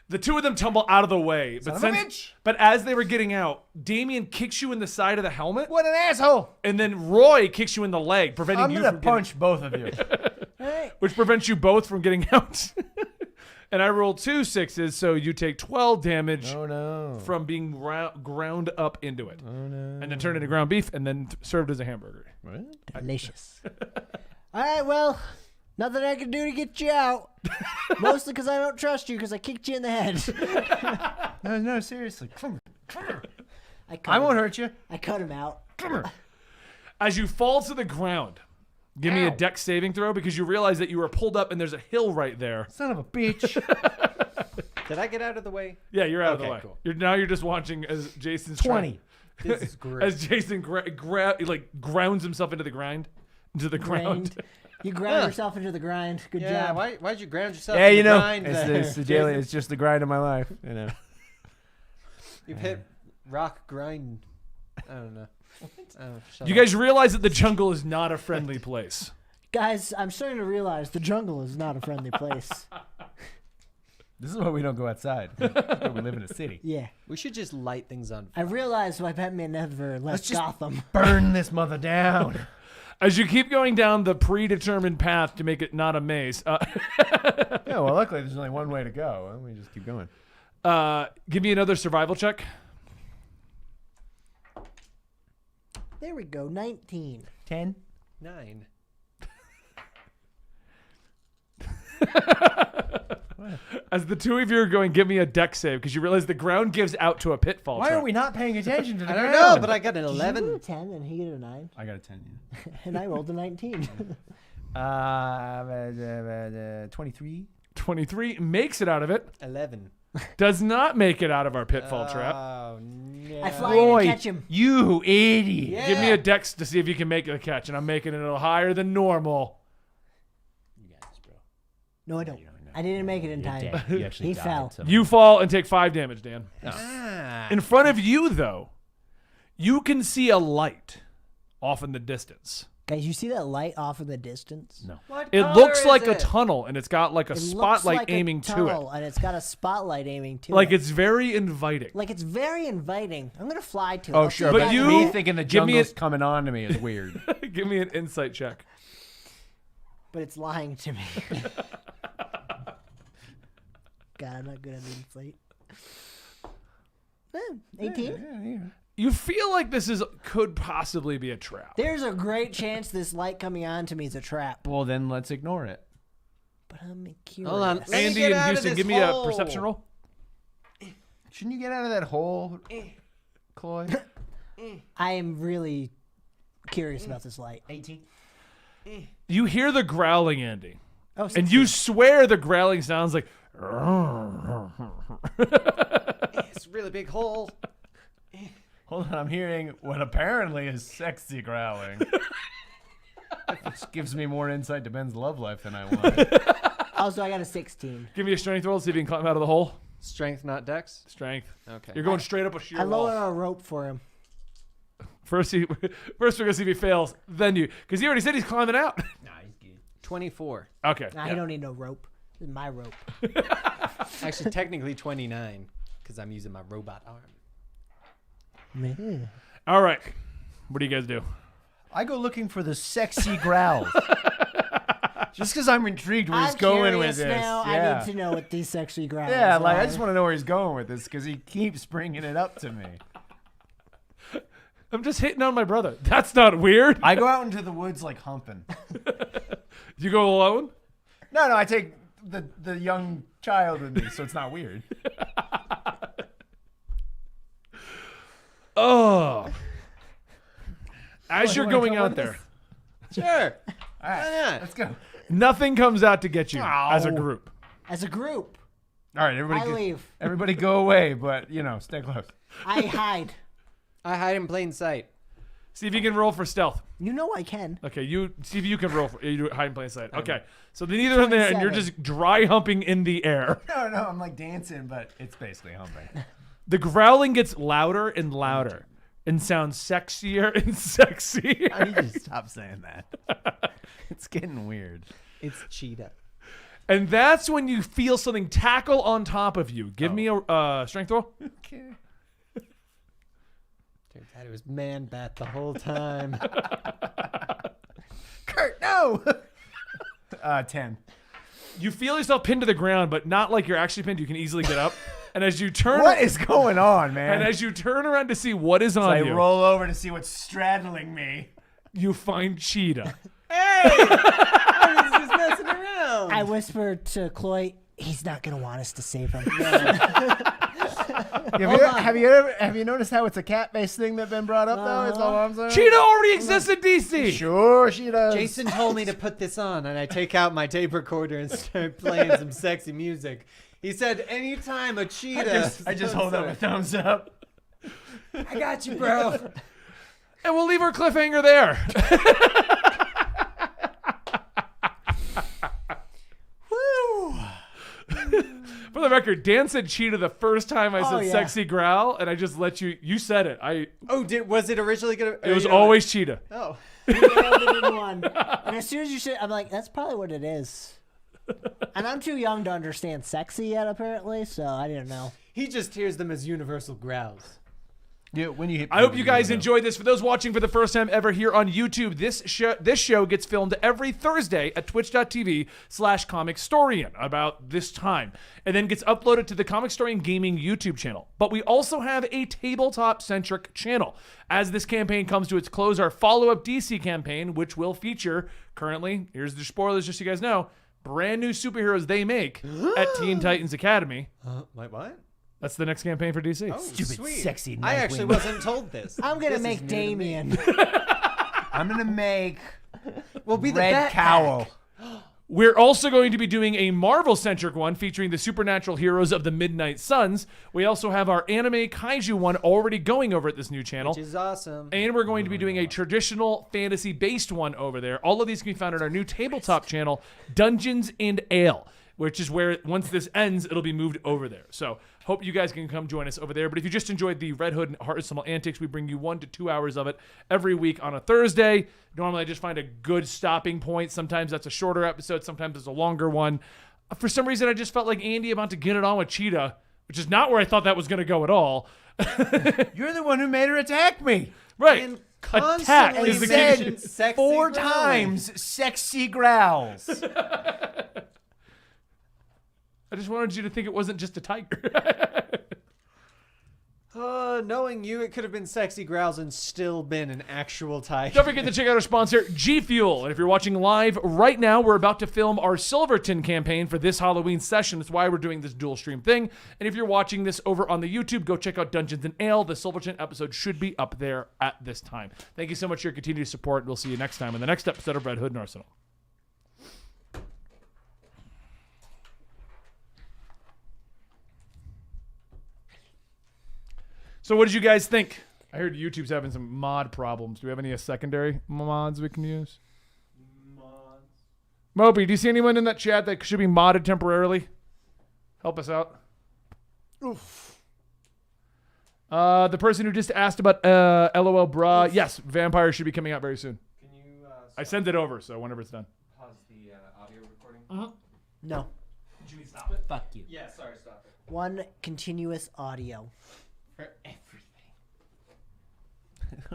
The two of them tumble out of the way, but Son of a bitch. but as they were getting out, Damien kicks you in the side of the helmet, What an asshole! and then Roy kicks you in the leg, preventing I'm you gonna from getting, punch both of you. Hey, which prevents you both from getting out. And I rolled 2 6s, so you take 12 damage Oh no. from being ground up into it, Oh no. and then turned into ground beef, and then served as a hamburger. What? delicious. All right, well, nothing I can do to get you out. Mostly because I don't trust you because I kicked you in the head. No, seriously. I I won't hurt you. I cut him out. As you fall to the ground, give me a dex saving throw because you realize that you were pulled up and there's a hill right there. Son of a bitch. Did I get out of the way? Yeah, you're out of the Okay, way. cool. You're just watching as Jason's 20. This is great. as Jason grounds himself into the ground. Grind. You ground yourself into the grind. Good yeah, job. why'd you ground yourself? Yeah, to you the know, grind there? it's the daily. It's just the grind of my life. You know. You've hit rock grind. I don't know. Oh, shut You up. guys realize that the jungle is not a friendly place. Guys, I'm starting to realize the jungle is not a friendly place. This is why we don't go outside. We live in a city. Yeah. We should just light things on I realized why Batman never left just- Gotham. Burn this mother down. As you keep going down the predetermined path to make it not a maze, Yeah, well, luckily there's only one way to go. Why don't we just keep going? give me another survival check. There we go. 19. 10. 9. As the two of you are going, give me a dex save because you realize the ground gives out to a pitfall. Why trap. are we not paying attention to the I don't ground? know, but I got an Did you get 11. a 10 and he get a 9? I got a 10. And I rolled a 19. 23. 23 makes it out of it. 11. Does not make it out of our pitfall trap. Oh no. I fly in and catch him. You idiot. Yeah. Give me a dex to see if you can make the catch, and I'm making it a little higher than normal. You got this, bro. No, I don't. I didn't make it in time. You actually He died, fell. so- You fall and take 5 damage, Dan. Ah. In front of you, though, you can see a light off in the distance. Guys, you see that light off in the distance? No. What It color looks is like a it? tunnel, and it's got like a It looks spotlight like aiming a to tunnel, it. and it's got a spotlight aiming to Like it. it's very inviting. Like it's very inviting. I'm gonna fly to it. Oh, I'll see sure. if But I can you- me get- thinking the give me jungle's a- coming on to me is weird. Give me an insight check. but it's lying to me. God, I'm not good at insight. 18? You feel like this could possibly be a trap. There's a great chance this light coming on to me is a trap. Well, then let's ignore it. But I'm curious. Hold on. Let me Andy get and out of Houston, this give me hole. a perception roll. Shouldn't you get out of that hole, Chloe? I am really curious about this light. 18. You hear the growling, Andy. Oh, And you swear the growling sounds like. It's a really big hole. Hold on, I'm hearing what apparently is sexy growling. Which gives me more insight to Ben's love life than I wanted. Also, I got a 16. Give me a strength roll, see if you can climb out of the hole. Strength, not dex. Strength. Okay. You're going straight up a sheer I wall. lowered a rope for him. First we're gonna see if he fails. Then because he already said he's climbing out. Nah, he's good. 24. Okay. Nah, yeah. he don't need no rope. This is my rope. Actually, technically 29 because I'm using my robot arm. Man. All right. What do you guys do? I go looking for the sexy growl. Just because I'm intrigued where he's I'm going with curious this. now. Yeah. I need to know what these sexually growls Yeah, like are. I just want to know where he's going with this because he keeps bringing it up to me. I'm just hitting on my brother. That's not weird. I go out into the woods like humping. You go alone? No, I take the young child with me, so it's not weird. Oh. As What, you're you wanna going come out with there, Sure. All right, Why not? let's go. nothing comes out to get you as a Ow. group. As a group, All right, I leave. everybody go away, but stay close. I hide. I hide in plain sight. See if you can roll for stealth. You know I can. Okay, you see if you can roll for you do hide in plain sight. Okay, so they're neither of them there, and you're 27. just dry humping in the air. No, I'm like dancing, but it's basically humping. The growling gets louder and louder, and sounds sexier and sexier. I need you to stop saying that. It's getting weird. It's cheetah. And that's when you feel something tackle on top of you. Give me a strength roll. Okay. Turns out it was man bat the whole time. Kurt, no. 10. You feel yourself pinned to the ground, but not like you're actually pinned. You can easily get up. And as you turn, What is going on, man? and as you turn around to see what is on I you, roll over to see what's straddling me. you find Cheetah. I was just messing around. I whisper to Chloe, he's not going to want us to save him. Have you noticed how it's a cat-based thing that been brought up though? Is all I'm saying. Cheetah already exists in DC. Sure, she does. Jason told me to put this on, and I take out my tape recorder and start playing some sexy music. He said, anytime a cheetah... I just hold up a thumbs up. I got you, bro. And we'll leave our cliffhanger there. For the record, Dan said cheetah the first time I said yeah. sexy growl, and I just let you said it. Was it originally going to... It was always cheetah. Oh. You nailed it in one. And as soon as you said, I'm like, that's probably what it is. And I'm too young to understand sexy yet, apparently, so I didn't know. He just hears them as universal growls. Yeah, when you hit. I hope you guys enjoyed this. For those watching for the first time ever here on YouTube, this show gets filmed every Thursday at twitch.tv/Comicstorian about this time, and then gets uploaded to the Comicstorian Gaming YouTube channel. But we also have a tabletop-centric channel. As this campaign comes to its close, our follow-up DC campaign, which will feature, currently, here's the spoilers just so you guys know, brand new superheroes they make at Teen Titans Academy. Wait, what? That's the next campaign for DC. Oh, Stupid, sweet. sexy I actually Nightwing. wasn't told this. I'm going to This is make new to me. Damien. I'm gonna make We'll be the Red Bat Cowl. We're also going to be doing a Marvel-centric one featuring the supernatural heroes of the Midnight Suns. We also have our anime kaiju one already going over at this new channel. Which is awesome. And we're going to be doing a traditional fantasy-based one over there. All of these can be found on our new tabletop channel, Dungeons and Ale, which is where, once this ends, it'll be moved over there. So hope you guys can come join us over there. But if you just enjoyed the Red Hood and Arsenal Antics, we bring you 1 to 2 hours of it every week on a Thursday. Normally, I just find a good stopping point. Sometimes that's a shorter episode. Sometimes it's a longer one. For some reason, I just felt like Andy about to get it on with Cheetah, which is not where I thought that was going to go at all. You're the one who made her attack me. Right. And Attack constantly is the mention key. sexy 4 growling. times sexy growls. I just wanted you to think it wasn't just a tiger. Oh, knowing you, it could have been Sexy Growls and still been an actual tiger. Don't forget to check out our sponsor, G Fuel. And if you're watching live right now, we're about to film our Silverton campaign for this Halloween session. That's why we're doing this dual stream thing. And if you're watching this over on the YouTube, go check out Dungeons and Ale. The Silverton episode should be up there at this time. Thank you so much for your continued support. We'll see you next time in the next episode of Red Hood and Arsenal. So what did you guys think? I heard YouTube's having some mod problems. Do we have any secondary mods we can use? Mods. Moby, do you see anyone in that chat that should be modded temporarily? Help us out. Oof. The person who just asked about LOL Bra. Yes, Vampire should be coming out very soon. Can you I sent it over, so whenever it's done. pause the audio recording? No. Did you stop it? Fuck you. Yeah, sorry, stop it. One continuous audio. For everything.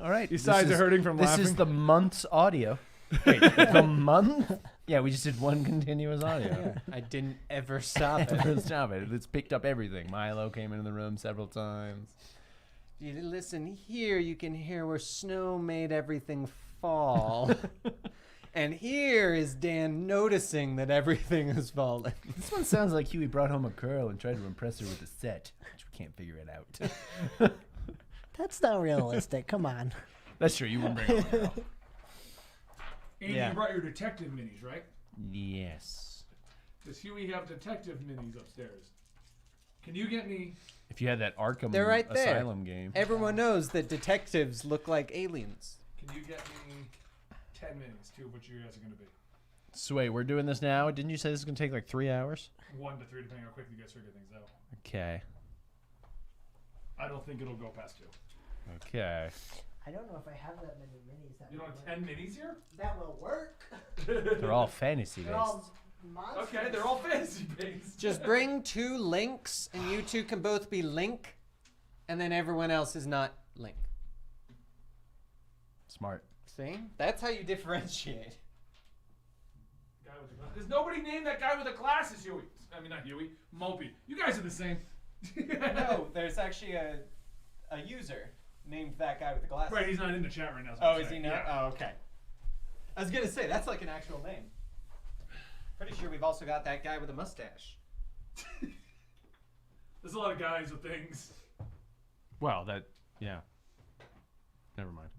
All right. These sides are hurting from laughing. This is the month's audio. Wait, the month? Yeah, we just did one continuous audio. I didn't ever stop it. Never stop it. It's picked up everything. Milo came into the room several times. You listen here, you can hear where snow made everything fall. And here is Dan noticing that everything is falling. This one sounds like Huey brought home a girl and tried to impress her with a set, which we can't figure it out. That's not realistic. Come on. That's true. You wouldn't bring home a girl. Andy, Yeah. you brought your detective minis, right? Yes. Does Huey have detective minis upstairs? Can you get me... If you had that Arkham They're right there. Asylum game. Everyone knows that detectives look like aliens. Can you get me 10 minis, two of which you guys are going to be? So wait, we're doing this now? Didn't you say this is going to take like 3 hours? 1 to 3, depending how quickly you guys figure things out. Okay. I don't think it'll go past 2. Okay. I don't know if I have that many minis. You don't have 10 minis here? That will work. They're all fantasy They're based. all monsters. Okay, they're all fantasy based. Just bring 2 links, and you 2 can both be Link, and then everyone else is not Link. Smart. See? That's how you differentiate. Guy with the There's nobody named that guy with the glasses, Huey. I mean, not Huey. Mopey. You guys are the same. No, there's actually a user named that guy with the glasses. Right, he's not in the chat right now. Oh, is he not? Oh, okay. I was gonna say that's like an actual name. Pretty sure we've also got that guy with a mustache. There's a lot of guys with things. Well, yeah. Never mind.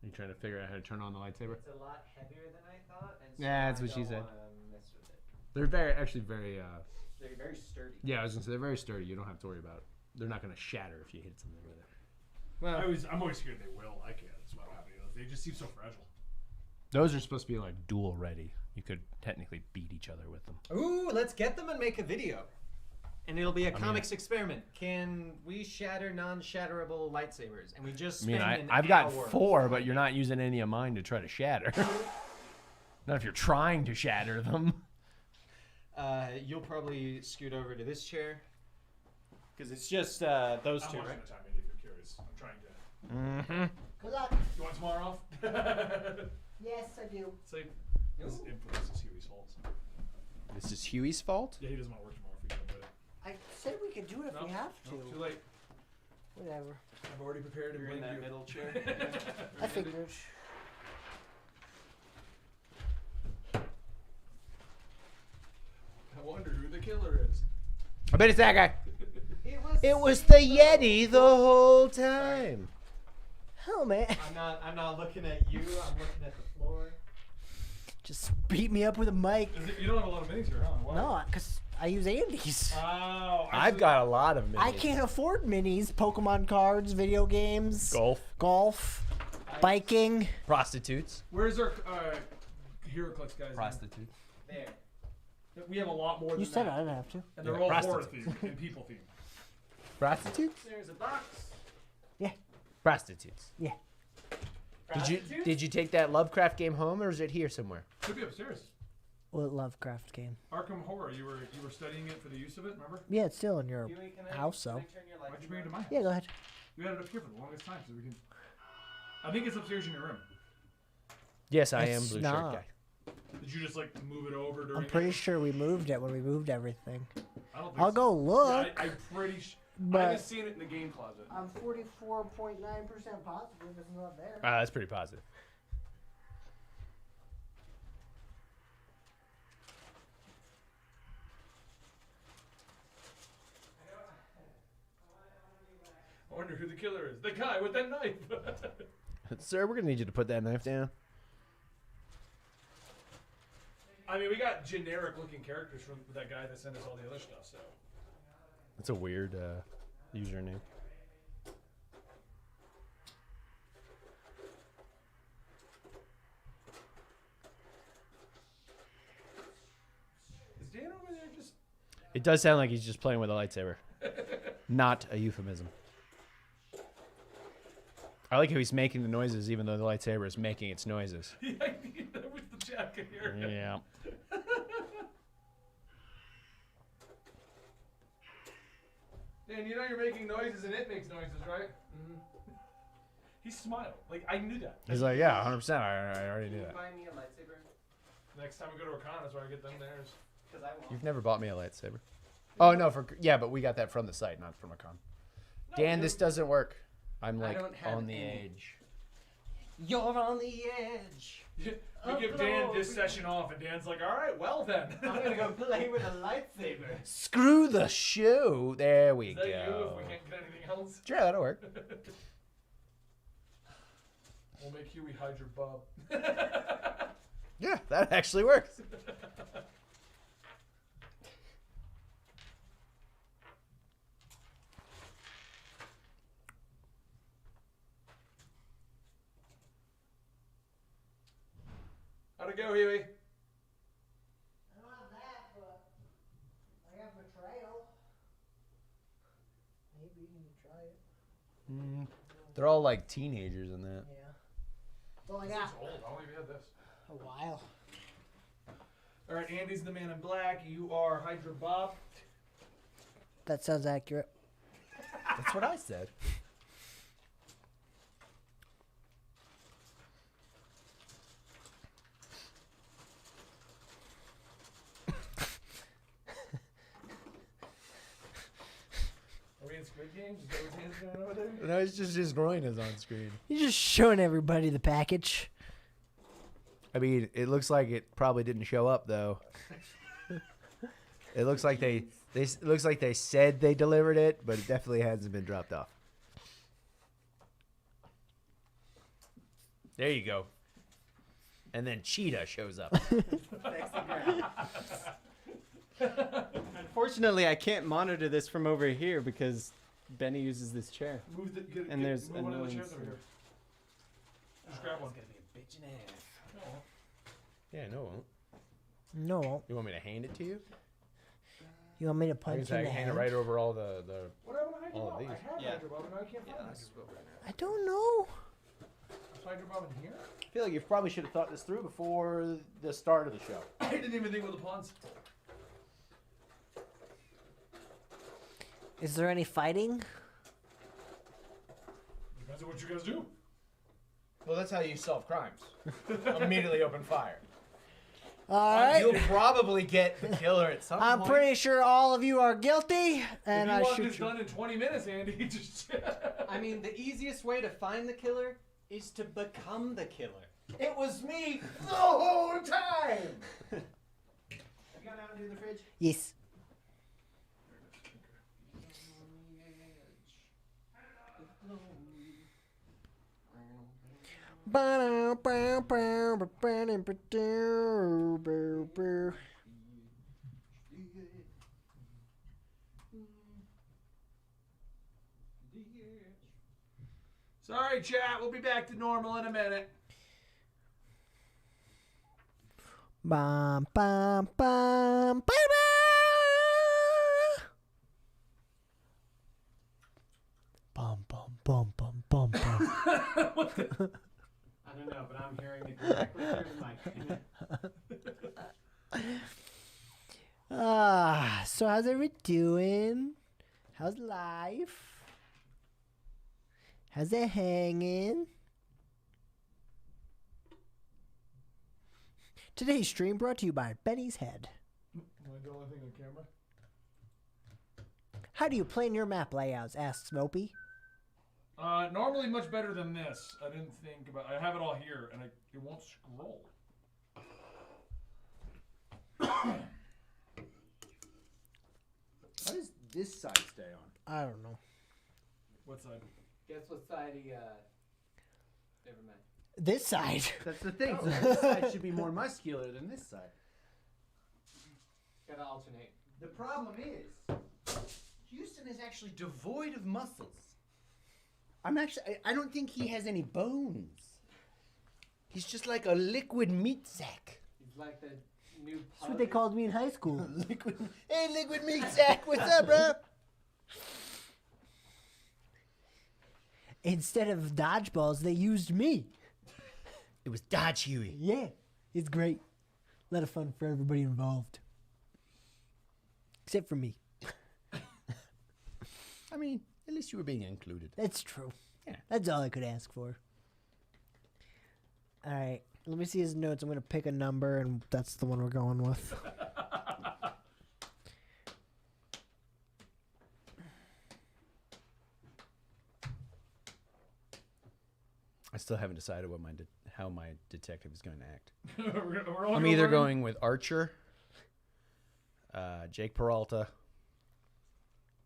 You trying to figure out how to turn on the lightsaber? It's a lot heavier than I thought. And so Yeah, that's I what she don't said. wanna mess with it. They're very. They're very sturdy. Yeah, I was gonna say they're very sturdy. You don't have to worry about it. They're not gonna shatter if you hit something with it. Well, I'm always scared they will. I can't. That's why I don't have any of those. They just seem so fragile. Those are supposed to be like duel ready. You could technically beat each other with them. ooh, let's get them and make a video. And it'll be a comics experiment. Can we shatter non-shatterable lightsabers? And we just I mean, spend an I've got hour. 4, but you're not using any of mine to try to shatter. Not if you're trying to shatter them. You'll probably scoot over to this chair. Because it's just those I'm two, watching right? the time, Andy, if you're curious. I'm trying to. Mm-hmm. Good luck. You want tomorrow off? Yes, I do. See? This is Huey's fault. This is Huey's fault? Yeah, he doesn't want to work tomorrow if we can, but I said we could do it if no, we have to. no, too late. Whatever. I've already prepared to You're in blame that you. middle chair. I figured. I wonder who the killer is. I bet it's that guy. It was the Yeti the whole time. Hell, man. I'm not looking at you. I'm looking at the floor. Just beat me up with a mic. You don't have a lot of minis here, huh? Why? No, because I use Andy's. Oh, I've got a lot of minis. I can't afford minis. Pokemon cards, video games, golf, biking. Prostitutes. Where's our HeroClix guys? Prostitutes. There. We have a lot more than You said that. I didn't have to. And they're Yeah, all horror prostitutes. themed and people themed. Prostitutes? There's a box. Prostitutes. Yeah. Did you take that Lovecraft game home, or is it here somewhere? Could be upstairs. Well, Lovecraft game. Arkham Horror. You were studying it for the use of it. Remember? Yeah, it's still in your Huey, can I- house, can I though. turn your Why'd light you bring it to on? my house? Yeah, go ahead. We had it up here for the longest time, so we can. I think it's upstairs in your room. Yes, I It's am Blue not. Shirt Guy. Did you just like move it over during? I'm pretty sure we moved it when we moved everything. I don't think I'll so. go look. Yeah, I'm pretty sure. I but haven't seen it in the game closet. I'm 44.9% positive it's not there. That's pretty positive. I wonder who the killer is. The guy with that knife. Sir, we're gonna need you to put that knife down. I mean, we got generic-looking characters from that guy that sent us all the other stuff. So That's a weird username. is Dan over there just? It does sound like he's just playing with a lightsaber. Not a euphemism. I like how he's making the noises even though the lightsaber is making its noises. Yeah, I wish the chat could hear. Yeah. Dan, you know you're making noises and it makes noises, right? Mm-hmm. He smiled. Like, I knew that. He's like, yeah, 100%. I already knew that. Buy me a lightsaber? Next time we go to a con, that's where I get them theirs. Because I won't. You've never bought me a lightsaber. Oh, no. But we got that from the site, not from a con. No, Dan, you- this doesn't work. I'm I like don't have on the any. edge. You're on the edge. We give Dan this session off, and Dan's like, all right, well then. I'm going to go play with a lightsaber. Screw the shoe. There we Is that you go. if we can't get anything else? Sure, that'll work. We'll make Huey hide your bub. Yeah, that actually works. How'd it go, Huey? I don't have that, but I have betrayal. Maybe you can try it. They're all like teenagers in that. Yeah. Well, I This got is old. How long have you had this? a while. All right, Andy's the man in black. You are Hydra Bob. That sounds accurate. That's what I said. Are we in Squid Games? Is that what Dan's doing over there? No, it's just his groin is on screen. You're just showing everybody the package. I mean, it looks like it probably didn't show up though. It looks like they looks like they said they delivered it, but it definitely hasn't been dropped off. There you go. And then Cheetah shows up. Unfortunately, I can't monitor this from over here because Benny uses this chair. Move the, And there's move one of the annoyance chairs over here. Just grab one. It's gonna be a bitch and a half. Yeah, no, it won't. No. You want me to hand it to you? You want me to I punch can in the hand hand? it right over all the. What happened to Hydra All of Bob? these. I had Yeah. Hydra Bob, and now I can't Yeah, find let's it. just go over now. I don't know. Is Hydra Bob in here? I feel like you probably should have thought this through before the start of the show. I didn't even think with the pawns. Is there any fighting? Depends on what you guys do. Well, that's how you solve crimes. Immediately open fire. All right. You'll probably get the killer at some I'm point. pretty sure all of you are guilty, and if I you want shoot this you. done in 20 minutes, Andy, just... I mean, the easiest way to find the killer is to become the killer. It was me the whole time. Have you gone out and do the fridge? Yes. Sorry, chat. We'll be back to normal in a minute. Bum, bum, bum, ba, bum, bum, bum, bum, bum, bum. I don't know, but I'm hearing it directly through the mic. So how's everybody doing? How's life? How's it hanging? Today's stream brought to you by Benny's Head. Am I the only thing on camera? How do you plan your map layouts? Asked Smopey. Normally much better than this. I didn't think about. I have it all here, and it won't scroll. How does this side stay on? I don't know. What side? Guess what side he, never mind. This side. That's the thing. So this side should be more muscular than this side. Gotta alternate. The problem is, Houston is actually devoid of muscles. I don't think he has any bones. He's just like a liquid meat sack. He's like the new. That's what they called me in high school. Hey, liquid meat sack, what's up, bro? Instead of dodgeballs, they used me. It was Dodge Huey. Yeah, it's great. A lot of fun for everybody involved. Except for me. I mean, at least you were being included. That's true. Yeah. That's all I could ask for. All right. Let me see his notes. I'm going to pick a number, and that's the one we're going with. I still haven't decided what how my detective is going to act. We're all I'm gonna either learn- going with Archer, Jake Peralta,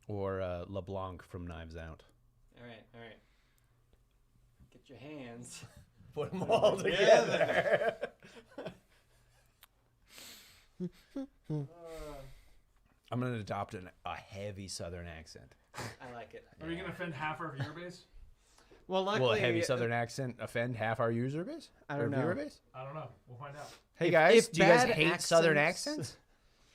or LeBlanc from Knives Out. All right. Get your hands. Put them all together. I'm going to adopt a heavy Southern accent. I like it. Are you gonna offend half our viewer base? Well, luckily, Will a heavy Southern accent offend half our user base? I don't Or viewer know. base? I don't know. We'll find out. Hey If- guys, if do you guys bad hate Southern accents- accents?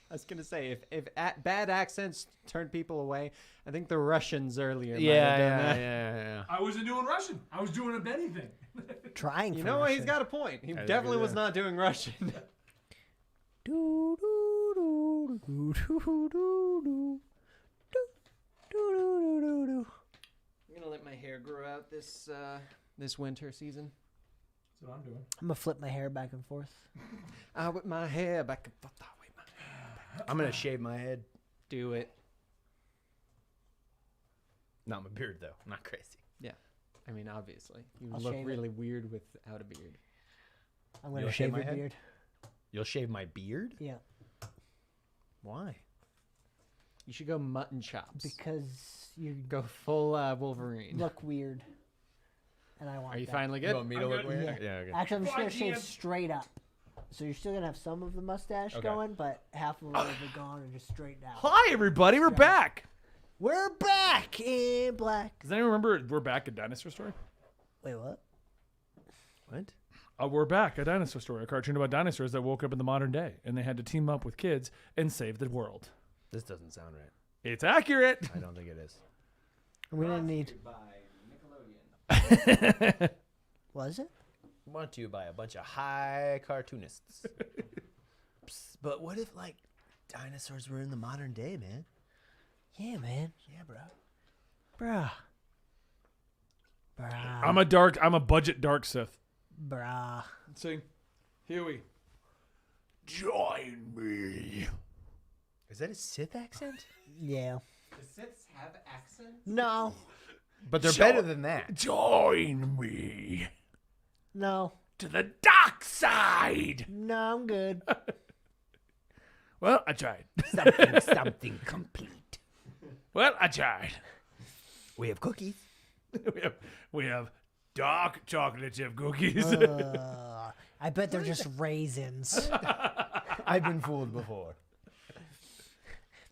I was gonna say if bad accents turn people away, I think the Russians earlier. might Yeah, have done yeah, that. yeah. I wasn't doing Russian. I was doing a Benny thing. Trying You for know what? He's Russian. got a point. He I think definitely it was is. not doing Russian. Do, do, do, do, do, do, do, do. Do, do, do, do, do. I'm gonna let my hair grow out this winter season. That's what I'm doing. I'm going to flip my hair back and forth. I whip my hair back and forth. I whip my hair. I'm going to shave my head. Do it. Not my beard, though. Not crazy. I mean, obviously, you I'll look shave it. really weird without a beard. I'm going You'll to shave shave my your head? beard. You'll shave my beard? Yeah. Why? You should go mutton chops. Because you Go full Wolverine. look weird. And I want Are you that. finally good? You want me to I'm look good. weird? Yeah. okay. Actually, I'm just going to Fuck shave you. straight up. So you're still going to have some of the mustache Okay. going, but half of it will be gone and just straightened out. Hi, everybody. We're back. We're back in black. Does anyone remember we're back at Dinosaur Story? Wait, what? What? We're back at Dinosaur Story, a cartoon about dinosaurs that woke up in the modern day, and they had to team up with kids and save the world. This doesn't sound right. It's accurate. I don't think it is. We're going to need. By Nickelodeon. Was it? Brought to you by a bunch of high cartoonists. Psst, but what if, like, dinosaurs were in the modern day, man? Yeah, man. Yeah, bro. Bruh. Bruh. I'm a budget dark Sith. Bruh. See, Huey. Join me. Is that a Sith accent? Yeah. The Siths have accents? No. But they're better than that. Join me No. to the dark side. No, I'm good. Well, I tried. Something complete. Well, I tried. We have cookies. we have dark chocolate chip cookies. I bet they're just raisins. I've been fooled before.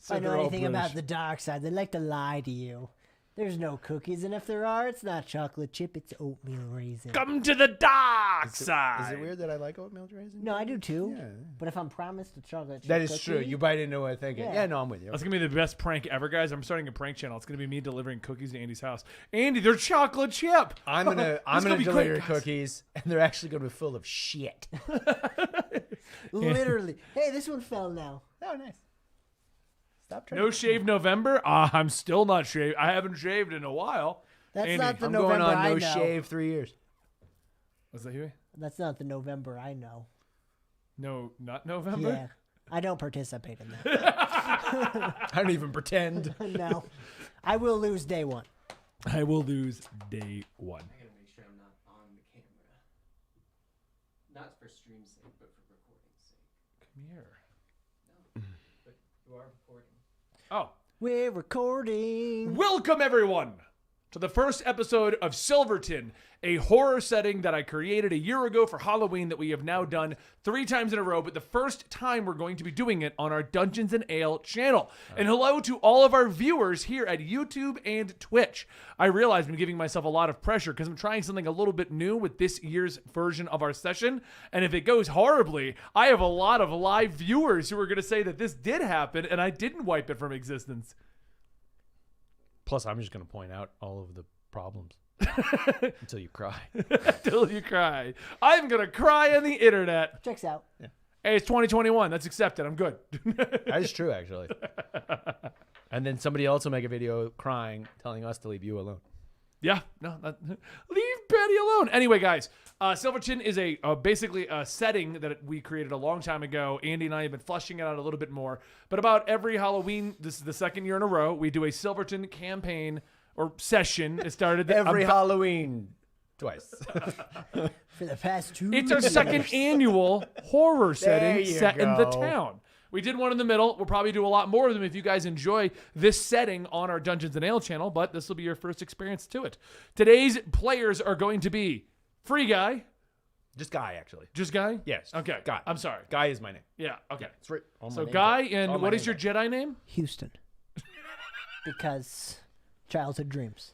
If I know anything about the dark side, they like to lie to you. There's no cookies, and if there are, it's not chocolate chip, it's oatmeal raisin. Come to the dark side. Is it weird that I like oatmeal raisin? No, I do too. Yeah. But if I'm promised a chocolate chip That is cookie, true. You might didn't know what I'm thinking. Yeah. Yeah, no, I'm with you. That's gonna be the best prank ever, guys. I'm starting a prank channel. It's gonna be me delivering cookies to Andy's house. Andy, they're chocolate chip. I'm gonna This is gonna be deliver great, guys. cookies, and they're actually gonna be full of shit. literally. Hey, this one fell now. Oh, nice. Stop trying. No shave November. I'm still not shaved. I haven't shaved in a while. That's Andy, not the I'm November going on I no know. shave 3 years. Was that Huey? That's not the November I know. No, not November. Yeah. I don't participate in that. I don't even pretend. No. I will lose day one. I will lose day one. I gotta make sure I'm not on the camera. Not for stream sake, but for recording sake. Come here. No, but you are recording. Oh. We're recording. Welcome, everyone, to the first episode of Silverton, a horror setting that I created a year ago for Halloween that we have now done 3 times in a row, but the first time we're going to be doing it on our Dungeons and Ale channel. And hello to all of our viewers here at YouTube and Twitch. I realize I'm giving myself a lot of pressure because I'm trying something a little bit new with this year's version of our session. And if it goes horribly, I have a lot of live viewers who are going to say that this did happen and I didn't wipe it from existence. Plus, I'm just going to point out all of the problems until you cry. Until you cry. I'm going to cry on the internet. Checks out. Hey, it's 2021. That's accepted. I'm good. That is true, actually. And then somebody else will make a video crying, telling us to leave you alone. Yeah. No, leave Betty alone. Anyway, guys, Silverton is basically a setting that we created a long time ago. Andy and I have been fleshing it out a little bit more. But about every Halloween, this is the second year in a row, we do a Silverton campaign or session. It started Every Halloween, twice. For the past 2 It's our years. second annual horror setting you set in the go. town. We did one in the middle. We'll probably do a lot more of them if you guys enjoy this setting on our Dungeons and Ale channel, but this will be your first experience to it. Today's players are going to be Free Guy. Just Guy, actually. Just Guy? Yes. Okay. Guy. I'm sorry. Guy is my name. Yeah, okay. It's right on my So name Guy, tag. and On my what is name your tag. Jedi name? Houston. Because childhood dreams.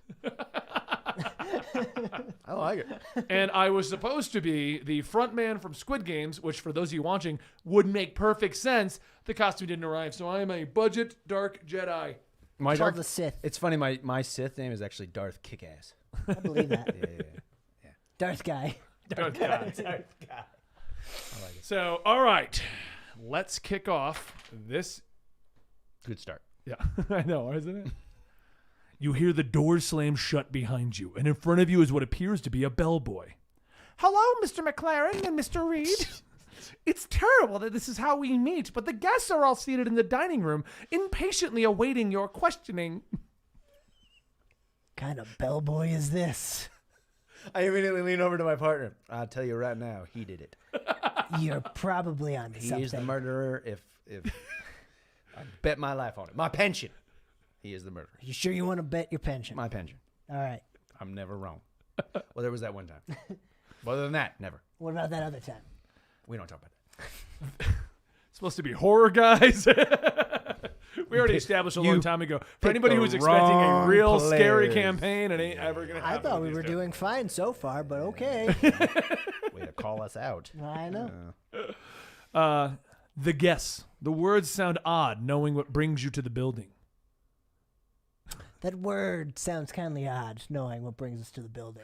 I like it. And I was supposed to be the front man from Squid Games, which for those of you watching would make perfect sense. The costume didn't arrive, so I am a budget dark Jedi. My Called the Sith. It's funny, my Sith name is actually Darth Kickass. I believe that. Yeah. Darth guy. Darth Guy. So, all right. Let's kick off this. Good start. Yeah, I know, isn't it? You hear the door slam shut behind you, and in front of you is what appears to be a bellboy. Hello, Mr. McLaren and Mr. Reed. It's terrible that this is how we meet, but the guests are all seated in the dining room, impatiently awaiting your questioning. Kind of bellboy is this? I immediately lean over to my partner. I'll tell you right now, he did it. You're probably on He something. is the murderer. If I bet my life on it, my pension. He is the murderer. You sure you want to bet your pension? My pension. All right. I'm never wrong. Well, there was that one time. But other than that, never. What about that other time? We don't talk about that. It's supposed to be horror, guys. We already established a long time ago. For anybody who was expecting a wrong real scary players. campaign, it ain't ever going to I happen. thought with we were these two. doing fine so far, but okay. Way to call us out. I know. The guess. The words sound odd, knowing what brings you to the building. That word sounds kindly odd, knowing what brings us to the building.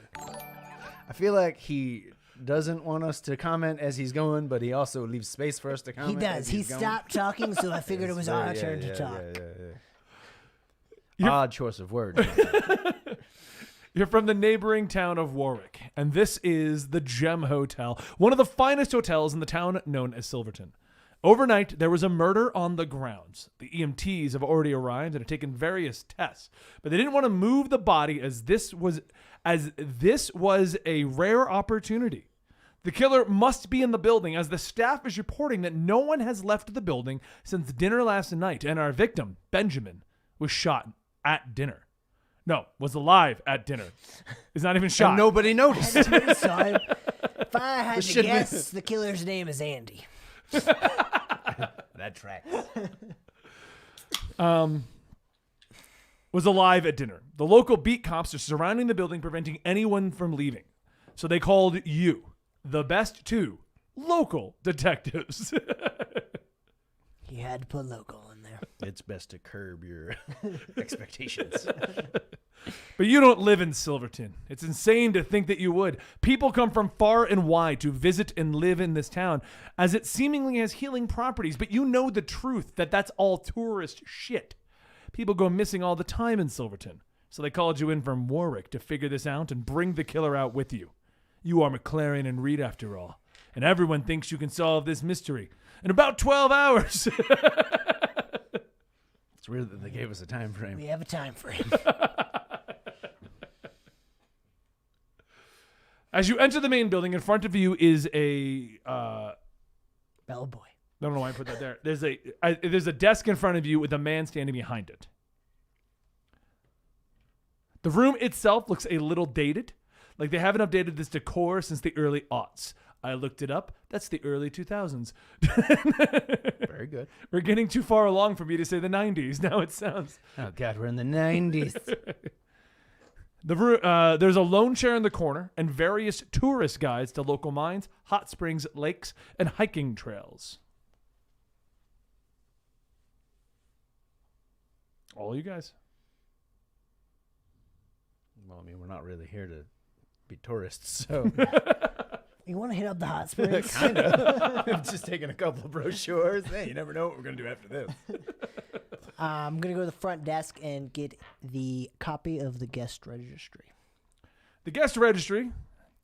I feel like he doesn't want us to comment as he's going, but he also leaves space for us to He comment. does. as He he's going. stopped talking, so I figured it was our Yeah, turn yeah, to talk. Yeah. Odd choice of words. You're from the neighboring town of Warwick, and this is the Gem Hotel, one of the finest hotels in the town known as Silverton. Overnight, there was a murder on the grounds. The EMTs have already arrived and have taken various tests, but they didn't want to move the body as this was a rare opportunity. The killer must be in the building, as the staff is reporting that no one has left the building since dinner last night, and our victim, Benjamin, was shot at dinner. No, was alive at dinner. Is not even shot. And nobody noticed. So if I had to should've been- guess, the killer's name is Andy. That tracks. Was alive at dinner. The local beat cops are surrounding the building, preventing anyone from leaving. So they called you, the best 2 local detectives. He had to put local in there. It's best to curb your expectations. But you don't live in Silverton. It's insane to think that you would. People come from far and wide to visit and live in this town, as it seemingly has healing properties, but you know the truth that that's all tourist shit. People go missing all the time in Silverton, so they called you in from Warwick to figure this out and bring the killer out with you. You are McLaren and Reed after all, and everyone thinks you can solve this mystery in about 12 hours. It's weird that they gave us a time frame. We have a time frame. As you enter the main building, in front of you is a Bellboy. I don't know why I put that there. There's a desk in front of you with a man standing behind it. The room itself looks a little dated. Like they haven't updated this decor since the early aughts. I looked it up. That's the early 2000s. Very good. We're getting too far along for me to say the 90s. Now it sounds. Oh, God, we're in the 90s. There's a lone chair in the corner and various tourist guides to local mines, hot springs, lakes, and hiking trails. All you guys. Well, I mean, we're not really here to be tourists, so You want to hit up the hot springs? kind of. I'm just taking a couple of brochures. Hey, you never know what we're gonna do after this. I'm going to go to the front desk and get the copy of the guest registry. The guest registry,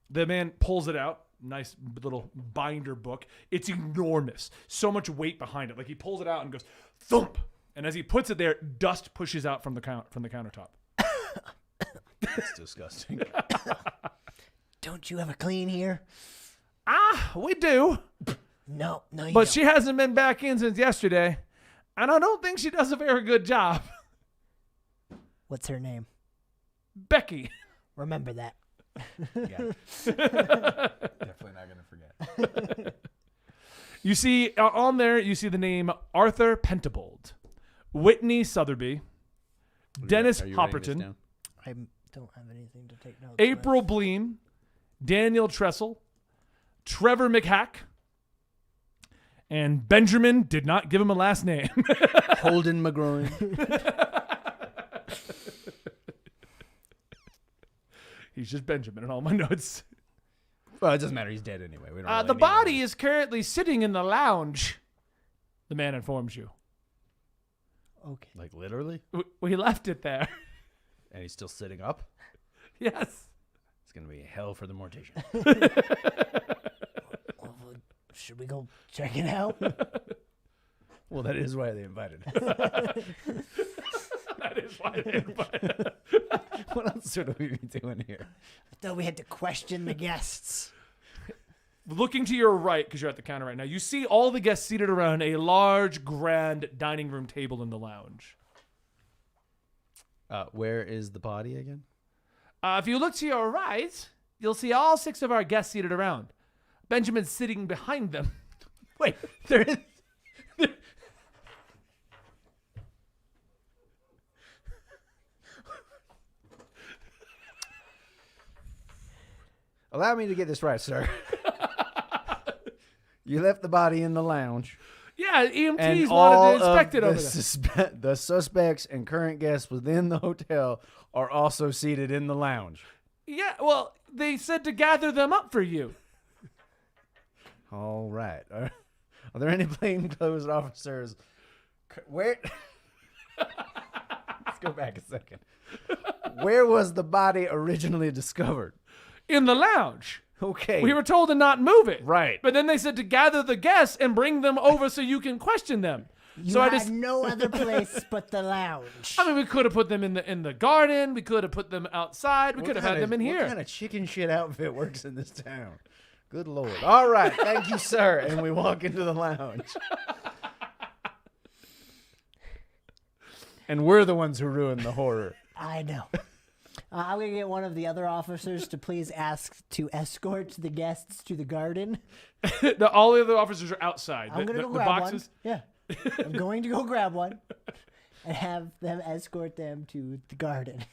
the man pulls it out. Nice little binder book. It's enormous. So much weight behind it. Like he pulls it out and goes thump. And as he puts it there, dust pushes out from the countertop. That's disgusting. Don't you ever clean here? We do. No, you But don't. she hasn't been back in since yesterday. And I don't think she does a very good job. What's her name? Becky. Remember that. Yeah. Definitely not gonna forget. You see, on there, you see the name Arthur Pentabold, Whitney Sotheby, Dennis Are you writing this Hopperton, down? I don't have anything to take notes. April Bleem, Daniel Tressel, Trevor McHack, and Benjamin did not give him a last name. Holden McGroin. He's just Benjamin in all my notes. Well, it doesn't matter. He's dead anyway. We don't really The need body him. is currently sitting in the lounge, the man informs you. Okay. Like literally, We left it there. and he's still sitting up. Yes. It's gonna be hell for the mortician. Well, should we go check it out? Well, that is why they invited us. That is why they invited. What else would we be doing here? I thought we had to question the guests. Looking to your right, because you're at the counter right now, you see all the guests seated around a large, grand dining room table in the lounge. Where is the body again? If you look to your right, you'll see all 6 of our guests seated around. Benjamin's sitting behind them. Wait, there is. Allow me to get this right, sir. You left the body in the lounge. Yeah, EMTs And wanted all to inspect it of over there. the suspects and current guests within the hotel are also seated in the lounge. Yeah, well, they said to gather them up for you. All right. Are there any plainclothes officers? Where? Let's go back a second. Where was the body originally discovered? In the lounge. Okay. We were told to not move it. Right. But then they said to gather the guests and bring them over so you can question them. You had no other place but the lounge. I mean, we could have put them in the garden. We could have put them outside. We could have had them in What here. kind of chicken shit outfit works in this town? Good Lord. All right. Thank you, sir. And we walk into the lounge. And we're the ones who ruined the horror. I know. I'm going to get one of the other officers to please ask to escort the guests to the garden. All the other officers are outside. I'm going to go grab one. Yeah. I'm going to go grab one and have them escort them to the garden.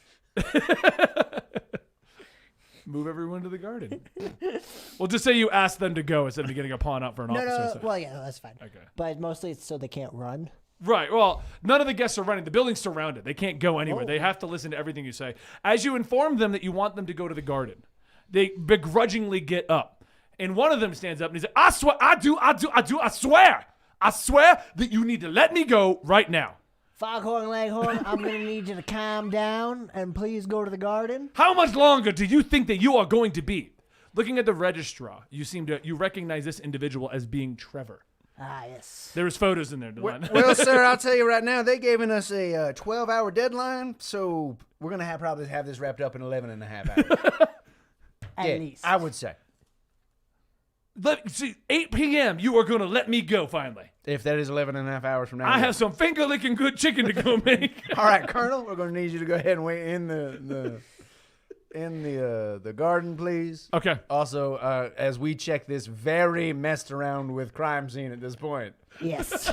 Move everyone to the garden. Well, just say you asked them to go instead of getting a pawn out for an officer. Well, yeah, that's fine. Okay. But mostly it's so they can't run. Right. Well, none of the guests are running. The building's surrounded. They can't go anywhere. They have to listen to everything you say. As you inform them that you want them to go to the garden, they begrudgingly get up. And one of them stands up and he's like, I swear, I swear that you need to let me go right now. Foghorn Leghorn, I'm going to need you to calm down and please go to the garden. How much longer do you think that you are going to be? Looking at the registrar, you recognize this individual as being Trevor. Ah, yes. There's photos in there, Delon. Well, sir, I'll tell you right now, they gave us a 12-hour deadline, so we're going to probably have this wrapped up in 11 and a half hours. At least. I would say. 8 p.m. You are going to let me go finally. If that is 11 and a half hours from now. I have some finger-licking good chicken to go make. All right, Colonel, we're going to need you to go ahead and wait in the garden, please. Okay. Also, as we check this very messed around with crime scene at this point. Yes.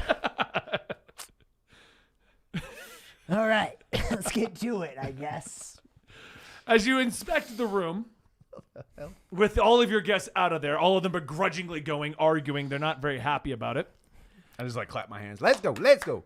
All right. Let's get to it, I guess. As you inspect the room, with all of your guests out of there, all of them begrudgingly going, arguing. They're not very happy about it. I just like clap my hands. Let's go. Let's go.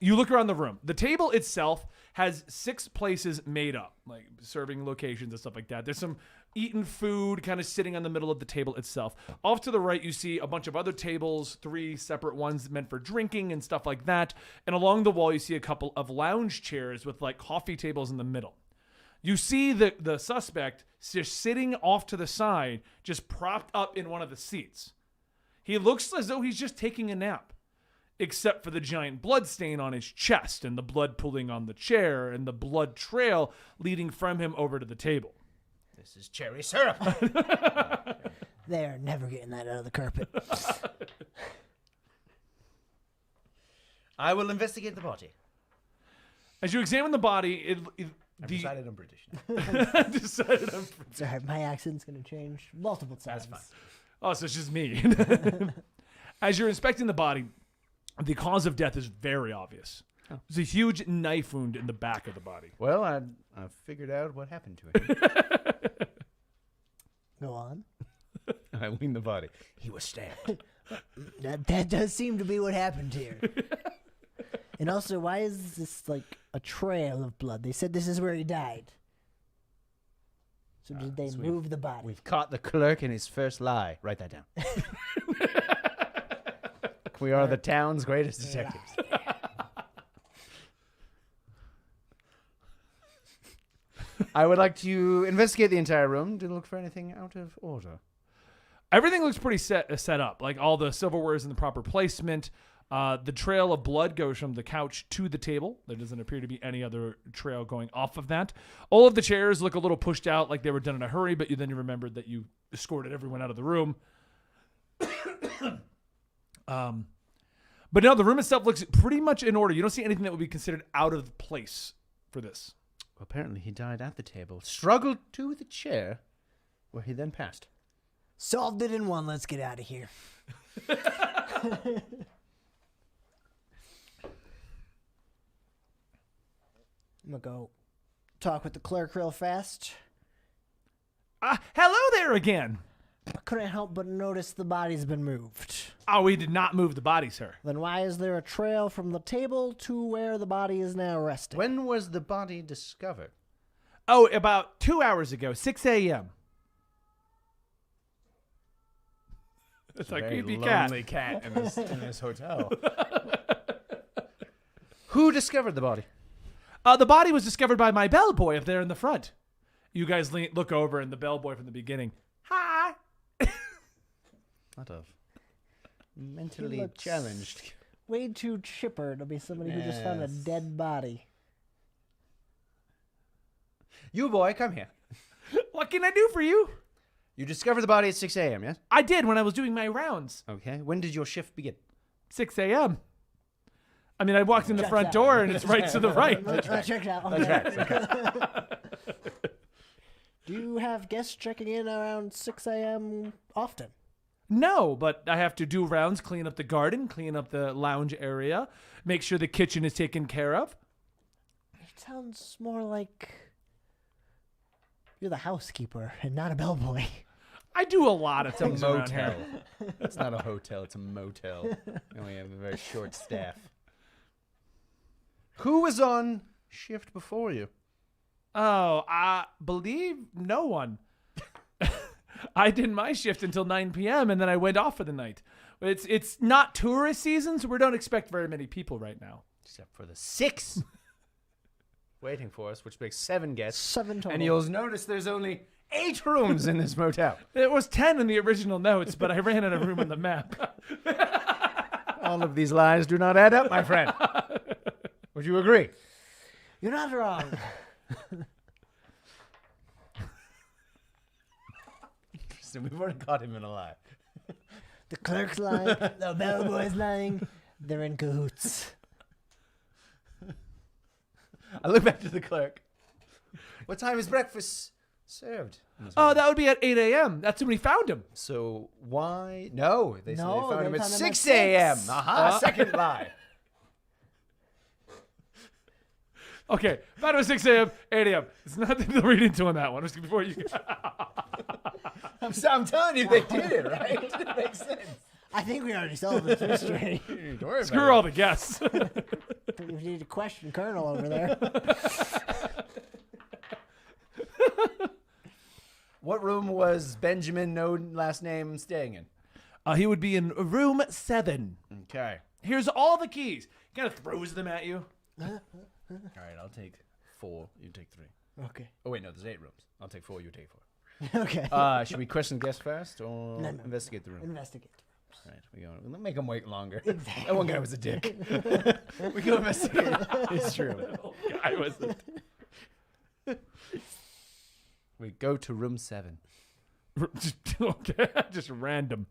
You look around the room. The table itself has 6 places made up, like serving locations and stuff like that. There's some eaten food kind of sitting on the middle of the table itself. Off to the right, you see a bunch of other tables, 3 separate ones meant for drinking and stuff like that. And along the wall, you see a couple of lounge chairs with like coffee tables in the middle. You see the suspect just sitting off to the side, just propped up in one of the seats. He looks as though he's just taking a nap, except for the giant blood stain on his chest and the blood pooling on the chair and the blood trail leading from him over to the table. This is cherry syrup. They're never getting that out of the carpet. I will investigate the body. As you examine the body, I've decided I'm British. It's all right. My accent's going to change multiple times. That's fine. Oh, so it's just me. As you're inspecting the body, the cause of death is very obvious. There's a huge knife wound in the back of the body. Well, I figured out what happened to him. Go on. I leaned the body. He was stabbed. That does seem to be what happened here. And also, why is this like a trail of blood? They said this is where he died. So did they move the body? We've caught the clerk in his first lie. Write that down. We are the town's greatest detectives. I would like to investigate the entire room to look for anything out of order. Everything looks pretty set up. Like all the silverware is in the proper placement. The trail of blood goes from the couch to the table. There doesn't appear to be any other trail going off of that. All of the chairs look a little pushed out like they were done in a hurry, but then you remembered that you escorted everyone out of the room. But no, the room itself looks pretty much in order. You don't see anything that would be considered out of place for this. Apparently he died at the table, struggled to the chair, where he then passed. Solved it in one. Let's get out of here. I'm going to go talk with the clerk real fast. Hello there again. I couldn't help but notice the body's been moved. Oh, we did not move the body, sir. Then why is there a trail from the table to where the body is now resting? When was the body discovered? Oh, about 2 hours ago, 6 a.m. It's a creepy cat. Lonely cat in this hotel. Who discovered the body? The body was discovered by my bellboy up there in the front. You guys look over, and the bellboy from the beginning. Hi. Lot of mentally challenged. Way too chipper to be somebody who just found a dead body. You boy, come here. What can I do for you? You discovered the body at 6 a.m., yes? I did when I was doing my rounds. Okay. When did your shift begin? 6 a.m. I mean, I walked in the front door, and it's right to the right. Check it out. Okay. Do you have guests checking in around 6 a.m. often? No, but I have to do rounds, clean up the garden, clean up the lounge area, make sure the kitchen is taken care of. It sounds more like you're the housekeeper and not a bellboy. I do a lot of things around motel. here. It's not a hotel, it's a motel. And we have a very short staff. Who was on shift before you? Oh, I believe no one. I did my shift until 9 p.m. and then I went off for the night. It's not tourist season, so we don't expect very many people right now. Except for the 6. waiting for us, which makes 7 guests. 7 total. And you'll notice there's only 8 rooms in this motel. It was 10 in the original notes, but I ran out of room on the map. All of these lies do not add up, my friend. Would you agree? You're not wrong. So we've already caught him in a lie. The clerk's lying. The bellboy's lying. They're in cahoots. I look back to the clerk. What time is breakfast served? Oh, that would be at 8 a.m. That's when we found him. So why? No, they said No, they found him they at found him at 6 a.m. 6. Aha, second lie. Okay, found him at 6 a.m., 8 a.m. It's nothing to read into on that one. Just before you. I'm telling you, they did it, right? It makes sense. I think we already solved this mystery. Screw all the guests. We need to question Colonel over there. What room was Benjamin, no last name, staying in? He would be in room 7. Okay. Here's all the keys. He kind of throws them at you. All right, I'll take 4. You take 3. Okay. Oh, wait, no, there's 8 rooms. I'll take 4, you take 4. Okay. Should we question the guest first or No. investigate the room? Investigate. All right, we'll make him wait longer. Exactly. That one guy was a dick. We go investigate. It's true. I was. We go to room 7. Okay, just random.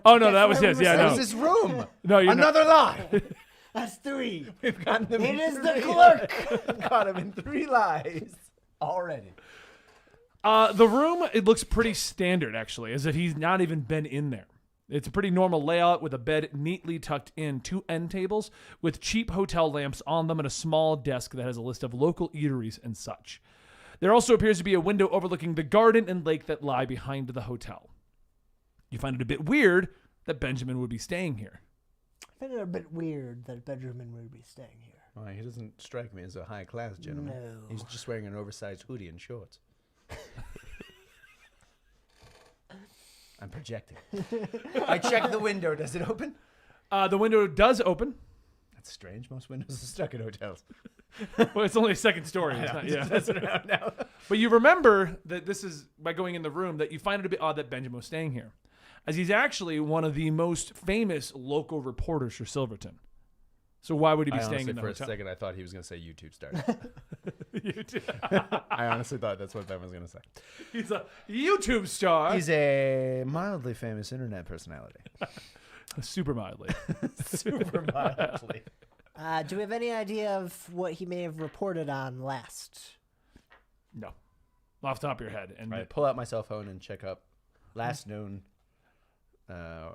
Oh no, that was his. Yeah, That no. was his room. No, you're Another lie. That's 3. We've gotten him. It is the clerk. Got him in 3 lies already. The room, it looks pretty standard, actually, as if he's not even been in there. It's a pretty normal layout with a bed neatly tucked in, 2 end tables with cheap hotel lamps on them and a small desk that has a list of local eateries and such. There also appears to be a window overlooking the garden and lake that lie behind the hotel. You find it a bit weird that Benjamin would be staying here. I find it a bit weird that Benjamin would be staying here. Well, he doesn't strike me as a high-class gentleman. No. He's just wearing an oversized hoodie and shorts. I'm projecting. I check the window. Does it open? The window does open. That's strange. Most windows are stuck in hotels. Well, it's only a second story. It's not, yeah. That's around now. But you remember that this is, by going in the room, that you find it a bit odd that Benjamin was staying here, as he's actually one of the most famous local reporters for Silverton. So why would he be staying in the for hotel? a second, I thought he was going to say YouTube star. YouTube. I honestly thought that's what Ben was going to say. He's a YouTube star. He's a mildly famous internet personality. Super mildly. Super mildly. Do we have any idea of what he may have reported on last? No. Off the top of your head. And All right, pull out my cell phone and check up last known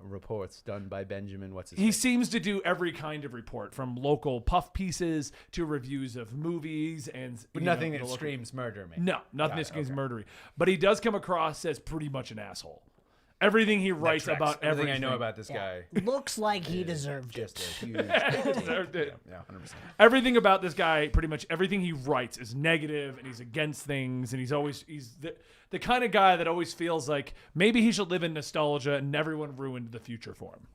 reports done by Benjamin. What's his he name? seems to do every kind of report, from local puff pieces to reviews of movies, and But you know, nothing the that local- screams murder me. No, nothing Got that it, screams okay. murdery. But he does come across as pretty much an asshole. Everything he writes Tracks. about everything everything I know about this guy. Looks like he deserved Just it. a huge. Deserved it. Yeah, 100%. Everything about this guy, pretty much everything he writes is negative, and he's against things, and he's the kind of guy that always feels like maybe he should live in nostalgia and everyone ruined the future for him.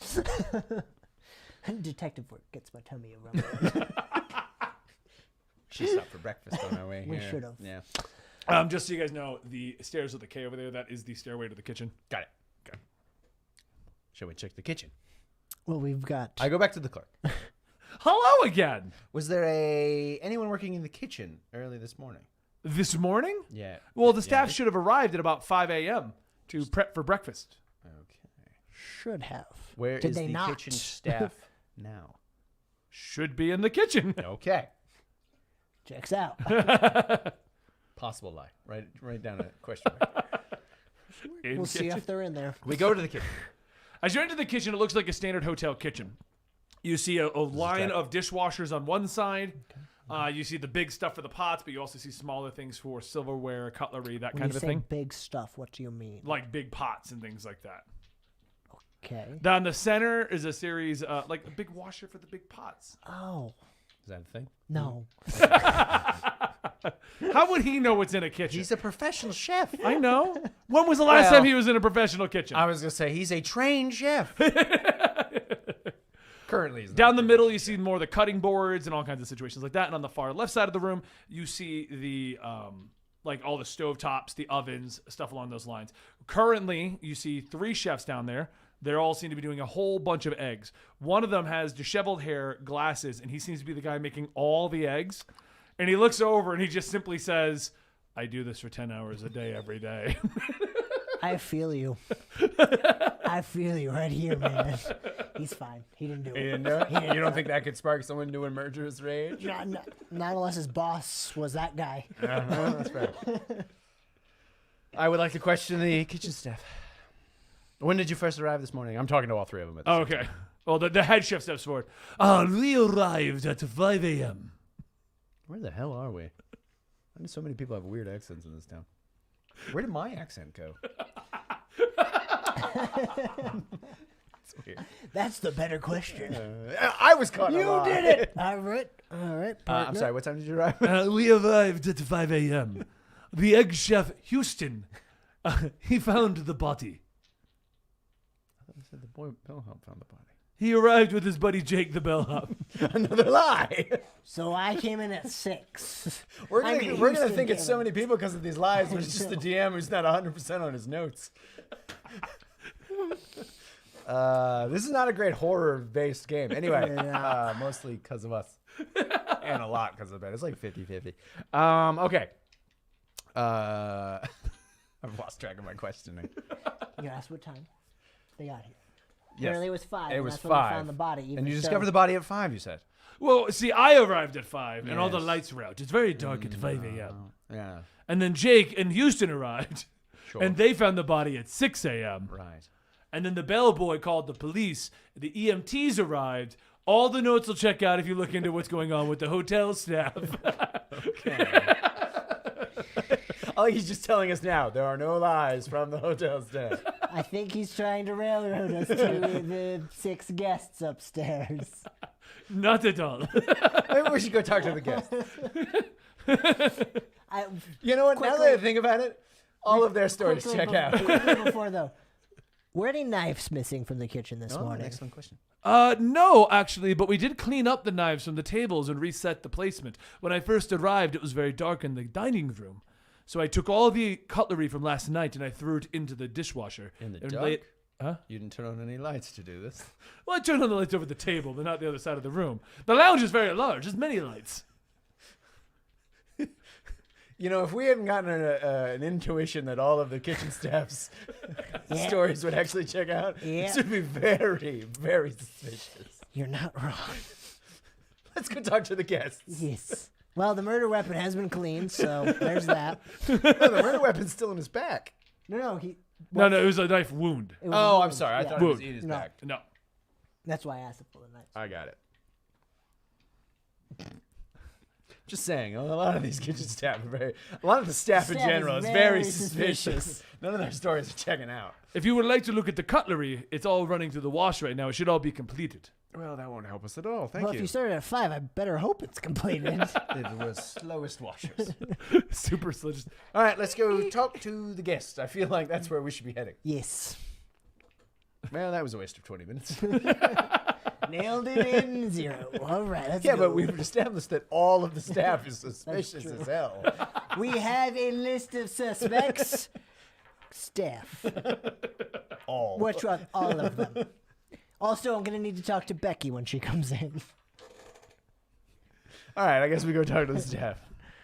Excuse me. Detective work gets my tummy around. She stopped for breakfast on our way We here. should've. Yeah. Just so you guys know, the stairs with the K over there, that is the stairway to the kitchen. Got it. Shall we check the kitchen? Well, we've got. I go back to the clerk. Hello again. Was there anyone working in the kitchen early this morning? This morning? Yeah. Well, the staff Yeah. should have arrived at about 5 a.m. to prep for breakfast. Okay. Should have. Where Did is they the not? kitchen staff now? Should be in the kitchen. Okay. Checks out. Possible lie. Write down a question mark. In We'll see kitchen. if they're in there. We go to the kitchen. As you enter the kitchen, it looks like a standard hotel kitchen. You see a line of dishwashers on one side. You see the big stuff for the pots, but you also see smaller things for silverware, cutlery, that When kind you of a say thing. big stuff, what do you mean? Like big pots and things like that. Okay. Down the center is a series, like a big washer for the big pots. Oh, Is that a thing? no. How would he know what's in a kitchen? He's a professional chef. I know. When was the last Well, time he was in a professional kitchen? I was going to say he's a trained chef. Currently, is not Down the middle, you see more of the cutting boards and all kinds of situations like that. And on the far left side of the room, you see the like all the stovetops, the ovens, stuff along those lines. Currently, you see 3 chefs down there. They all seem to be doing a whole bunch of eggs. One of them has disheveled hair, glasses, and he seems to be the guy making all the eggs. And he looks over and he just simply says, I do this for 10 hours a day every day. I feel you. I feel you right here, man. He's fine. He didn't do it. You didn't do it? You don't think that could spark someone to a murderous rage? Not unless his boss was that guy. That's fair. I would like to question the kitchen staff. When did you first arrive this morning? I'm talking to all 3 of them. At the same Okay. time. Well, the head chef steps forward. We arrived at 5 a.m. Where the hell are we? Why do so many people have weird accents in this town? Where did my accent go? It's weird. That's the better question. I was caught in a You lie. did it. All right. I'm partner. sorry, what time did you arrive? We arrived at 5 a.m. The egg chef, Houston, he found the body. I said the boy bellhop found the body. He arrived with his buddy Jake the bellhop. Another lie. So I came in at 6. We're I gonna, mean, we're gonna Houston think it's came so in. many people because of these lies, but it's just the DM who's not 100% on his notes. This is not a great horror-based game. Anyway, mostly because of us. And a lot because of that. It's like 50-50. Okay. I've lost track of my questioning. You asked what time they got here. Yes. Apparently it was 5. It and was that's when they 5. found the body. Even And you so- discovered the body at 5, you said. Well, see, I arrived at 5, and all the Yes. lights were out. It's very dark at 5 a.m. Yeah. And then Jake and Houston arrived, Sure. and they found the body at 6 a.m. Right. And then the bellboy called the police. The EMTs arrived. All the notes will check out if you look into what's going on with the hotel staff. I think he's just telling us now. There are no lies from the hotel staff. I think he's trying to railroad us to the 6 guests upstairs. Not at all. Maybe we should go talk to the guests. You know what? Now that I Quickly- think about it, all of their stories Quickly check out. Quickly before though, were any knives missing from the kitchen this morning? Excellent question. No, actually, but we did clean up the knives from the tables and reset the placement. When I first arrived, it was very dark in the dining room. So I took all the cutlery from last night and I threw it into the dishwasher. In the and dark? laid- Huh? You didn't turn on any lights to do this. Well, I turned on the lights over the table, but not the other side of the room. The lounge is very large. There's many lights. You know, if we hadn't gotten an intuition that all of the kitchen staff's Yeah. stories would actually check out, Yeah. this would be very, very suspicious. You're not wrong. Let's go talk to the guests. Yes. Well, the murder weapon has been cleaned, so there's that. No, the murder weapon's still in his back. No, he. No, it was a knife wound. It was Oh, a I'm wound. sorry. I Yeah. thought it was Wound. in his No. back. No. That's why I asked for the knife. I got it. Just saying, a lot of these kitchen staff a lot of the staff in Staff is general is very very suspicious. suspicious. None of their stories are checking out. If you would like to look at the cutlery, it's all running through the wash right now. It should all be completed. Well, that won't help us at all. Thank Well, if you started at 5, I better hope it's completed. It was slowest washers. Super slow. Just, All right, let's go talk to the guests. I feel like that's where we should be heading. Yes. Well, that was a waste of 20 minutes. Nailed it in 0. All right, let's Yeah, go. but we've established that all of the staff is suspicious true. as hell. We have a list of suspects. Staff. All. Which one? All of them. Also, I'm going to need to talk to Becky when she comes in. All right, I guess we go talk to the staff.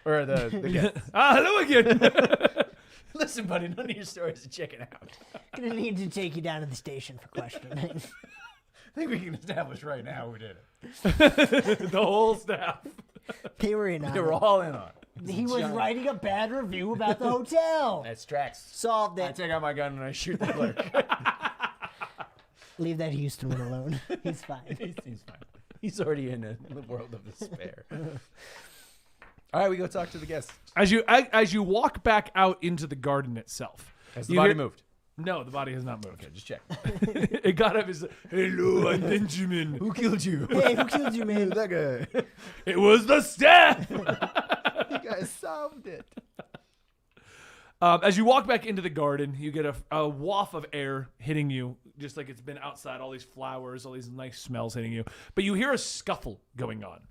Or the guests. hello again. Listen, buddy, none of your stories are checking out. Going to need to take you down to the station for questioning. I think we can establish right now who did it. The whole staff. They were in on They were it. all in on it. He was writing a bad review about the hotel. That's tracks. Solved I it. take out my gun and I shoot the clerk. Leave that Houston one alone. He's fine. He seems fine. He's already in the world of despair. All right, we go talk to the guests. As you walk back out into the garden itself, Has the you body hear- moved? No, the body has not moved. Okay, just check. It got up as, hello, I'm Benjamin. Who killed you? Hey, who killed you, man? That guy. It was the staff. You guys solved it. As you walk back into the garden, you get a waft of air hitting you, just like it's been outside, all these flowers, all these nice smells hitting you. But you hear a scuffle going on.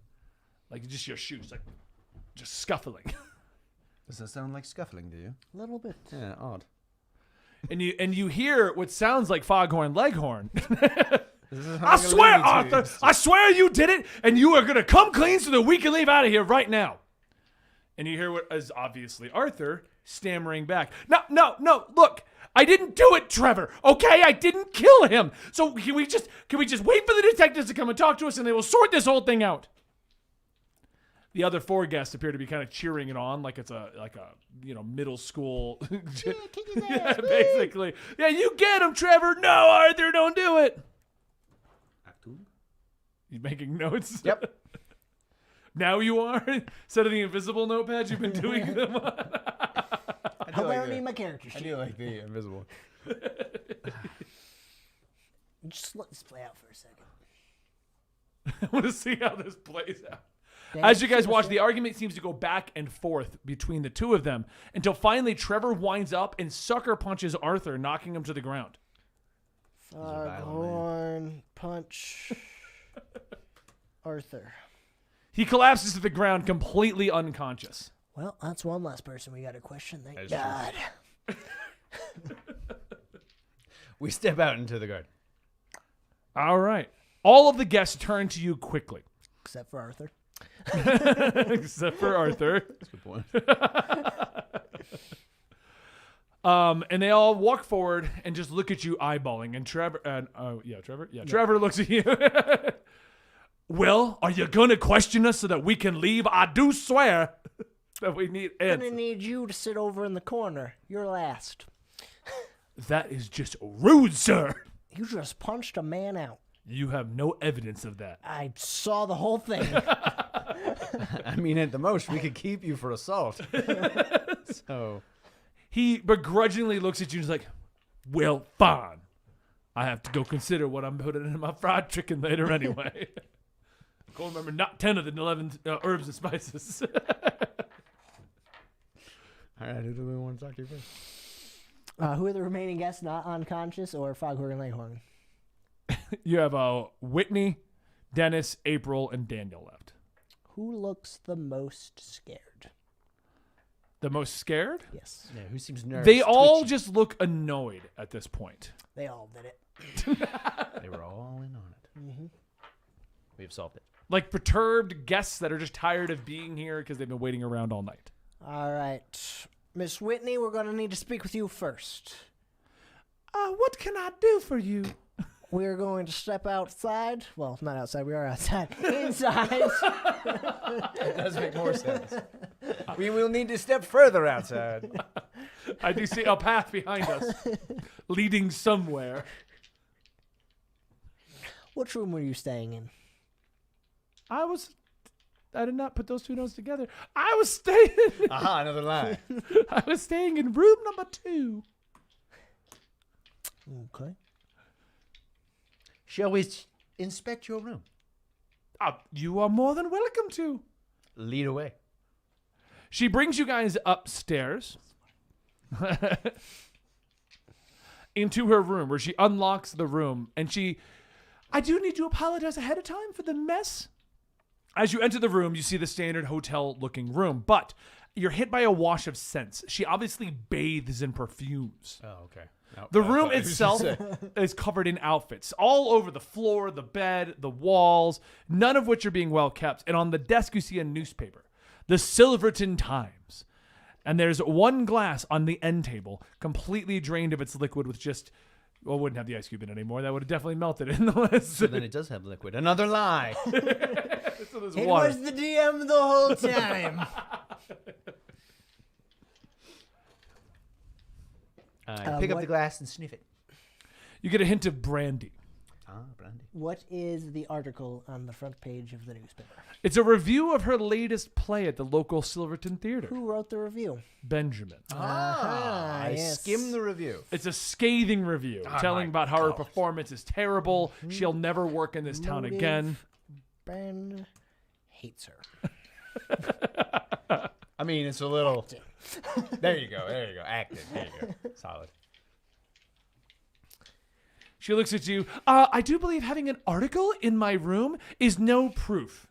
Like just your shoes, like just scuffling. Does that sound like scuffling to you? A little bit. Yeah, odd. And you hear what sounds like Foghorn Leghorn. This I swear, Arthur, I swear you did it, and you are going to come clean so that we can leave out of here right now. And you hear what is obviously Arthur stammering back. No, look, I didn't do it, Trevor, okay? I didn't kill him. So can we just wait for the detectives to come and talk to us, and they will sort this whole thing out? The other 4 guests appear to be kind of cheering it on like it's a middle school. Yeah, kick his ass, woo! Basically. Yeah, you get him, Trevor. No, Arthur, don't do it. You making notes? Yep. Now you are? Instead of the invisible notepads you've been doing them on? Hope I don't need my character I sheet. do like the invisible. Just let this play out for a second. I want to see how this plays out. Dan, As you guys shoot watch, us the argument seems to go back and forth between the two of them until finally Trevor winds up and sucker punches Arthur, knocking him to the ground. Foghorn punch Arthur. He collapses to the ground completely unconscious. Well, that's one less person we got to question. Thank That is God. We step out into the garden. All right. All of the guests turn to you quickly. Except for Arthur. Except for Arthur. That's a good point. And they all walk forward and just look at you eyeballing. And Trevor, Trevor looks at you. Well, are you going to question us so that we can leave? I do swear that we need I'm gonna answers. need you to sit over in the corner. You're last. That is just rude, sir. You just punched a man out. You have no evidence of that. I saw the whole thing. I mean, at the most, we could keep you for assault. So, He begrudgingly looks at you and is like, well, fine. I have to go consider what I'm putting in my fried chicken later anyway. Go remember, not 10 of the 11 herbs and spices. all right, who do we want to talk to first? Who are the remaining guests not unconscious or Foghorn Leghorn? You have Whitney, Dennis, April, and Daniel left. Who looks the most scared? The most scared? Yes. Yeah, who seems nervous? They all twitchy? just look annoyed at this point. They all did it. They were all in on it. Mm-hmm. We've solved it. Like perturbed guests that are just tired of being here because they've been waiting around all night. All right. Miss Whitney, we're going to need to speak with you first. What can I do for you? We're going to step outside. Well, not outside. We are outside. Inside. That does make more sense. We will need to step further outside. I do see a path behind us leading somewhere. Which room were you staying in? I did not put those two notes together. I was staying Aha, another lie. I was staying in room number 2. Okay. Shall we inspect your room? You are more than welcome to. Lead away. She brings you guys upstairs into her room where she unlocks the room and I do need to apologize ahead of time for the mess. As you enter the room, you see the standard hotel-looking room, but you're hit by a wash of scents. She obviously bathes in perfumes. Oh, okay. The room itself is covered in outfits all over the floor, the bed, the walls, none of which are being well kept. And on the desk, you see a newspaper, the Silverton Times. And there's one glass on the end table, completely drained of its liquid with just... Well, wouldn't have the ice cube in it anymore. That would have definitely melted in the list. So then it does have liquid. Another lie. So there's It water. was the DM the whole time. I pick up the glass and sniff it. You get a hint of brandy. Ah, brandy. What is the article on the front page of the newspaper? It's a review of her latest play at the local Silverton Theater. Who wrote the review? Benjamin. I yes. skimmed the review. It's a scathing review telling about how her performance is terrible. She'll never work in this town again. Ben hates her. I'm mean, it's a little. There you go. Acting. There you go. Solid. She looks at you. I do believe having an article in my room is no proof.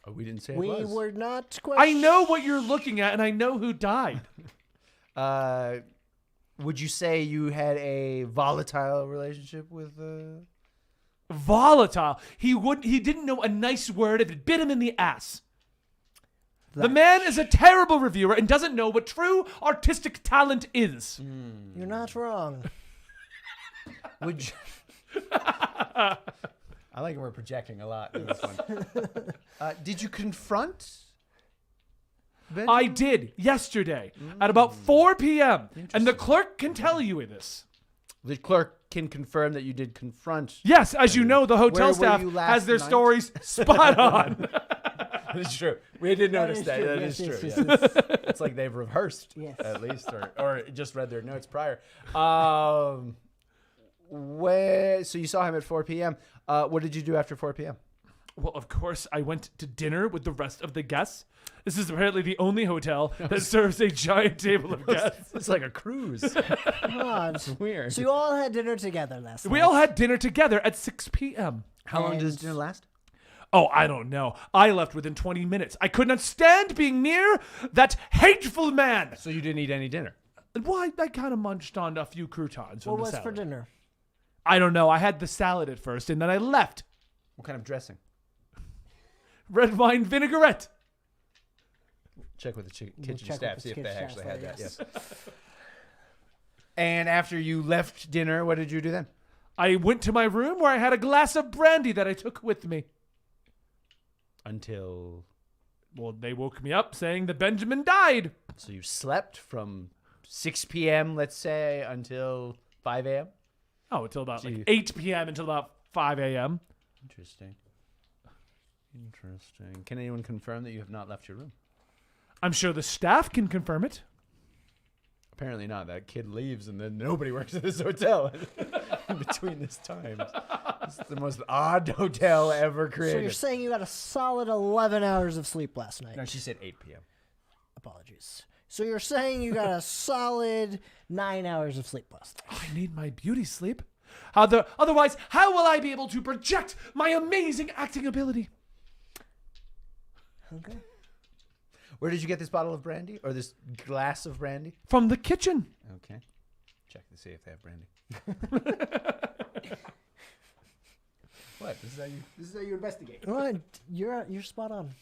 Oh, we didn't say We it was. were not I know what you're looking at, and I know who died. Would you say you had a volatile relationship with? Volatile. He didn't know a nice word if it bit him in the ass. The man is a terrible reviewer and doesn't know what true artistic talent is. You're not wrong. Would you? I like we're projecting a lot in this one. Did you confront? I did yesterday at about 4 p.m. And the clerk can tell you this. The clerk can confirm that you did confront. Yes, as you know, the Where hotel were staff you last has their night? stories spot on. It's true. We did notice is that. true. That Yes, is yes, true. yes, yeah. yes. It's like they've rehearsed, Yes. at least, or just read their notes prior. So you saw him at 4 p.m. What did you do after 4 p.m.? Well, of course, I went to dinner with the rest of the guests. This is apparently the only hotel that serves a giant table of guests. It's like a cruise. Come on. Weird. So you all had dinner together last night. We all had dinner together at 6 p.m. How long does And- dinner last? Oh, I don't know. I left within 20 minutes. I could not stand being near that hateful man. So you didn't eat any dinner. Well, I kind of munched on a few croutons from What the was salad. for dinner? I don't know. I had the salad at first, and then I left. What kind of dressing? Red wine vinaigrette. Check with the kitchen check with staff, the see if they kitchen actually staff, had that. yes. Yes. And after you left dinner, what did you do then? I went to my room where I had a glass of brandy that I took with me. Until. Well, they woke me up saying that Benjamin died. So you slept from 6 p.m., let's say, until 5 a.m.? Oh, until about Gee. like 8 p.m. until about 5 a.m. Interesting. Can anyone confirm that you have not left your room? I'm sure the staff can confirm it. Apparently not. That kid leaves and then nobody works at this hotel in between this time. It's the most odd hotel ever So created. you're saying you got a solid 11 hours of sleep last night. No, she said 8 p.m. Apologies. So you're saying you got a solid 9 hours of sleep last night. I need my beauty sleep. Otherwise, how will I be able to project my amazing acting ability? Okay. Where did you get this bottle of brandy or this glass of brandy? From the kitchen. Okay. Check to see if they have brandy. What? This is how you investigate. Well, you're spot on.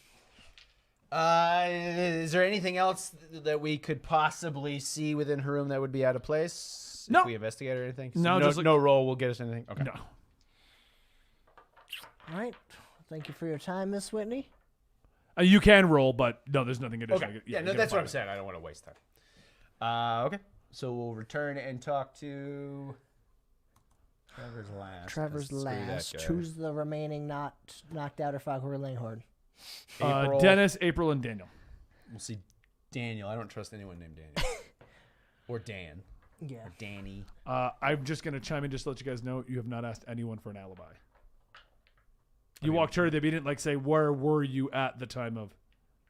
Is there anything else that we could possibly see within her room that would be out of place? No. If we investigate or anything? No, just like- no roll will get us anything. Okay. No. All right. Thank you for your time, Miss Whitney. You can roll, but no, there's nothing additional. Okay. You Yeah, no, gotta that's what find I'm it. saying. I don't want to waste time. Okay. So we'll return and talk to Trevor's last. Trevor's Let's screw that last. guy. Who's the remaining not knocked out or Foghorn Langhorn? April. Dennis, April, and Daniel. We'll see Daniel. I don't trust anyone named Daniel. Or Dan. Yeah. Or Danny. I'm just going to chime in just to let you guys know you have not asked anyone for an alibi. You walked her, they didn't say, where were you at the time of?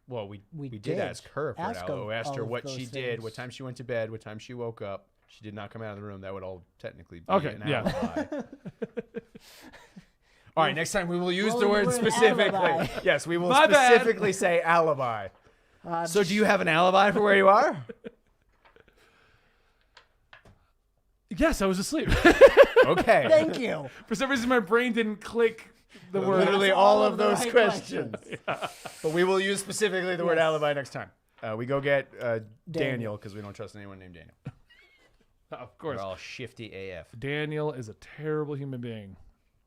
Well, we did did ask her for ask an alibi. We asked her of what those she did, what things. time she went to bed, what time she woke up. She did not come out of the room. That would all technically be Okay, an yeah. alibi. All right, next time we will use Well, the the word word specifically. alibi. Yes, we will My bad. specifically say alibi. So do you have an alibi for where you are? Yes, I was asleep. Okay. Thank you. For some reason, my brain didn't click the word. Literally That's all all of of the those right questions. But we will use specifically the word Yes. alibi next time. We go get Daniel because we don't trust anyone named Daniel. Of course. We're all shifty AF. Daniel is a terrible human being.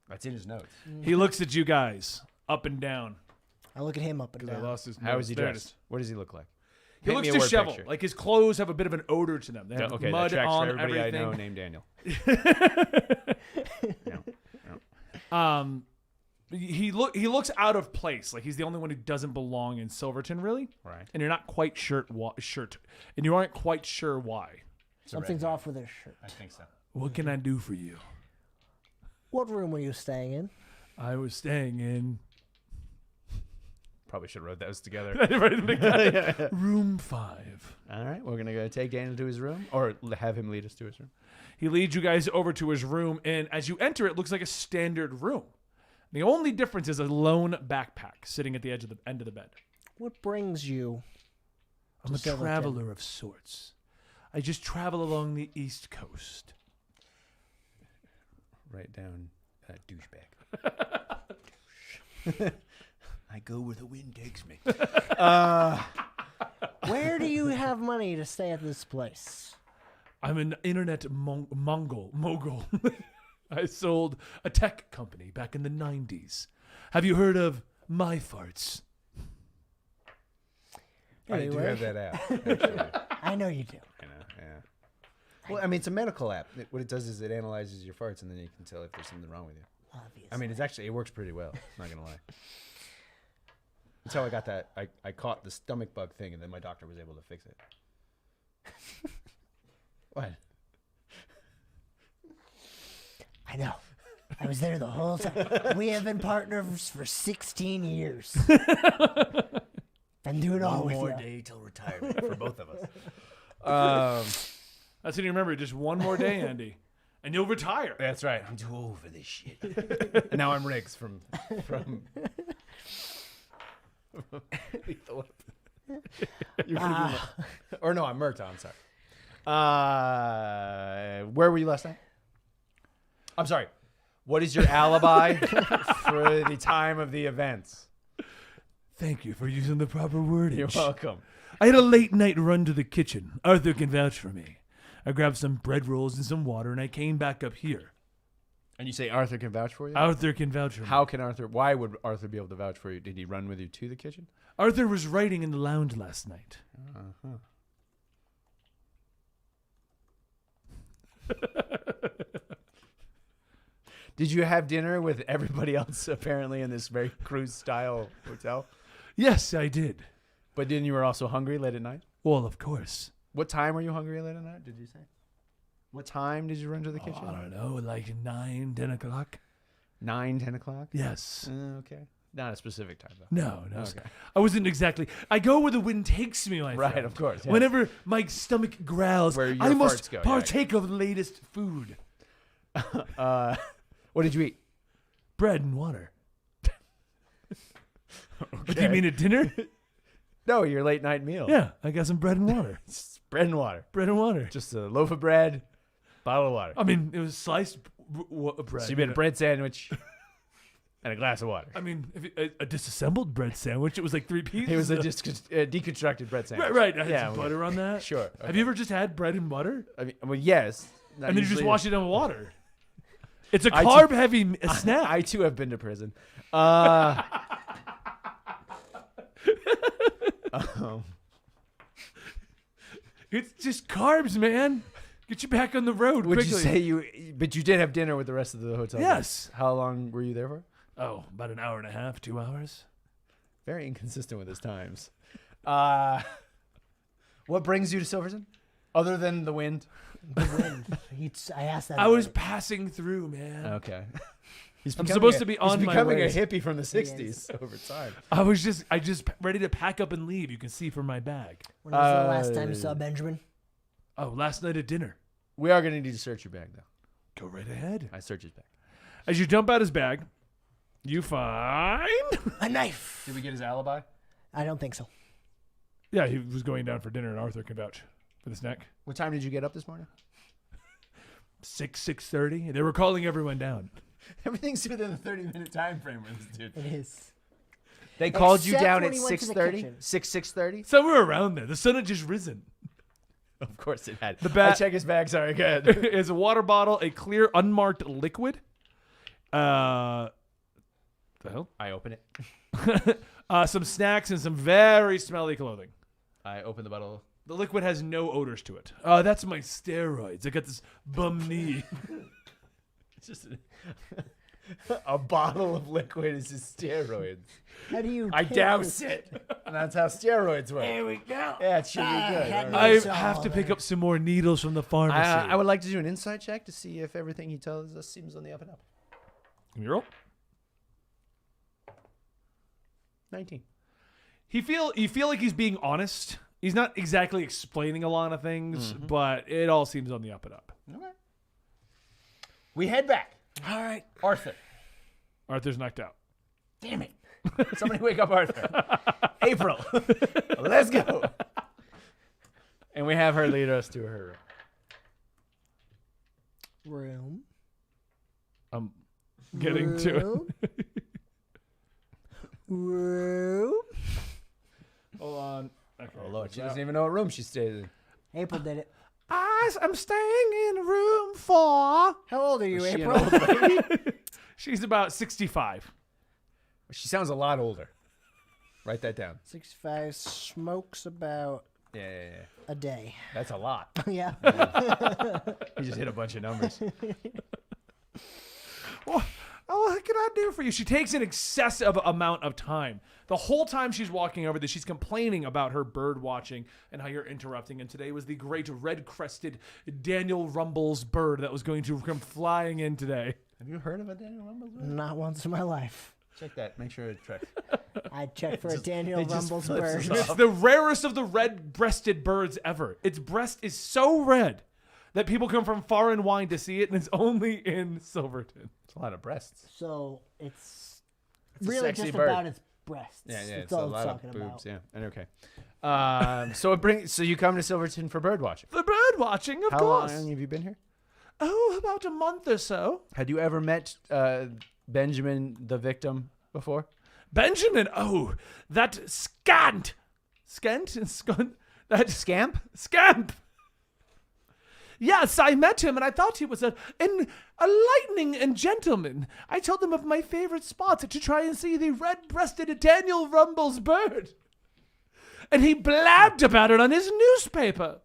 That's in his notes. He looks at you guys up and down. I look at him up and Because I down. lost his How notes. is he There it dressed? is. What does he look like? He Paint looks me a word disheveled. picture. Like his clothes have a bit of an odor to them. They have Okay, mud that tracks on for everybody everything. I know named Daniel. He looks out of place. Like he's the only one who doesn't belong in Silverton, really. Right. And you're not quite sure and you aren't quite sure why. Something's off with his shirt. I think so. What can I do for you? What room were you staying in? I was staying in Probably should have wrote those together. Room 5. All right, we're gonna go take Daniel to his room, or have him lead us to his room. He leads you guys over to his room, and as you enter, it looks like a standard room. The only difference is a lone backpack sitting at the edge of the end of the bed. What brings you? I'm a Silverton? traveler of sorts. I just travel along the East Coast. Write down douchebag. I go where the wind takes me. Where do you have money to stay at this place? I'm an internet mogul. I sold a tech company back in the 90s. Have you heard of My Farts? I do Anyway. have that app. Actually. I know you do. I know, yeah. Well, I mean, it's a medical app. What it does is it analyzes your farts, and then you can tell if there's something wrong with you. Obviously. I mean, it works pretty well. I'm not gonna lie. That's how I got that. I caught the stomach bug thing, and then my doctor was able to fix it. What? I know. I was there the whole time. We have been partners for 16 years. Been doing it all One with more you. day till retirement for both of us. That's what you remember. Just one more day, Andy, and you'll retire. That's right. I'm too old for this shit. And now I'm Riggs from Lethal Weapon. You're thinking or no, I'm Murtaugh. I'm sorry. Where were you last night? I'm sorry. What is your alibi for the time of the events? Thank you for using the proper wordage. You're welcome. I had a late night run to the kitchen. Arthur can vouch for me. I grabbed some bread rolls and some water, and I came back up here. And you say Arthur can vouch for you? Arthur can vouch for me. How can Arthur? Why would Arthur be able to vouch for you? Did he run with you to the kitchen? Arthur was writing in the lounge last night. Uh-huh. Did you have dinner with everybody else apparently in this very cruise style hotel? Yes, I did. But then you were also hungry late at night? Well, of course. What time were you hungry late at night, did you say? What time did you run to the kitchen? I don't know, like 9, 10 o'clock? 9, 10 o'clock? Yes. Okay. Not a specific time, though. No. Okay. I wasn't exactly. I go where the wind takes me, my Right, friend. of course. Yes. Whenever my stomach growls, Where your I must farts go, yeah. partake of the latest food. What did you eat? Bread and water. What, do you mean at dinner? No, your late night meal. Yeah, I got some bread and water. It's bread and water. Bread and water. Just a loaf of bread, bottle of water. I mean, it was sliced bread. So you made a bread sandwich and a glass of water. I mean, a disassembled bread sandwich. It was like 3 pieces. It was a deconstructed bread sandwich. Right. I had Yeah, some butter on that. Sure. Have you ever just had bread and butter? I mean, well, yes. Not And then you just usually- wash it in water. It's a I too- carb-heavy snack. I too have been to prison. It's just carbs, man. Get you back on the road Would quickly. you say but you did have dinner with the rest of the hotel? Yes. guests. How long were you there for? Oh, about an hour and a half, 2 hours. Very inconsistent with his times. What brings you to Silverton? Other than the wind? The wind. I asked that. I was already. passing through, man. Okay. I'm supposed to be on he's my becoming way. a hippie from the 60s over time. I just ready to pack up and leave. You can see from my bag. When was the last time you saw Benjamin? Oh, last night at dinner. We are going to need to search your bag, though. Go right ahead. I search his bag. As you dump out his bag, you find. A knife. Did we get his alibi? I don't think so. Yeah, he was going down for dinner, and Arthur can vouch for the snack. What time did you get up this morning? 6:30. They were calling everyone down. Everything's within the 30-minute time frame with this dude. It is. They called you Except down when at he went to the 6:30? kitchen. 6:30? Somewhere around there. The sun had just risen. Of course it had. The bag- I check his bag. Sorry, go ahead. It's a water bottle, a clear, unmarked liquid. The hell? I open it. Some snacks and some very smelly clothing. I open the bottle. The liquid has no odors to it. That's my steroids. I got this bum knee. It's just a bottle of liquid is just steroids. How do you? I take douse this? it. And that's how steroids work. There we go. Yeah, it should be good. had All me. right. I It's have all to pick there. up some more needles from the pharmacy. I would like to do an insight check to see if everything he tells us seems on the up and up. Can you roll? 19. You feel like he's being honest. He's not exactly explaining a lot of things, but it all seems on the up and up. Okay. We head back. All right. Arthur. Arthur's knocked out. Damn it. Somebody wake up Arthur. April. Let's go. And we have her lead us to her Room. I'm getting to it. Room. Room. Hold on. Okay. Oh, Lord. She doesn't even know what room she stays in. April did it. I'm staying in room 4. How old are you, Is she an April? old lady? She's about 65. She sounds a lot older. Write that down. 65, smokes about Yeah. a day. That's a lot. Yeah. You just hit a bunch of numbers. What can I do for you? She takes an excessive amount of time. The whole time she's walking over this, she's complaining about her bird watching and how you're interrupting. And today was the great red-crested Daniel Rumble's bird that was going to come flying in today. Have you heard of a Daniel Rumble's bird? Not once in my life. Check that. Make sure it tracks. I checked for a Daniel Rumble's bird. It's the rarest of the red-breasted birds ever. Its breast is so red that people come from far and wide to see it, and it's only in Silverton. It's a lot of breasts. So it's a really sexy just bird. about its breasts. Yeah. That's It's a all lot it's of talking boobs. about. Yeah. And okay. So you come to Silverton for bird watching. The bird watching, of How course. long have you been here? Oh, about a month or so. Had you ever met Benjamin, the victim, before? Benjamin, oh, that scant. That Scamp? scamp. Yes, I met him, and I thought he was a lightning and gentleman. I told him of my favorite spots to try and see the red-breasted Daniel Rumble's bird. And he blabbed about it on his newspaper.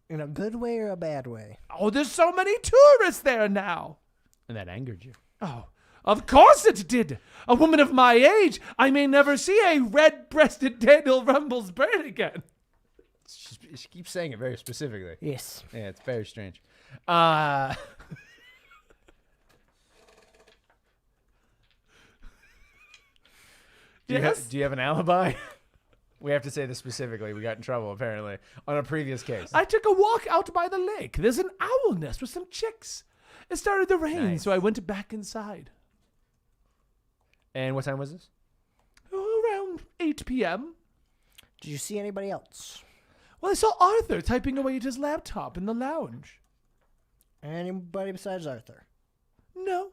In a good way or a bad way? Oh, there's so many tourists there now. And that angered you. Oh, of course it did. A woman of my age, I may never see a red-breasted Daniel Rumble's bird again. She keeps saying it very specifically. Yes. Yeah, it's very strange. Yes? Do you have an alibi? We have to say this specifically. We got in trouble, apparently, on a previous case. I took a walk out by the lake. There's an owl nest with some chicks. It started to rain, Nice. so I went back inside. And what time was this? Oh, around 8 p.m. Did you see anybody else? Well, I saw Arthur typing away at his laptop in the lounge. Anybody besides Arthur? No.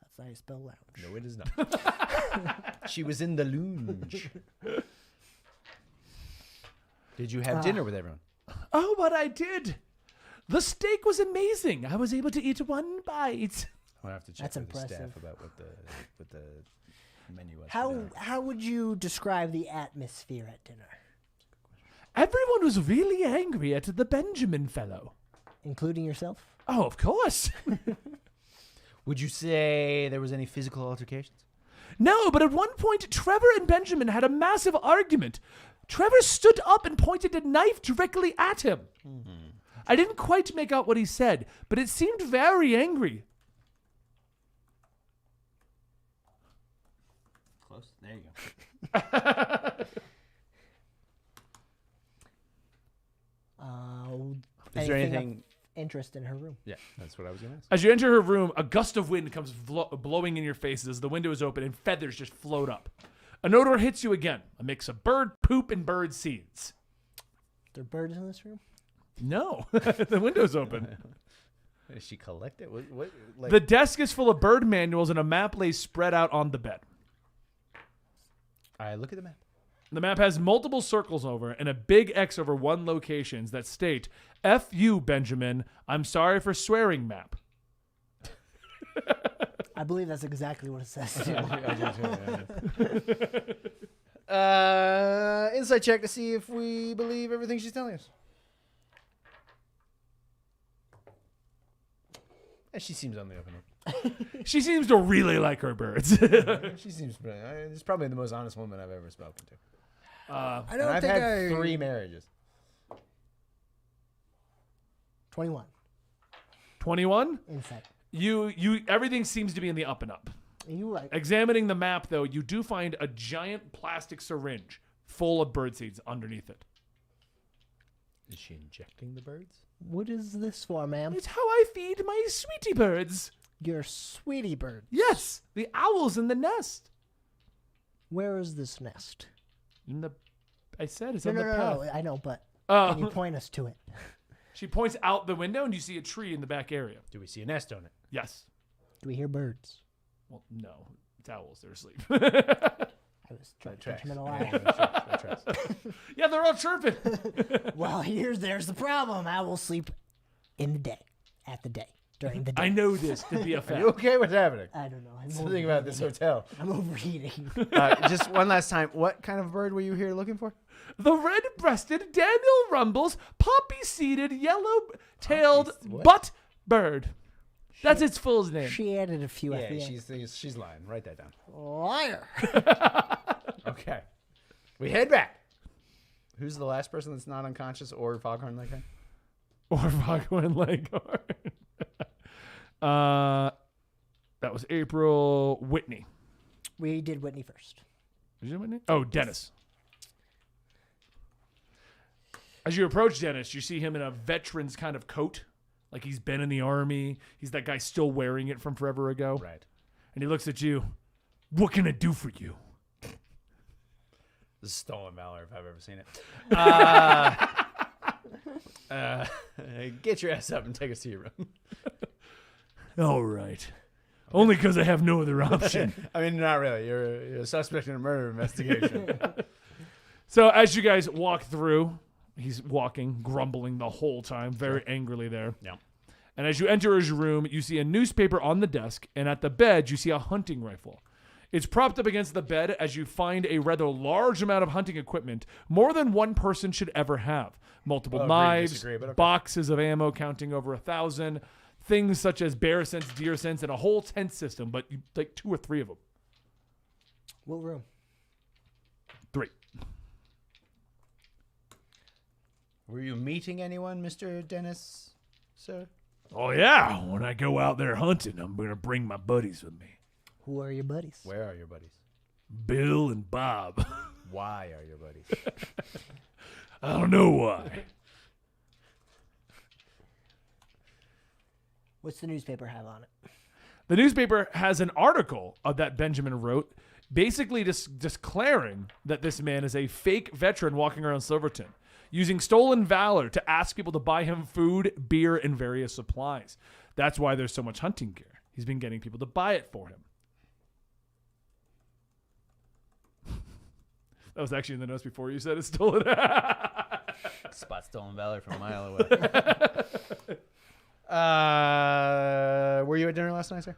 That's how you spell lounge. No, it is not. She was in the lounge. Did you have dinner with everyone? Oh, but I did. The steak was amazing. I was able to eat one bite. I'll have to check That's with the impressive. staff about what the menu was. for How dinner. how would you describe the atmosphere at dinner? Everyone was really angry at the Benjamin fellow. Including yourself? Oh, of course. Would you say there was any physical altercations? No, but at one point, Trevor and Benjamin had a massive argument. Trevor stood up and pointed a knife directly at him. I didn't quite make out what he said, but it seemed very angry. Close. There you go. Is there anything of anything? interest in her room? Yeah, that's what I was going to ask. As you enter her room, a gust of wind comes blowing in your faces as the window is open and feathers just float up. An odor hits you again, a mix of bird poop and bird seeds. There are birds in this room? No, the window's open. Does she collect it? What like, The desk is full of bird manuals and a map lays spread out on the bed. I look at the map. The map has multiple circles over and a big X over one locations that state, F you, Benjamin, I'm sorry for swearing map. I believe that's exactly what it says. Too. Insight check to see if we believe everything she's telling us. And she seems on the open up. She seems to really like her birds. She seems pretty. It's probably the most honest woman I've ever spoken to. I And don't I've think had I... 3 marriages. 21. 21? Insight. You everything seems to be in the up and up. You're right. Examining the map, though, you do find a giant plastic syringe full of bird seeds underneath it. Is she injecting the birds? What is this for, ma'am? It's how I feed my sweetie birds. Your sweetie bird. Yes, the owls in the nest. Where is this nest? I said it's No, on no, the no, path. no. I know, but Oh. can you point us to it? She points out the window, and you see a tree in the back area. Do we see a nest on it? Yes. Do we hear birds? Well, no. It's owls. They're asleep. I was trying to catch tracks. him in a lie. That tracks. Yeah, they're all chirping. Well, there's the problem. I will sleep in the day, during the day. I know this to be a Are fact. you okay? What's happening? I don't know. I'm Something about this hotel. I'm overeating. Just one last time. What kind of bird were you here looking for? The red-breasted, Daniel Rumble's, poppy-seeded, yellow-tailed What? butt bird. That's its full name. She added a few at the Yeah, end. she's lying. Write that down. Liar. Okay. We head back. Who's the last person that's not unconscious or Foghorn Leghorn? Or Foghorn Leghorn. That was April. Whitney. We did Whitney first. Is it Whitney? Oh, Dennis. As you approach Dennis, you see him in a veteran's kind of coat. Like he's been in the army. He's that guy still wearing it from forever ago. Right. And he looks at you. What can I do for you? This is stolen valor if I've ever seen it. Get your ass up and take us to your room. All right. Only because I have no other option. I mean, not really. You're a suspect in a murder investigation. So as you guys walk through, he's walking, grumbling the whole time, very angrily there. Yeah. And as you enter his room, you see a newspaper on the desk, and at the bed, you see a hunting rifle. It's propped up against the bed as you find a rather large amount of hunting equipment, more than one person should ever have. Multiple Well, agree to knives, disagree, but okay. boxes of ammo counting over 1,000, things such as bear scents, deer scents, and a whole tent system, but like 2 or 3 of them. What room? 3. Were you meeting anyone, Mr. Dennis, sir? Oh, yeah. When I go out there hunting, I'm going to bring my buddies with me. Who are your buddies? Where are your buddies? Bill and Bob. Why are your buddies? I don't know why. What's the newspaper have on it? The newspaper has an article that Benjamin wrote, basically just declaring that this man is a fake veteran walking around Silverton, using stolen valor to ask people to buy him food, beer, and various supplies. That's why there's so much hunting gear. He's been getting people to buy it for him. That was actually in the notes before you said it's stolen. Spot stolen valor from a mile away. Were you at dinner last night, sir?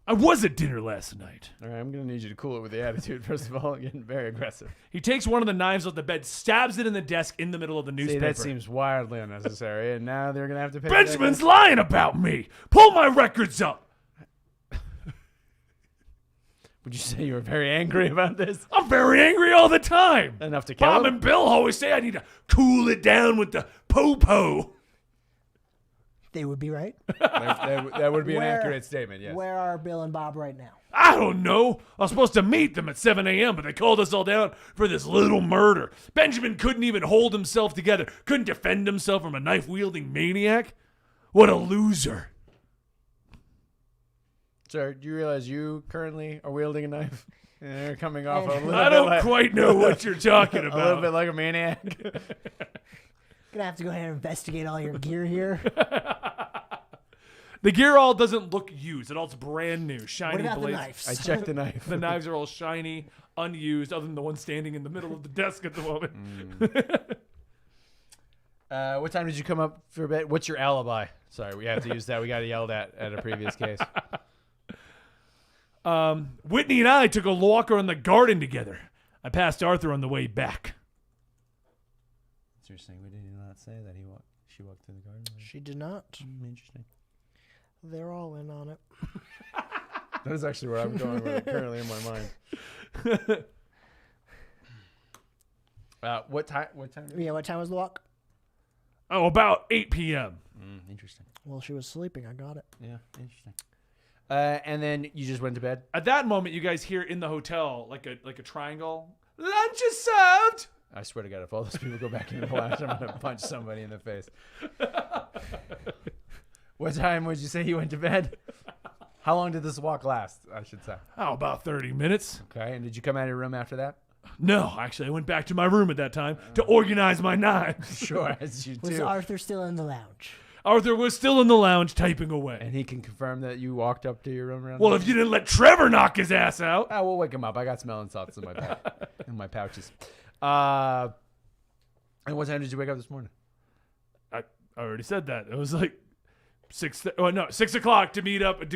I was at dinner last night. All right, I'm going to need you to cool it with the attitude, first of all. Getting very aggressive. He takes one of the knives off the bed, stabs it in the desk in the middle of the See, newspaper. that seems wildly unnecessary, and now they're going to have to pay. Benjamin's lying about me. Pull my records up. Would you say you were very angry about this? I'm very angry all the time. Enough to kill Bob him? and Bill always say I need to cool it down with the po-po. They would be right. That would be an Where- accurate statement, yes. Where are Bill and Bob right now? I don't know. I was supposed to meet them at 7 a.m., but they called us all down for this little murder. Benjamin couldn't even hold himself together, couldn't defend himself from a knife-wielding maniac. What a loser. Sir, do you realize you currently are wielding a knife? And they're coming off a little I bit don't like, quite know what you're talking a little bit about. like a maniac. Gonna have to go ahead and investigate all your gear here. The gear all doesn't look used. It all's brand new, shiny What about the blades. knives? I checked the knife. The knives are all shiny, unused, other than the one standing in the middle of the desk at the moment. What time did you come up for bed? What's your alibi? Sorry, we have to use that. We got yelled at a previous case. Whitney and I took a walk around the garden together. I passed Arthur on the way back. Interesting. We did not say that she walked through the garden. She did not. Interesting. They're all in on it. That is actually where I'm going with it currently in my mind. What time? Yeah, what time was the walk? Oh, about 8 p.m. Interesting. Well, she was sleeping. I got it. Yeah, interesting. And then you just went to bed? At that moment, you guys hear in the hotel like a triangle Lunch is served. I swear to God, if all those people go back into the lounge, I'm going to punch somebody in the face. What time would you say you went to bed? How long did this walk last, I should say? Oh, about 30 minutes. Okay, and did you come out of your room after that? No, actually, I went back to my room at that time to organize my knives. Sure, as you Was do. Arthur still in the lounge? Arthur was still in the lounge typing away. And he can confirm that you walked up to your room around Well, if you didn't let Trevor knock his ass out. we'll wake him up. I got smelling salts in my pouches. And what time did you wake up this morning? I already said that. It was like 6 o'clock to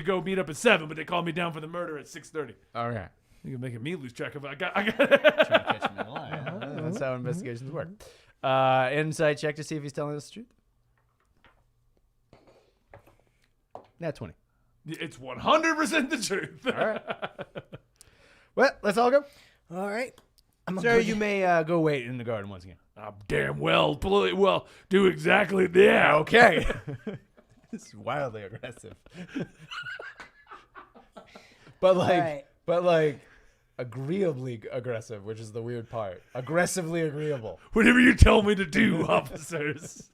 go meet up at 7, but they called me down for the murder at 6:30. All right. You're making me lose track of it. I got Trying to catch him in a lie. That's how investigations work. Insight check to see if he's telling us the truth. Nat 20. It's 100% the truth. All right. Well, let's all go. All right. Sir, you may go wait in the garden once again. I'm damn well, do exactly that. Okay. This is wildly aggressive. But right. agreeably aggressive, which is the weird part. Aggressively agreeable. Whatever you tell me to do, officers.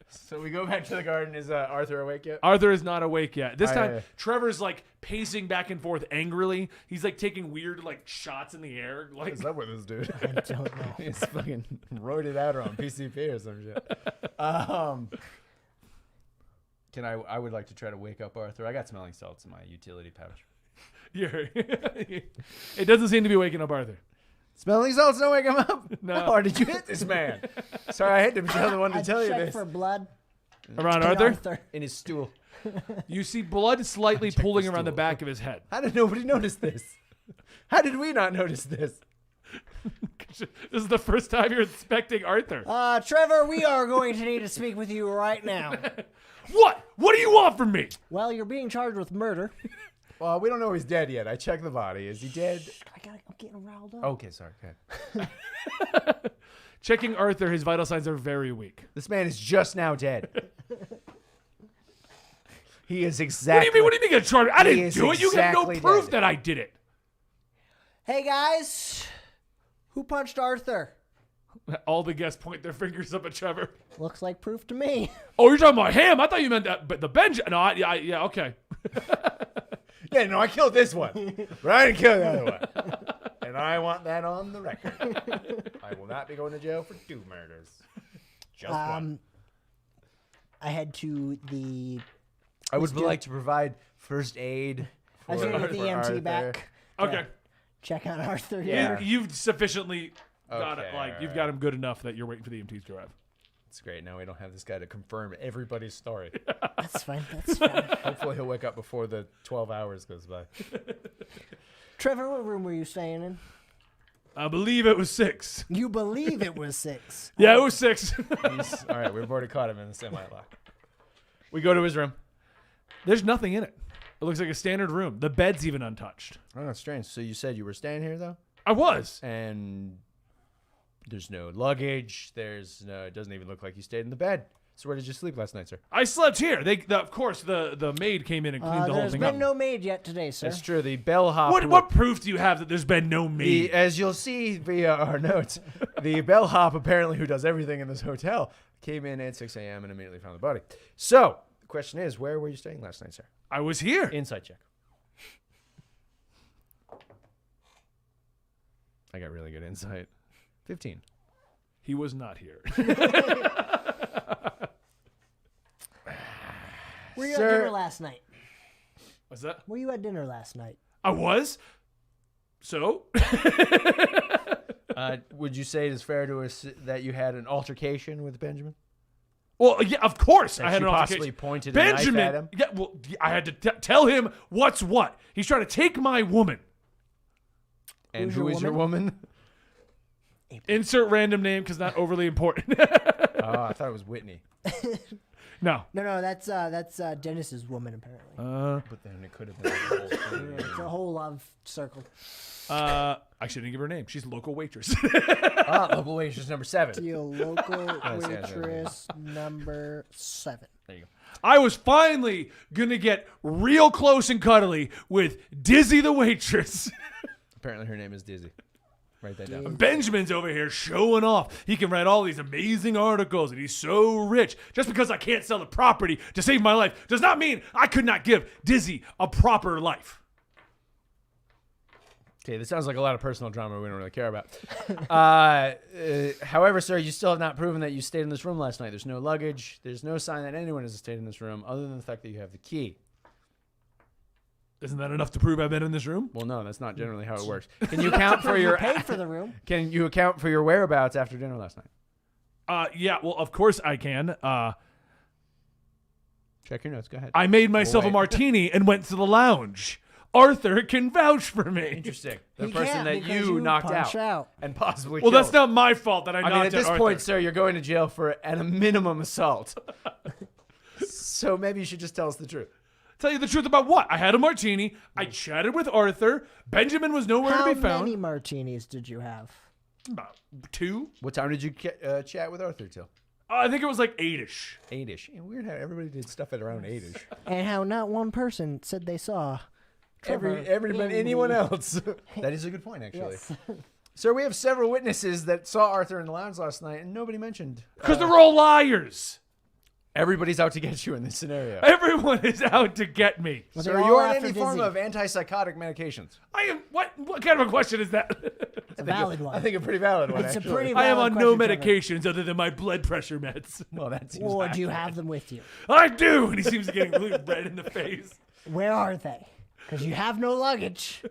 So we go back to the garden. Is Arthur awake yet? Arthur is not awake yet. This time, Aye. Trevor's like pacing back and forth angrily. He's like taking weird like shots in the air. Like, What's up with this dude? I don't know. He's fucking roided out on PCP or some shit. I would like to try to wake up Arthur. I got smelling salts in my utility pouch. It doesn't seem to be waking up Arthur. Smelling salts don't wake him up? No. How hard did you hit this man? Sorry, I had to be the one to I tell you checked this. for blood. Around Hey, Arthur? In his stool. You see blood slightly Check pooling the around the stool. back of his head. How did nobody notice this? How did we not notice this? This is the first time you're inspecting Arthur. Trevor, we are going to need to speak with you right now. What? What do you want from me? Well, you're being charged with murder. Well, we don't know he's dead yet. I checked the body. Is he dead? I'm getting riled up. Okay, sorry. Okay. Checking Arthur, his vital signs are very weak. This man is just now dead. He is exactly. What do you mean get charged? I He didn't is do it. You have no exactly proof dead. that I did it. Hey, guys. Who punched Arthur? All the guests point their fingers up at Trevor. Looks like proof to me. Oh, you're talking about him? I thought you meant that, but the bench. No, yeah, okay. Yeah, no, I killed this one, but I didn't kill the other one. And I want that on the record. I will not be going to jail for 2 murders. Just one. I head to the. I would like to provide first aid. I was going to get the for EMT Arthur. back. Okay. Check on Arthur. Yeah. You've sufficiently got it. Okay, Like, you've alright. got him good enough that you're waiting for the EMTs to arrive. It's great. Now we don't have this guy to confirm everybody's story. That's fine. That's fine. Hopefully he'll wake up before the 12 hours goes by. Trevor, what room were you staying in? I believe it was 6. You believe it was 6. Yeah, it was 6. All right, we've already caught him in the semi-lock. We go to his room. There's nothing in it. It looks like a standard room. The bed's even untouched. Oh, that's strange. So you said you were staying here, though? I was. And there's no luggage. It doesn't even look like you stayed in the bed. So where did you sleep last night, sir? I slept here. Of course, the maid came in and cleaned the whole There's thing been up. no maid yet today, sir. That's true. The bellhop. What proof do you have that there's been no maid? As you'll see via our notes, the bellhop, apparently who does everything in this hotel, came in at 6 a.m. and immediately found the body. So the question is, where were you staying last night, sir? I was here. Insight check. I got really good insight. 15. He was not here. Were you Sir- at dinner last night? What's that? Were you at dinner last night? I was. So? Would you say it is fair to us that you had an altercation with Benjamin? Well, yeah, of course That I had you an possibly altercation. pointed a knife Benjamin. at him? Yeah, well, I had to tell him what's what. He's trying to take my woman. And Who's who your is your woman? Insert random name because not overly important. Oh, I thought it was Whitney. No. No, that's Dennis's woman apparently. But then it could have been the whole thing. It's a whole love circle. I shouldn't give her name. She's a local waitress. Local waitress number 7. Your local yeah, waitress number 7. There you go. I was finally gonna get real close and cuddly with Dizzy the waitress. Apparently her name is Dizzy. Write that down. Benjamin's over here showing off. He can write all these amazing articles, and he's so rich. Just because I can't sell the property to save my life does not mean I could not give Dizzy a proper life. Okay, this sounds like a lot of personal drama we don't really care about. However, sir, you still have not proven that you stayed in this room last night. There's no luggage. There's no sign that anyone has stayed in this room other than the fact that you have the key. Isn't that enough to prove I've been in this room? Well, no, that's not generally how it works. Can you account for your paid for the room. Can you account for your whereabouts after dinner last night? Yeah, well, of course I can. Check your notes. Go ahead. I made myself a martini and went to the lounge. Arthur can vouch for me. Interesting. The He person can't that because you knocked punch out out. and possibly Well, killed. that's not my fault that I knocked I mean, at this out point, Arthur. sir, you're going to jail for at a minimum assault. So maybe you should just tell us the truth. Tell you the truth about what? I had a martini. I chatted with Arthur. Benjamin was nowhere How to be found. many martinis did you have? About 2. What time did you chat with Arthur till? I think it was like 8-ish. 8-ish. Yeah, weird how everybody did stuff at around 8-ish. And how not one person said they saw Trevor Everybody, in anyone the- else. That is a good point, actually. Yes. Sir, we have several witnesses that saw Arthur in the lounge last night, and nobody mentioned. Because they're all liars. Everybody's out to get you in this scenario. Everyone is out to get me. Well, Sir, they're you're all on after any form Dizzy. of antipsychotic medications. I am. What kind of a question is that? It's a valid one. I think a pretty valid one, It's a actually. pretty I am valid on no question, Trevor. medications other than my blood pressure meds. Well, that seems Or do accurate. you have them with you? I do. And he seems to be getting really red in the face. Where are they? Because you have no luggage.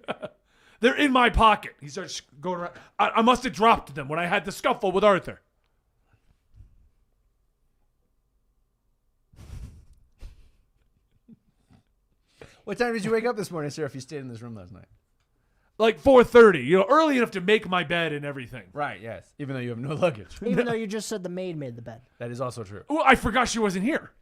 They're in my pocket. He starts going around. I must have dropped them when I had the scuffle with Arthur. What time did you wake up this morning, sir, if you stayed in this room last night? Like 4:30, early enough to make my bed and everything. Right, yes. Even though you have no luggage. Even though you just said the maid made the bed. That is also true. Well, I forgot she wasn't here.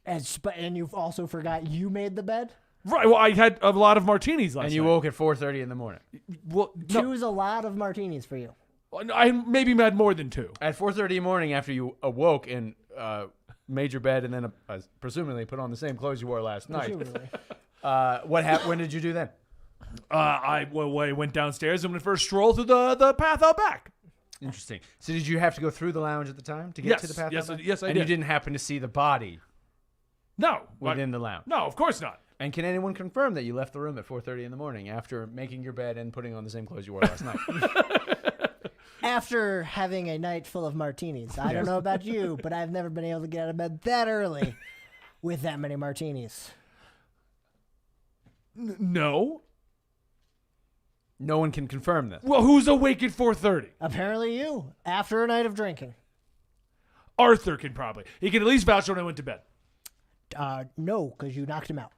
And you also forgot you made the bed? Right. Well, I had a lot of martinis last And you night. woke at 4:30 in the morning. Well, no, Two's a lot of martinis for you. I maybe had more than 2. At 4:30 in the morning, after you awoke and made your bed and then presumably put on the same clothes you wore last night, Presumably. what happened? When did you do then? I went downstairs and went for a stroll through the path out back. Interesting. So did you have to go through the lounge at the time to get to the path? Yes, out back? yes, I and did. you didn't happen to see the body No. within the lounge. No, of course not. And can anyone confirm that you left the room at 4:30 in the morning after making your bed and putting on the same clothes you wore last night? After having a night full of martinis. I don't know about you, but I've never been able to get out of bed that early with that many martinis. No. No one can confirm this. Well, who's awake at 4:30? Apparently you, after a night of drinking. Arthur can probably. He can at least vouch when I went to bed. No, because you knocked him out.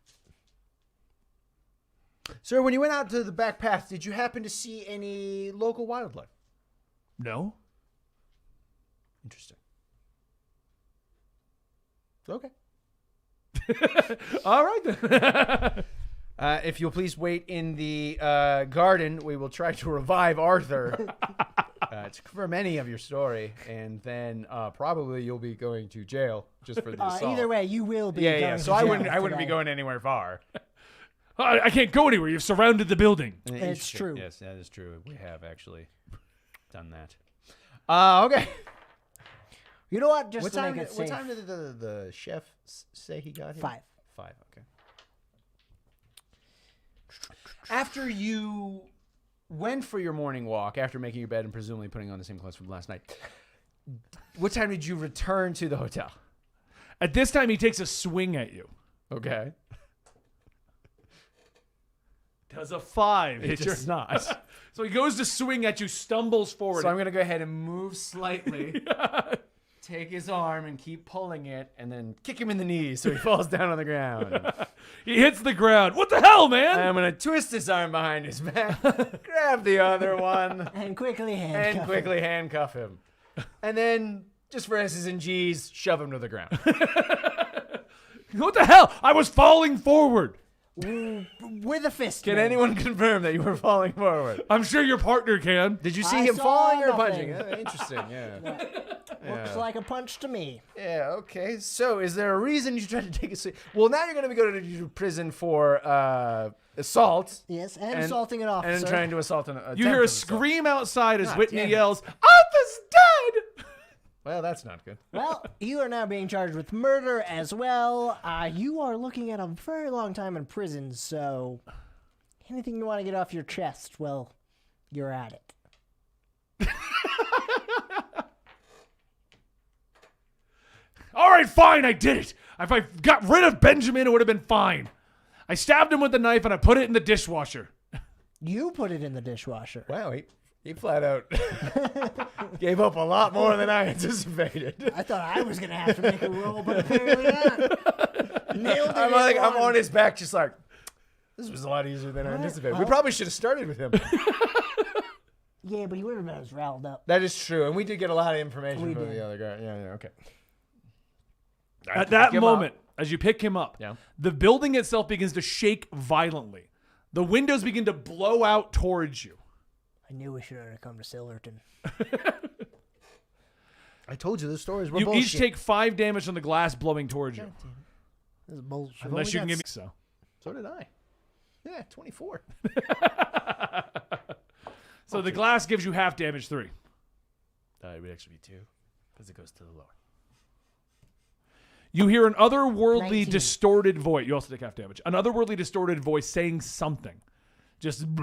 Sir, when you went out to the back path, did you happen to see any local wildlife? No. Interesting. Okay. All right then. If you'll please wait in the garden, we will try to revive Arthur to confirm any of your story, and then probably you'll be going to jail just for the assault. Either way, you will be. Yeah. going So to I jail wouldn't be today. going anywhere far. I can't go anywhere. You've surrounded the building. It's Interesting. true. Yes, that is true. We have actually done that. Okay. You know what? Just What to time? make it What safe. time did the chef say he got here? 5. 5. Okay. After you went for your morning walk, after making your bed and presumably putting on the same clothes from last night, what time did you return to the hotel? At this time, he takes a swing at you. Okay. Does a 5 It hit your does not. So he goes to swing at you, stumbles forward. So I'm going to go ahead and move slightly, take his arm and keep pulling it, and then kick him in the knees so he falls down on the ground. He hits the ground. What the hell, man? I'm going to twist his arm behind his back, grab the other one, And quickly handcuff and quickly handcuff him. And then, just for S's and G's, shove him to the ground. What the hell? I was falling forward. him. With a fist. Can man. anyone confirm that you were falling forward? I'm sure your partner can. Did you see I him saw falling or nothing. punching? Interesting, yeah. Looks like a punch to me. Yeah, okay. So, is there a reason you tried to take a seat? Well, now you're going to be going to prison for assault. Yes, and assaulting an officer. And trying to assault an You hear a scream outside as Whitney damn it. yells, "Arthur's dead!" Well, that's not good. Well, you are now being charged with murder as well. You are looking at a very long time in prison, so anything you want to get off your chest, well, you're at it. All right, fine, I did it. If I got rid of Benjamin, it would have been fine. I stabbed him with the knife and I put it in the dishwasher. You put it in the dishwasher. Wow, he flat out gave up a lot more than I anticipated. I thought I was going to have to make a roll, but apparently not. Nailed it. I'm on his back just like, this was a lot easier than I anticipated. We probably should have started with him. Yeah, but he would have been as riled up. That is true. And we did get a lot of information We from did. the other guy. Yeah, okay. At that moment, as you pick him up, Yeah. the building itself begins to shake violently. The windows begin to blow out towards you. I knew we should have come to Silverton. I told you the stories were You bullshit. each take 5 damage from the glass blowing towards you. This is bullshit. Unless you can only give me got so. So did I. Yeah, 24. So the glass gives you half damage 3. It would actually be 2 because it goes to the lower. You hear an otherworldly 19. distorted voice. You also take half damage. An otherworldly distorted voice saying something. Just and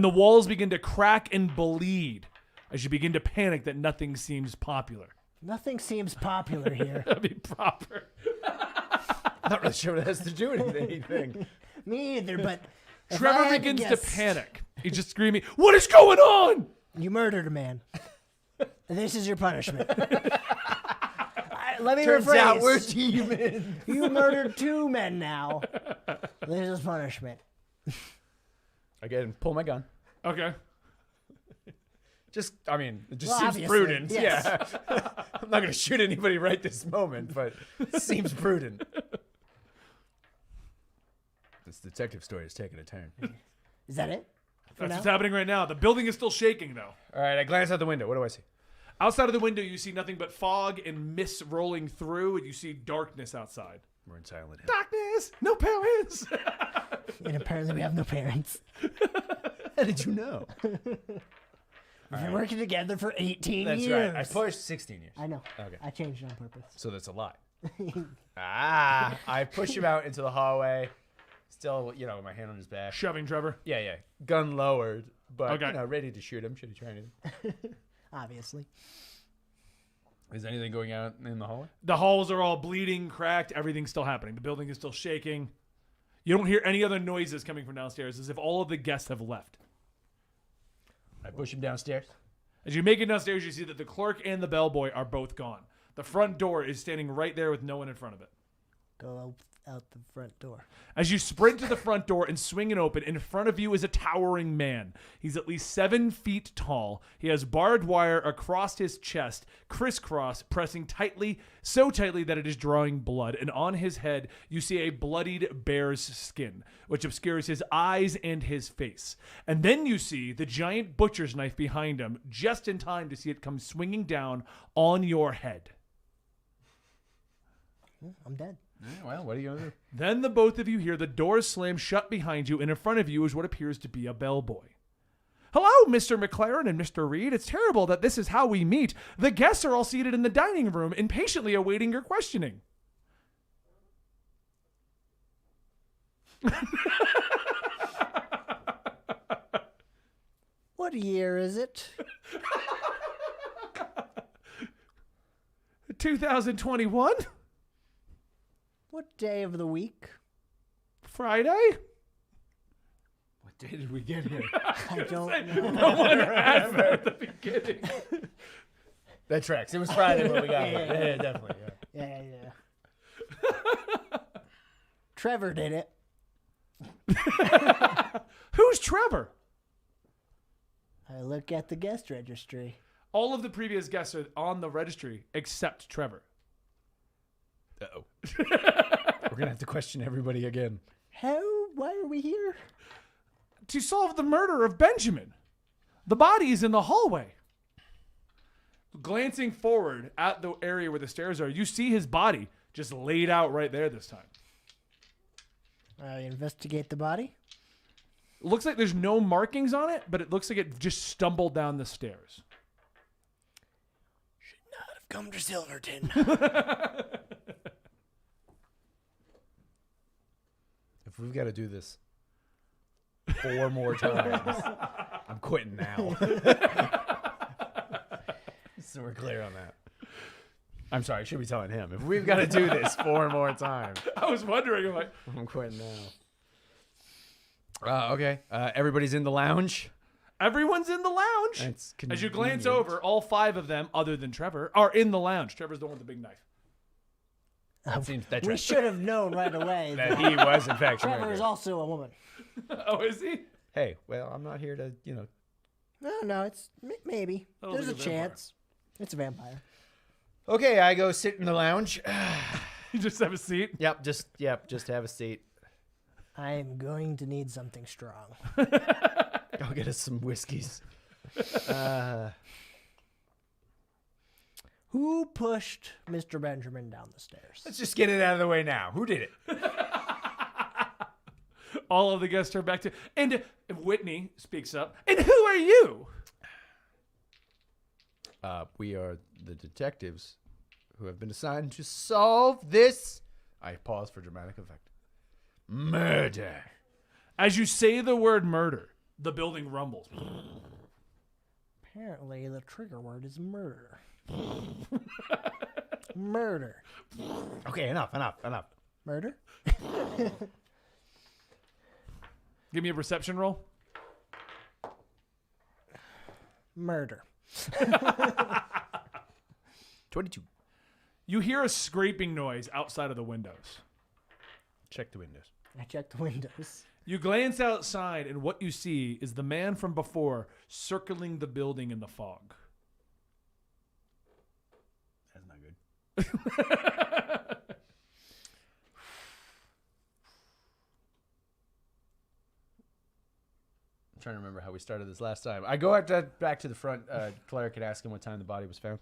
the walls begin to crack and bleed as you begin to panic that nothing seems popular. Nothing seems popular here. That'd be proper. I'm not really sure what it has to do with anything. Me either, but if I Trevor had begins to guess, panic. He's just screaming, "What is going on?" You murdered a man. This is your punishment. Let me Turns rephrase. out we're demons. You murdered 2 men now. This is punishment. Again, pull my gun. Okay. It just Well, seems obviously, prudent. yes. Yeah. I'm not going to shoot anybody right this moment, but it seems prudent. This detective story is taking a turn. Is that it? That's now? what's happening right now. The building is still shaking, though. All right, I glance out the window. What do I see? Outside of the window, you see nothing but fog and mist rolling through, and you see darkness outside. We're in Silent Hill. Darkness! No parents! And apparently we have no parents. How did you know? We've been working together for 18 That's years. right. I pushed 16 years. I know. Okay. I changed it on purpose. So that's a lie. I push him out into the hallway. Still, my hand on his back. Shoving Trevor. Yeah. Gun lowered, but, Okay. ready to shoot him. Should he try anything? Obviously. Is anything going out in the hallway? The halls are all bleeding, cracked. Everything's still happening. The building is still shaking. You don't hear any other noises coming from downstairs, as if all of the guests have left. I push him downstairs. As you make it downstairs, you see that the clerk and the bellboy are both gone. The front door is standing right there with no one in front of it. Go out the front door. As you sprint to the front door and swing it open, in front of you is a towering man. He's at least 7 feet tall. He has barbed wire across his chest, crisscross, pressing tightly, so tightly that it is drawing blood. And on his head, you see a bloodied bear's skin, which obscures his eyes and his face. And then you see the giant butcher's knife behind him, just in time to see it come swinging down on your head. I'm dead. Yeah, well, what are you going to do? Then the both of you hear the doors slam shut behind you, and in front of you is what appears to be a bellboy. "Hello, Mr. McLaren and Mr. Reed. It's terrible that this is how we meet. The guests are all seated in the dining room, impatiently awaiting your questioning." What year is it? 2021? What day of the week? Friday? What day did we get here? I don't know. No one asked that at the beginning. That tracks. It was Friday when we got here. Yeah, definitely. Yeah. Yeah. Trevor did it. Who's Trevor? I look at the guest registry. All of the previous guests are on the registry except Trevor. Uh-oh. We're going to have to question everybody again. How? Why are we here? To solve the murder of Benjamin. The body is in the hallway. glancing forward at the area where the stairs are, you see his body just laid out right there this time. I investigate the body. Looks like there's no markings on it, but it looks like it just stumbled down the stairs. Should not have come to Silverton. If we've got to do this 4 more times, I'm quitting now. So we're clear on that. I'm sorry, I should be telling him. If we've got to do this 4 more times, I was wondering, I'm quitting now. Okay, everybody's in the lounge. everyone's in the lounge. That's As you glance convenient. over, all 5 of them, other than Trevor, are in the lounge. Trevor's the one with the big knife. That seems that, We should have known right away that that he was in fact Trevor murdered. is also a woman. Oh, is he? Hey, well, I'm not here to, you know. No, it's maybe. I don't There's a think it's a vampire. chance. It's a vampire. Okay, I go sit in the lounge. You just have a seat. Yep, just have a seat. I am going to need something strong. Go get us some whiskeys. Who pushed Mr. Benjamin down the stairs? Let's just get it out of the way now. Who did it? All of the guests turn back to, and Whitney speaks up. And who are you? We are the detectives who have been assigned to solve this. I pause for dramatic effect. Murder. As you say the word murder, the building rumbles. Apparently, the trigger word is murder. Murder. Okay, enough. Murder? Give me a perception roll. Murder. 22. You hear a scraping noise outside of the windows. Check the windows. I checked the windows. You glance outside, and what you see is the man from before circling the building in the fog. That's not good. I'm trying to remember how we started this last time. I go back to the front cleric and ask him what time the body was found.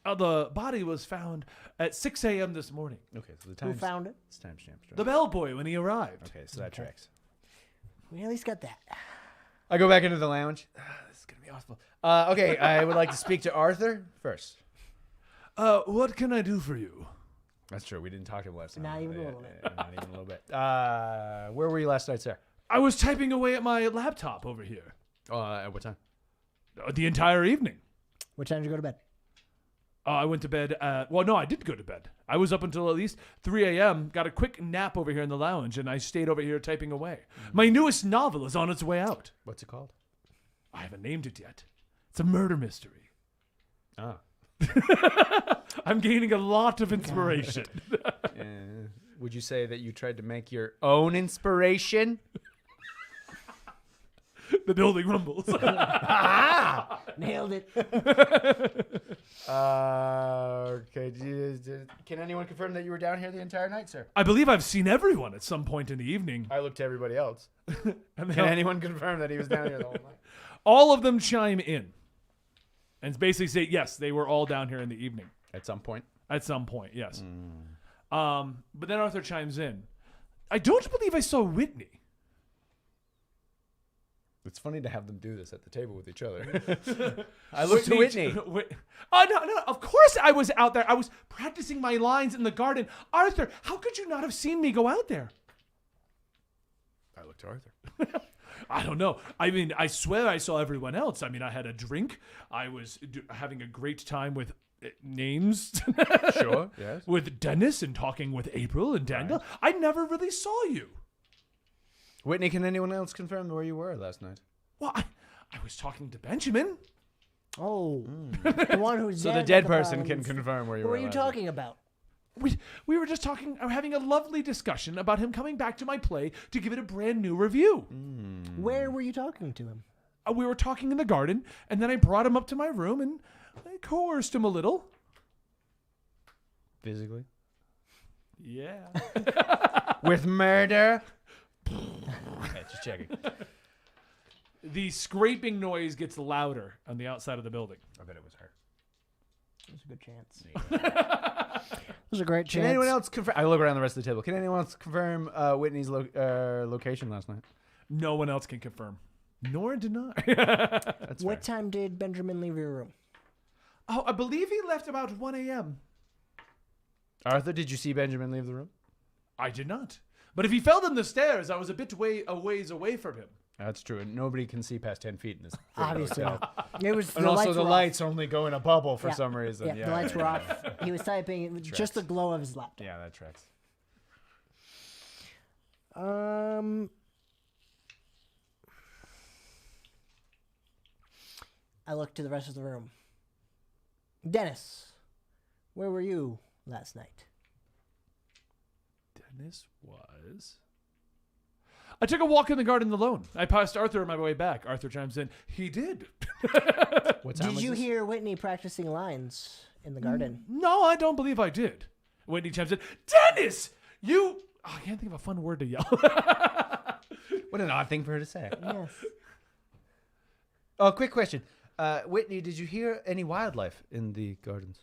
The body was found at 6 a.m. this morning. Okay, so the Who time. found it? It's timestamp. The bellboy when he arrived. Okay, so that tracks. We at least got that. I go back into the lounge. This is gonna be awful. Okay, I would like to speak to Arthur first. What can I do for you? That's true. We didn't talk to him last time. Not even a little bit. Not even a little bit. Where were you last night, sir? I was typing away at my laptop over here. At what time? The entire evening. What time did you go to bed? I went to bed no, I didn't go to bed. I was up until at least 3 a.m., got a quick nap over here in the lounge, and I stayed over here typing away. My newest novel is on its way out. What's it called? I haven't named it yet. It's a murder mystery. Ah. I'm gaining a lot of inspiration. Would you say that you tried to make your own inspiration? The building rumbles. Nailed it. Okay. Can anyone confirm that you were down here the entire night, sir? I believe I've seen everyone at some point in the evening. I looked to everybody else. And Can anyone confirm that he was down here the whole night? all of them chime in and basically say, yes, they were all down here in the evening. At some point. At some point, yes. But then Arthur chimes in. I don't believe I saw Whitney. It's funny to have them do this at the table with each other. I looked to Whitney. Oh, no. Of course I was out there. I was practicing my lines in the garden. Arthur, how could you not have seen me go out there? I looked to Arthur. I don't know. I mean, I swear I saw everyone else. I mean, I had a drink. I was having a great time with names. Sure, yes. With Dennis and talking with April and Daniel. Right. I never really saw you. Whitney, can anyone else confirm where you were last night? Well, I was talking to Benjamin. Oh, the one who's So dead the dead at person can bottom. confirm where you What were. were you last night. talking about? We were just talking, having a lovely discussion about him coming back to my play to give it a brand new review. Where were you talking to him? We were talking in the garden, and then I brought him up to my room and I coerced him a little. Physically? Yeah. With murder? Okay, just checking. The scraping noise gets louder on the outside of the building. I bet it was her. There's a good chance. There's a great chance. Can anyone else confirm? I look around the rest of the table. Can anyone else confirm Whitney's location last night? No one else can confirm, nor deny. That's What time did Benjamin leave your room? Oh, I believe he left about 1 a.m. Arthur, did you see Benjamin leave the room? I did not. But if he fell down the stairs, I was a ways away from him. That's true. And nobody can see past 10 feet in this. Obviously. hotel. It was And the also lights the were lights only go in a bubble for Yeah. some reason. off. Yeah, the lights were off. He was typing just the glow of his laptop. Yeah, that tracks. I looked to the rest of the room. Dennis, where were you last night? Dennis was. I took a walk in the garden alone. I passed Arthur on my way back. Arthur chimes in. He did. What time Did was you this? hear Whitney practicing lines in the garden? No, I don't believe I did. Whitney chimes in. Dennis, you. Oh, I can't think of a fun word to yell. What an odd thing for her to say. Yes. Oh, quick question. Whitney, did you hear any wildlife in the gardens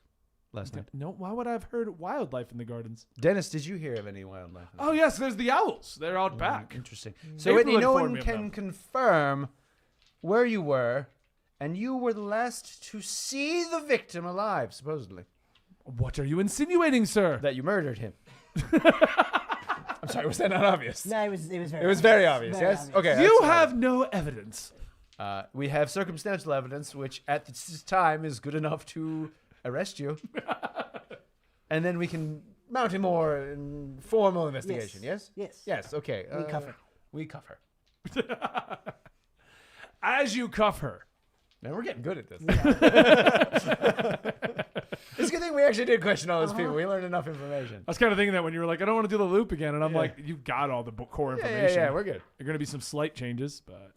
last night? No, why would I have heard wildlife in the gardens? Dennis, did you hear of any wildlife? Oh, yes, there's the owls. They're out back. Interesting. So, April Whitney, no informed one me of can them. confirm where you were, and you were the last to see the victim alive, supposedly. What are you insinuating, sir? That you murdered him. I'm sorry, was that not obvious? No, it was very It was very obvious, Very yes? obvious. Okay. You that's fine. have no evidence. We have circumstantial evidence, which at this time is good enough to arrest you. And then we can mount a more formal investigation, yes? Yes. Yes, okay. We cuff her. We cuff her. As you cuff her. Man, we're getting good at this. It's a good thing we actually did question all those people. We learned enough information. I was kind of thinking that when you were like, I don't want to do the loop again. And I'm like, you got all the core information. Yeah, we're good. There are going to be some slight changes, but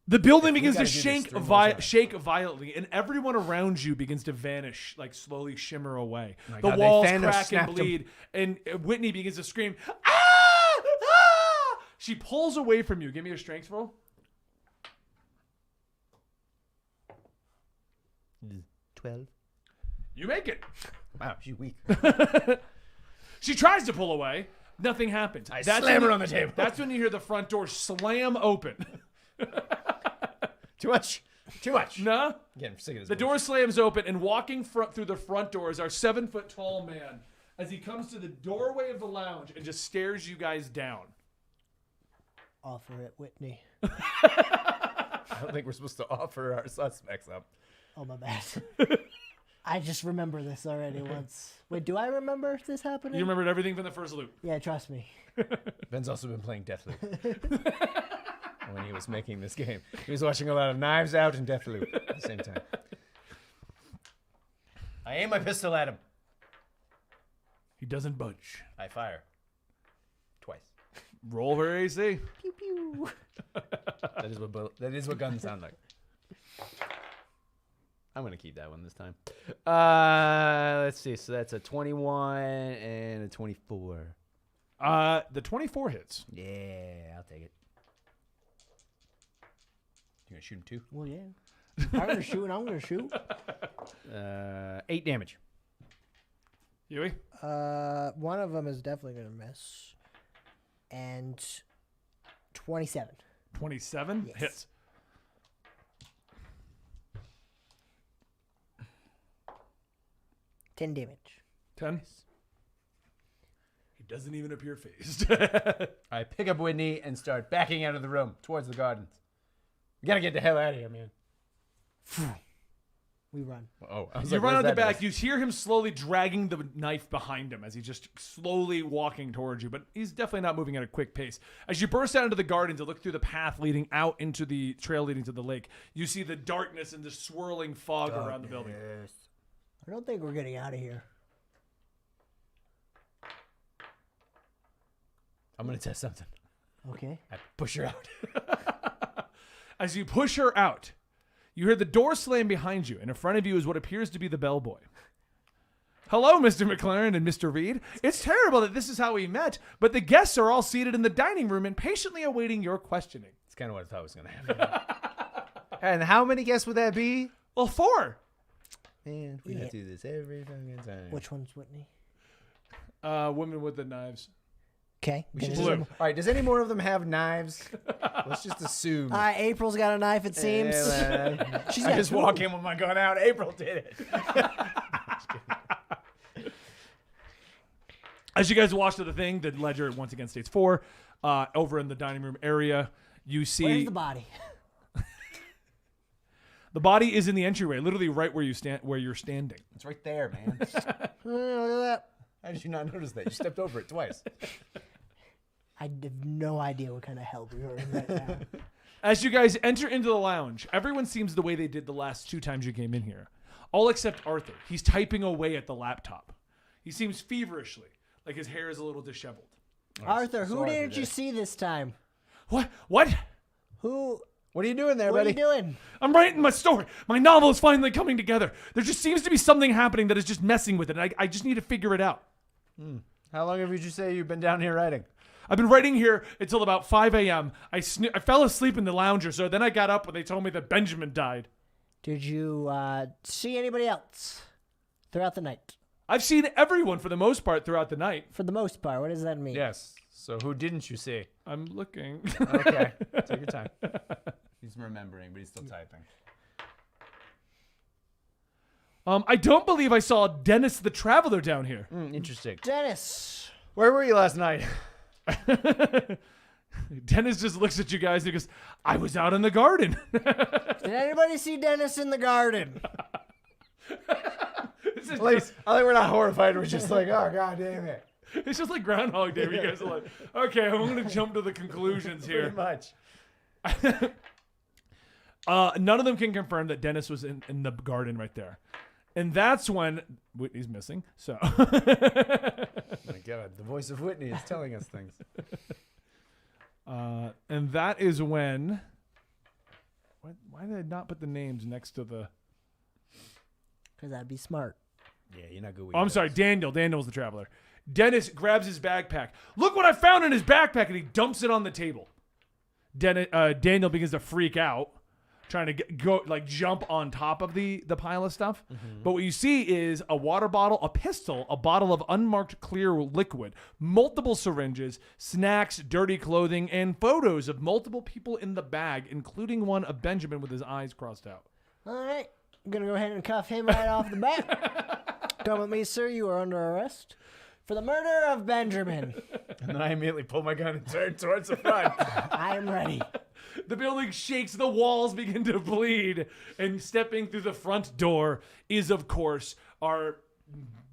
the building begins to gotta do this shake, 3 more times. shake violently, and everyone around you begins to vanish, like slowly shimmer away. my The God, they walls Thanos crack and snapped 'em. bleed, and Whitney begins to scream, "Ah! Ah!" She pulls away from you. Give me your strength roll. 12. You make it. Wow, she's weak. She tries to pull away. Nothing happens. I That's slam when her on the table. That's when you hear the front door slam open. Too much. Too much. No? Again, I'm sick of this. The door slams open, and walking through the front door is our 7-foot-tall man as he comes to the doorway of the lounge and just stares you guys down. Offer it, Whitney. I don't think we're supposed to offer our suspects up. Oh, my bad. I just remember this already once. Wait, do I remember this happening? You remembered everything from the first loop. Yeah, trust me. Ben's also been playing Deathloop when he was making this game. He was watching a lot of Knives Out and Deathloop at the same time. I aim my pistol at him. He doesn't budge. I fire. Twice. Roll for AC. Pew pew. That is what guns sound like. I'm going to keep that one this time. Let's see. So that's a 21 and a 24. The 24 hits. Yeah, I'll take it. You going to shoot him too? Well, yeah. I'm going to shoot and I'm going to shoot. 8 damage. Huey? One of them is definitely going to miss. And 27. 27 Yes. hits. $10 damage. 10. He doesn't even appear phased. I pick up Whitney and start backing out of the room towards the gardens. We got to get the hell out of here, man. We run. Oh, I was You like, run what out the is that back. You hear him slowly dragging the knife behind him as he's just slowly walking towards you, but he's definitely not moving at a quick pace. As you burst out into the garden to look through the path leading out into the trail leading to the lake, you see the darkness and the swirling fog around the building. I don't think we're getting out of here. I'm going to test something. Okay. I push her out. As you push her out, you hear the door slam behind you, and in front of you is what appears to be the bellboy. Hello, Mr. McLaren and Mr. Reed. It's terrible that this is how we met, but the guests are all seated in the dining room and patiently awaiting your questioning. It's kind of what I thought was going to happen. And how many guests would that be? Well, 4. Man, we Yeah. do this every fucking time. Which one's Whitney? Women with the knives. Okay. We should Dennis. just- Blue. all right, does any more of them have knives? Let's just assume. All right, April's got a knife, it seems. She's I got just two. walk in with my gun out. April did it. As you guys watch the thing, the ledger once again states 4. Over in the dining room area, you see Where's the body? the body is in the entryway, literally right where you stand, where you're standing. It's right there, man. Look at that. How did you not notice that? You stepped over it twice. I have no idea what kind of hell we were in right now. As you guys enter into the lounge, everyone seems the way they did the last 2 times you came in here, all except Arthur. He's typing away at the laptop. He seems feverishly, like his hair is a little disheveled. Arthur, who Arthur didn't you did. see this time? What? What? Who? What are you doing there, What are buddy? you doing? I'm writing my story. My novel is finally coming together. There just seems to be something happening that is just messing with it, and I just need to figure it out. How long have you say you've been down here writing? I've been writing here until about 5 a.m. I fell asleep in the lounge or so. Then I got up when they told me that Benjamin died. Did you see anybody else throughout the night? I've seen everyone for the most part throughout the night. For the most part, what does that mean? Yes. So who didn't you see? I'm looking. Okay. Take your time. He's remembering, but he's still typing. I don't believe I saw Dennis the Traveler down here. Interesting. Dennis. Where were you last night? Dennis just looks at you guys and he goes, I was out in the garden. Did anybody see Dennis in the garden? Please. I think we're not horrified. We're just like, oh, God damn it. It's just like Groundhog Day. You guys are like, okay, I'm going to jump to the conclusions here. Pretty much. None of them can confirm that Dennis was in the garden right there. And that's when Whitney's missing. So Oh my God. The voice of Whitney is telling us things. and that is when why did I not put the names next to the Because that'd be smart. Yeah, you're not good with Oh, I'm sorry, Daniel. Daniel's the traveler. Dennis grabs his backpack. Look what I found in his backpack, and he dumps it on the table. Daniel begins to freak out, trying to jump on top of the pile of stuff. But what you see is a water bottle, a pistol, a bottle of unmarked clear liquid, multiple syringes, snacks, dirty clothing, and photos of multiple people in the bag, including one of Benjamin with his eyes crossed out. All right. I'm going to go ahead and cuff him right off the bat. Come with me, sir. You are under arrest for the murder of Benjamin. And then I immediately pull my gun and turn towards the front. I am ready. The building shakes, the walls begin to bleed, and stepping through the front door is, of course, our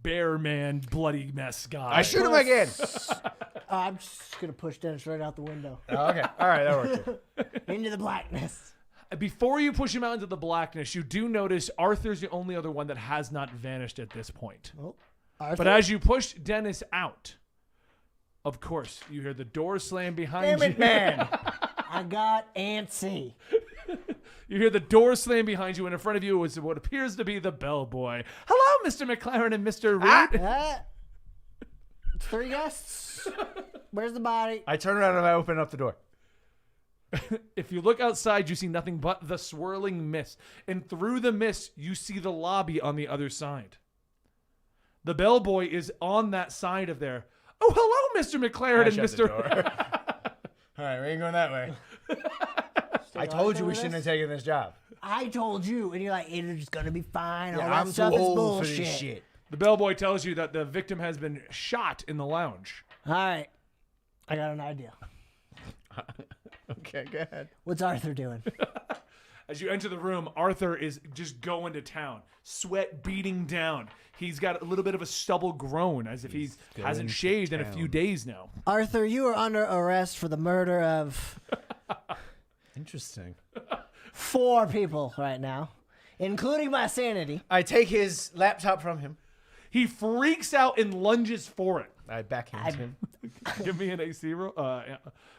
bear man, bloody mess guy. I shoot him again. I'm just going to push Dennis right out the window. Oh, okay. All right, that worked. Into the blackness. Before you push him out into the blackness, you do notice Arthur's the only other one that has not vanished at this point. Oh, Arthur. But as you push Dennis out, of course, you hear the door slam behind Damn you. it, man. I got antsy. You hear the door slam behind you, and in front of you is what appears to be the bellboy. Hello, Mr. McLaren and Mr. Reed. It's 3 guests. Where's the body? I turn around and I open up the door. If you look outside, you see nothing but the swirling mist. And through the mist, you see the lobby on the other side. The bellboy is on that side of there. Oh, hello, Mr. McLaren and shut the Mr. door. All right, we ain't going that way. I told you we shouldn't have taken this job. I told you, and you're like, it's gonna be fine. All Yeah, that I'm too stuff is old for this bullshit. shit. The bellboy tells you that the victim has been shot in the lounge. All right, I got an idea. Okay, go ahead. What's Arthur doing? As you enter the room, Arthur is just going to town, sweat beating down. He's got a little bit of a stubble grown, as if he hasn't shaved in a few days now. Arthur, you are under arrest for the murder of Interesting. 4 people right now, including my sanity. I take his laptop from him. He freaks out and lunges for it. I backhand him. Give me an AC roll.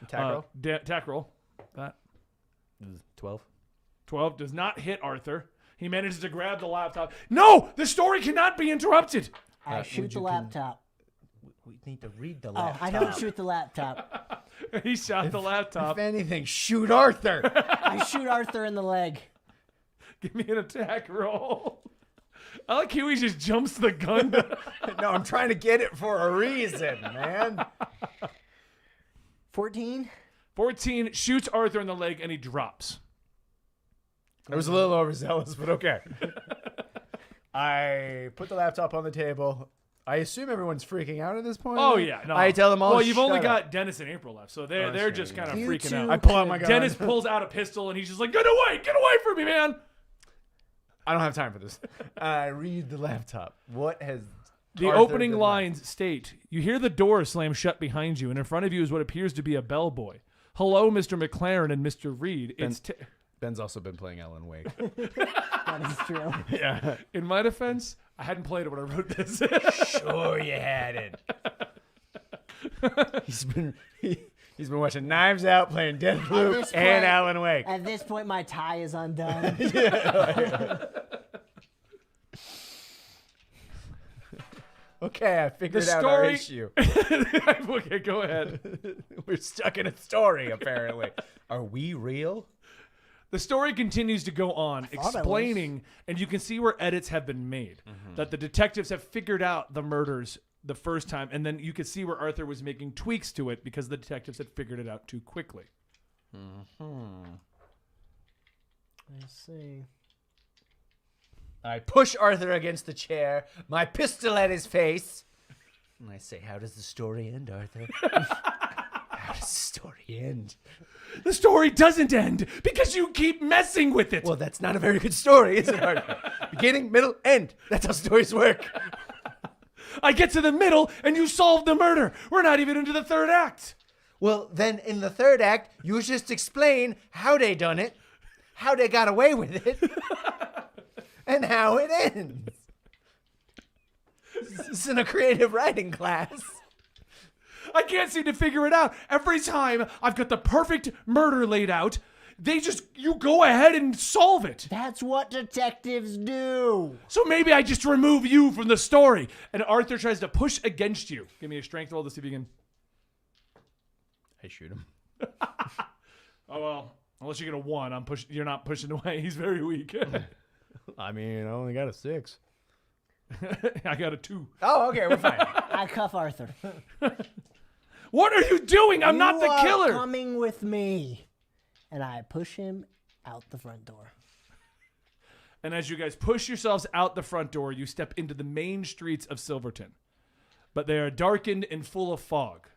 Attack roll? Attack roll. That 12. 12 does not hit Arthur. He manages to grab the laptop. No! The story cannot be interrupted! I shoot the laptop. We need to read the Oh, laptop. I don't shoot the laptop. He shot the laptop. If anything, shoot Arthur. I shoot Arthur in the leg. Give me an attack roll. I like Huey just jumps the gun. No, I'm trying to get it for a reason, man. 14. 14 shoots Arthur in the leg and he drops. I was a little overzealous, but okay. I put the laptop on the table. I assume everyone's freaking out at this point. Oh yeah, no. I tell them all. Well, you've only shut up. got Dennis and April left, so they're just kind of You freaking two out. I pull out my gun. Dennis pulls out a pistol and he's just like, get away from me, man. I don't have time for this. I read the laptop. What has The Arthur opening done? lines state, you hear the door slam shut behind you, and in front of you is what appears to be a bellboy. Hello, Mr. McLaren and Mr. Reed. Ben's also been playing Alan Wake. That is true. Yeah. In my defense, I hadn't played it when I wrote this. Sure you had it. He's been watching Knives Out, playing Deathloop, this and point- Alan Wake. At this point, my tie is undone. Okay, I figured The out our story- issue. Okay, go ahead. We're stuck in a story, apparently. Are we real? The story continues to go on, thought I was. explaining, and you can see where edits have been made. That the detectives have figured out the murders the first time, and then you could see where Arthur was making tweaks to it because the detectives had figured it out too quickly. I see. I push Arthur against the chair, my pistol at his face, and I say, how does the story end, Arthur? How does the story end? The story doesn't end because you keep messing with it. Well, that's not a very good story, is it, Arthur? Beginning, middle, end. That's how stories work. I get to the middle and you solve the murder. We're not even into the third act. Well, then in the third act, you just explain how they done it, how they got away with it, and how it ends. This isn't a creative writing class. I can't seem to figure it out. Every time I've got the perfect murder laid out, you go ahead and solve it. That's what detectives do. So maybe I just remove you from the story. And Arthur tries to push against you. Give me a strength roll to see if you can. I shoot him. Oh, well, unless you get a 1, you're not pushing away. He's very weak. I mean, I only got a 6. I got a 2. Oh, okay, we're fine. I cuff Arthur. What are you doing? I'm not the You are killer. coming with me. And I push him out the front door. And as you guys push yourselves out the front door, you step into the main streets of Silverton. But they are darkened and full of fog.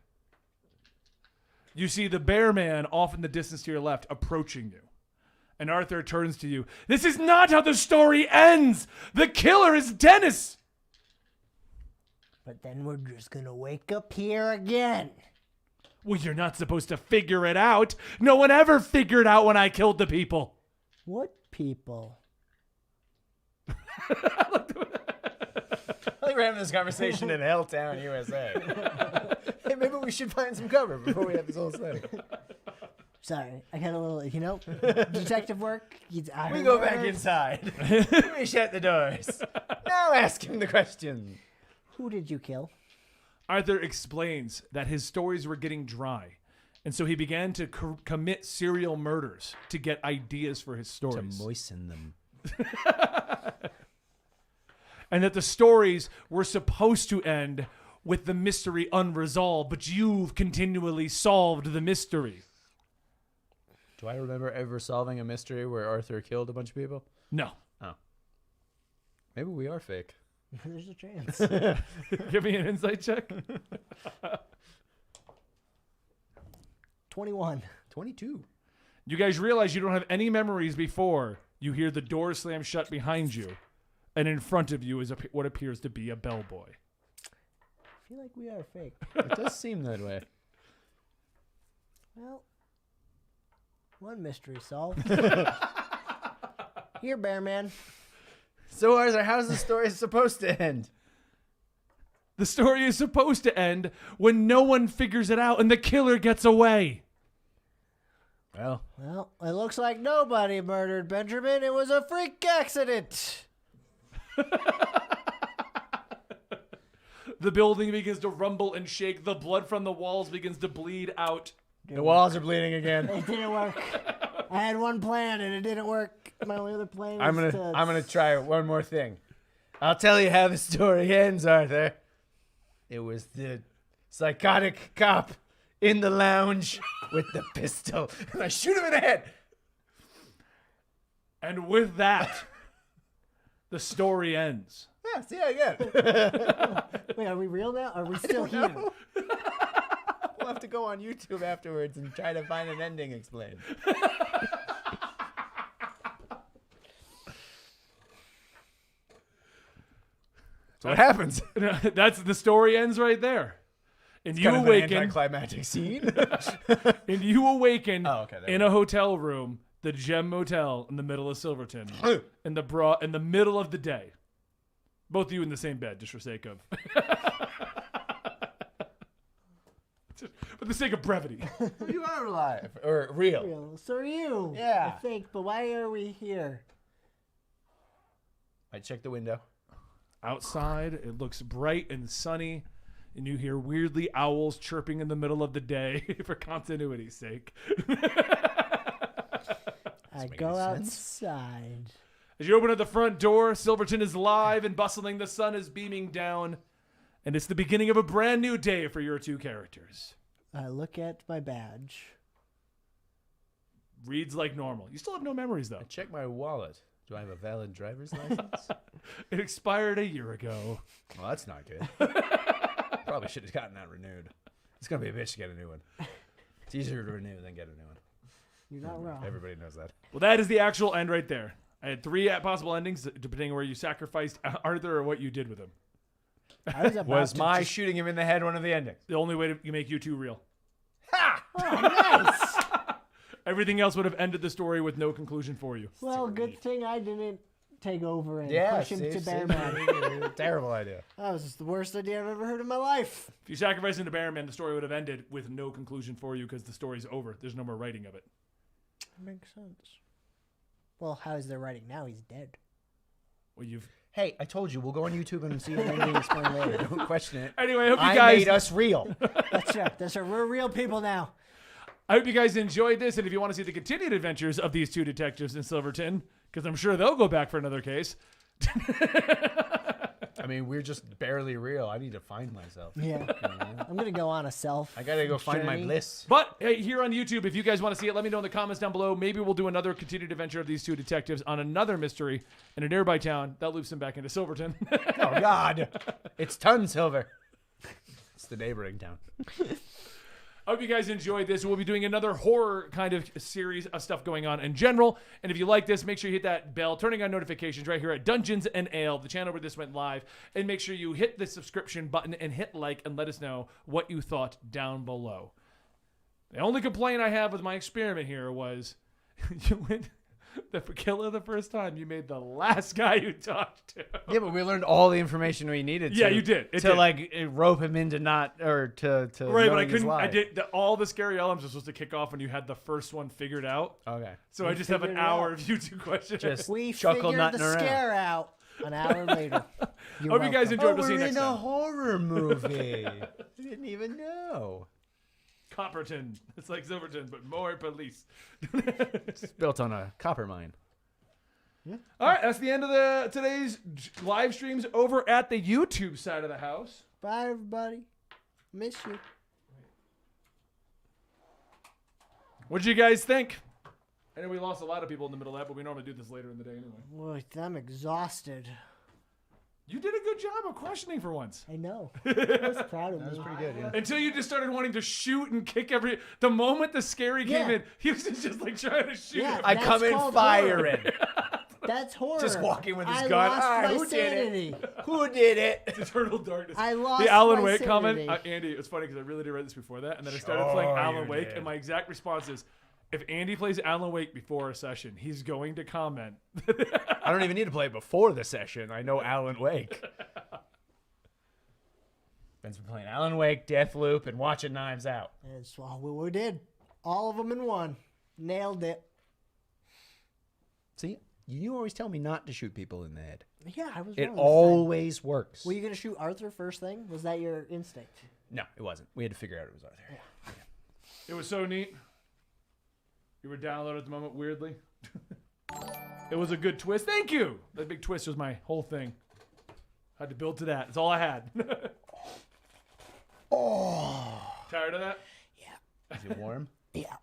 You see the bear man off in the distance to your left approaching you. And Arthur turns to you. This is not how the story ends. The killer is Dennis. But then we're just going to wake up here again. Well, you're not supposed to figure it out. No one ever figured out when I killed the people. What people? I think we're having this conversation in Helltown, USA. Hey, maybe we should find some cover before we have this whole thing. Sorry, I got a little, detective work. We go back inside. We shut the doors. Now ask him the question. Who did you kill? Arthur explains that his stories were getting dry. And so he began to commit serial murders to get ideas for his stories. To moisten them. And that the stories were supposed to end with the mystery unresolved, but you've continually solved the mystery. Do I remember ever solving a mystery where Arthur killed a bunch of people? No. Oh. Maybe we are fake. There's a chance. Give me an insight check. 21. 22. You guys realize you don't have any memories before you hear the door slam shut behind you, and in front of you is what appears to be a bellboy. I feel like we are fake. It does seem that way. Well, one mystery solved. Here, Bear Man. So, Arthur, how's the story supposed to end? The story is supposed to end when no one figures it out and the killer gets away. Well, It looks like nobody murdered Benjamin. It was a freak accident. The building begins to rumble and shake. The blood from the walls begins to bleed out. the walls are bleeding again. It didn't work. I had one plan and it didn't work. My only other plan was I'm gonna try one more thing. I'll tell you how the story ends, Arthur. It was the psychotic cop in the lounge with the pistol, and I shoot him in the head. And with that, the story ends. Yeah, see, I get it. Wait, are we real now? Are we still here? We'll have to go on YouTube afterwards and try to find an ending explained. So what happens? That's the story ends right there. And you Kind of an awaken. anticlimactic scene. And you awaken Oh, okay, there in we a hotel room, the Gem Motel in the middle of Silverton, in the middle of the day. Both of you in the same bed, just for sake of, for the sake of brevity. You are alive or real. Real. So are you. Yeah. I think, but why are we here? I check the window. Outside, it looks bright and sunny, and you hear weirdly owls chirping in the middle of the day for continuity's sake. I make go any sense. outside. As you open at the front door, Silverton is live and bustling. The sun is beaming down, and it's the beginning of a brand new day for your two characters. I look at my badge. Reads like normal. You still have no memories, though. I check my wallet. Do I have a valid driver's license? It expired a year ago. Well, that's not good. Probably should have gotten that renewed. It's going to be a bitch to get a new one. It's easier to renew than get a new one. You're not wrong. Everybody knows that. Well, that is the actual end right there. I had 3 possible endings, depending on where you sacrificed Arthur or what you did with him. I was about Was to my just- shooting him in the head one of the endings? The only way to make you two real. Ha! Oh, nice. Everything else would have ended the story with no conclusion for you. Well, good thing I didn't take over and Yeah, push him to Bearman. Terrible idea. That was the worst idea I've ever heard in my life. If you sacrificed into Bearman, the story would have ended with no conclusion for you because the story's over. There's no more writing of it. Makes sense. Well, how is there writing now? He's dead. Well, you've. Hey, I told you, we'll go on YouTube and see an ending explained later. Don't question it. Anyway, I hope you I guys. made us real. That's right. That's right. We're real people now. I hope you guys enjoyed this, and if you want to see the continued adventures of these two detectives in Silverton, because I'm sure they'll go back for another case. I mean, we're just barely real. I need to find myself. Yeah. I'm going to go on a self. I gotta go find my journey. bliss. But hey, here on YouTube, if you guys want to see it, let me know in the comments down below. Maybe we'll do another continued adventure of these two detectives on another mystery in a nearby town that loops them back into Silverton. Oh, God. It's Ton Silver. It's the neighboring town. I hope you guys enjoyed this. We'll be doing another horror kind of series of stuff going on in general. And if you like this, make sure you hit that bell, turning on notifications right here at Dungeons and Ale, the channel where this went live. And make sure you hit the subscription button and hit like and let us know what you thought down below. The only complaint I have with my experiment here was you went the killer the first time. You made the last guy you talked to. Yeah, but we learned all the information we needed. Yeah, to, you did. It to did. like rope him into not or to Right, but I knowing his couldn't. lie. I did all the scary elements were supposed to kick off when you had the first one figured out. Okay. So I just have an figured it hour out. of YouTube questions. Just We chuckle figured nutting the around. scare out an hour later. You're Hope you guys welcome. enjoyed. Oh, We'll see you we're next in a time. horror movie. I didn't even know. Copperton. It's like Silverton, but more police. It's built on a copper mine. All right, that's the end of today's live streams over at the YouTube side of the house. Bye, everybody. Miss you. What did you guys think? I know we lost a lot of people in the middle of that, but we normally do this later in the day anyway. Boy, I'm exhausted. You did a good job of questioning for once. I know. I was proud of me. That's pretty good, yeah. Until you just started wanting to shoot and kick every. The moment the scary came Yeah. in, he was just like trying to shoot. Yeah. him. I That's come in called firing. That's horror. Just walking with his I gun. Lost Ah, my who did it? sanity. Who did it? Eternal darkness. I lost the Alan my Wake comment, sanity. Andy. It was funny because I really did read this before that, and then I started Sure playing you Alan Wake, did. and my exact response is, if Andy plays Alan Wake before a session, he's going to comment. I don't even need to play it before the session. I know Alan Wake. Ben's been playing Alan Wake, Deathloop, and watching Knives Out. That's all we did. All of them in one. Nailed it. See, you always tell me not to shoot people in the head. Yeah, I was It wrong this time. always works. Were you going to shoot Arthur first thing? Was that your instinct? No, it wasn't. We had to figure out it was Arthur. It was so neat. You were downloaded at the moment, weirdly. It was a good twist. Thank you. That big twist was my whole thing. Had to build to that. That's all I had. Tired of that? Is it warm? Yeah.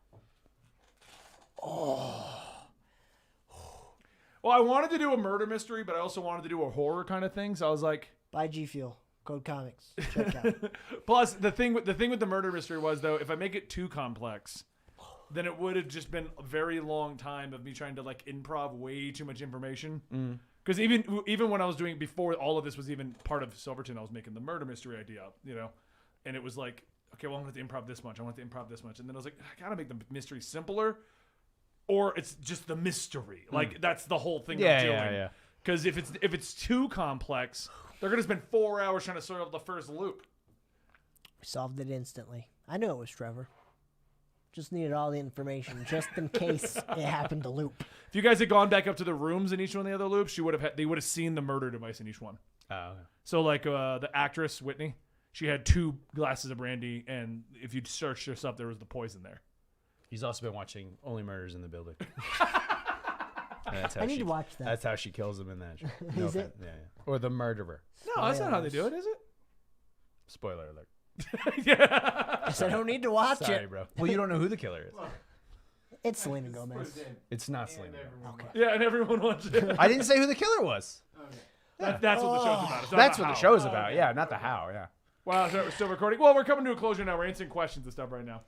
Well, I wanted to do a murder mystery, but I also wanted to do a horror kind of thing. So I was like, Buy G Fuel. Code Comics. Check out. plus the thing with the murder mystery was though, if I make it too complex, then it would have just been a very long time of me trying to like improv way too much information. Because even when I was doing before all of this was even part of Silverton, I was making the murder mystery idea up, and it was like, okay, well, I want to improv this much. I want to improv this much, and then I was like, I gotta make the mystery simpler, or it's just the mystery. Like that's the whole thing. I'm doing. Yeah. Because if it's too complex, they're gonna spend 4 hours trying to solve the first loop. We solved it instantly. I knew it was Trevor. Just needed all the information, just in case it happened to loop. If you guys had gone back up to the rooms in each one of the other loops, they would have seen the murder device in each one. Oh, okay. So like the actress Whitney, she had 2 glasses of brandy, and if you searched her stuff, there was the poison there. He's also been watching Only Murders in the Building. I need to watch that. That's how she kills him in that show. Is it? Yeah. Or the murderer. No, that's not how they do it, is it? Spoiler alert. Yeah. I said I don't need to watch Sorry, it. bro. Well, you don't know who the killer is. It's Selena Gomez. It's not Selena. Okay. Yeah, and everyone watched it. I didn't say who the killer was. That's what the show's about. It's not That's about what the how. show's about. Yeah, not the how. Yeah. Wow, so we're still recording. Well, we're coming to a closure now. We're answering questions and stuff right now.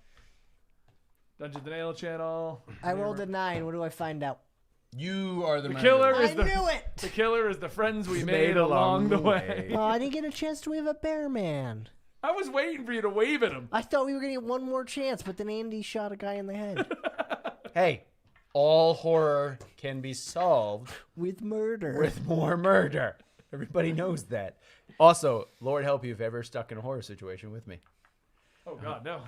Dungeons and Ale channel. I rolled a 9. What do I find out? You are the killer murderer. is I the knew it! the killer is the friends we made along the way. Oh, I didn't get a chance to wave at Bear Man. I was waiting for you to wave at him. I thought we were going to get one more chance, but then Andy shot a guy in the head. Hey, all horror can be solved With murder. with more murder. Everybody knows that. Also, Lord help you if ever stuck in a horror situation with me. Oh God, no.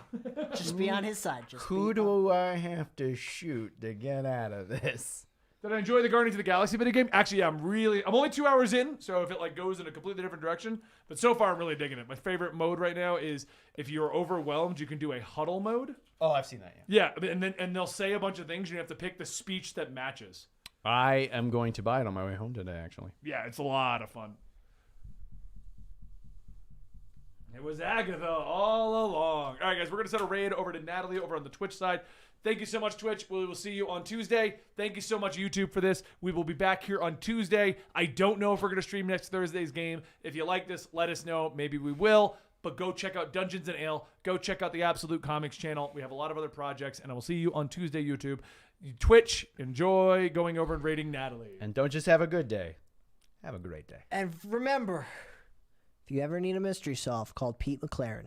Just be on his side. Who do I have to shoot to get out of this? Did I enjoy the Guardians of the Galaxy video game? Actually, yeah, I'm only 2 hours in, so if it like goes in a completely different direction, but so far I'm really digging it. My favorite mode right now is if you're overwhelmed, you can do a huddle mode. Oh, I've seen that, yeah. Yeah, and they'll say a bunch of things, and you have to pick the speech that matches. I am going to buy it on my way home today, actually. Yeah, it's a lot of fun. It was Agatha all along. All right, guys, we're going to send a raid over to Natalie over on the Twitch side. Thank you so much, Twitch. We will see you on Tuesday. Thank you so much, YouTube, for this. We will be back here on Tuesday. I don't know if we're going to stream next Thursday's game. If you like this, let us know. Maybe we will. But go check out Dungeons and Ale. Go check out the Absolute Comics channel. We have a lot of other projects, and I will see you on Tuesday, YouTube. Twitch, enjoy going over and rating Natalie. And don't just have a good day. Have a great day. And remember, if you ever need a mystery solved, call Pete McLaren.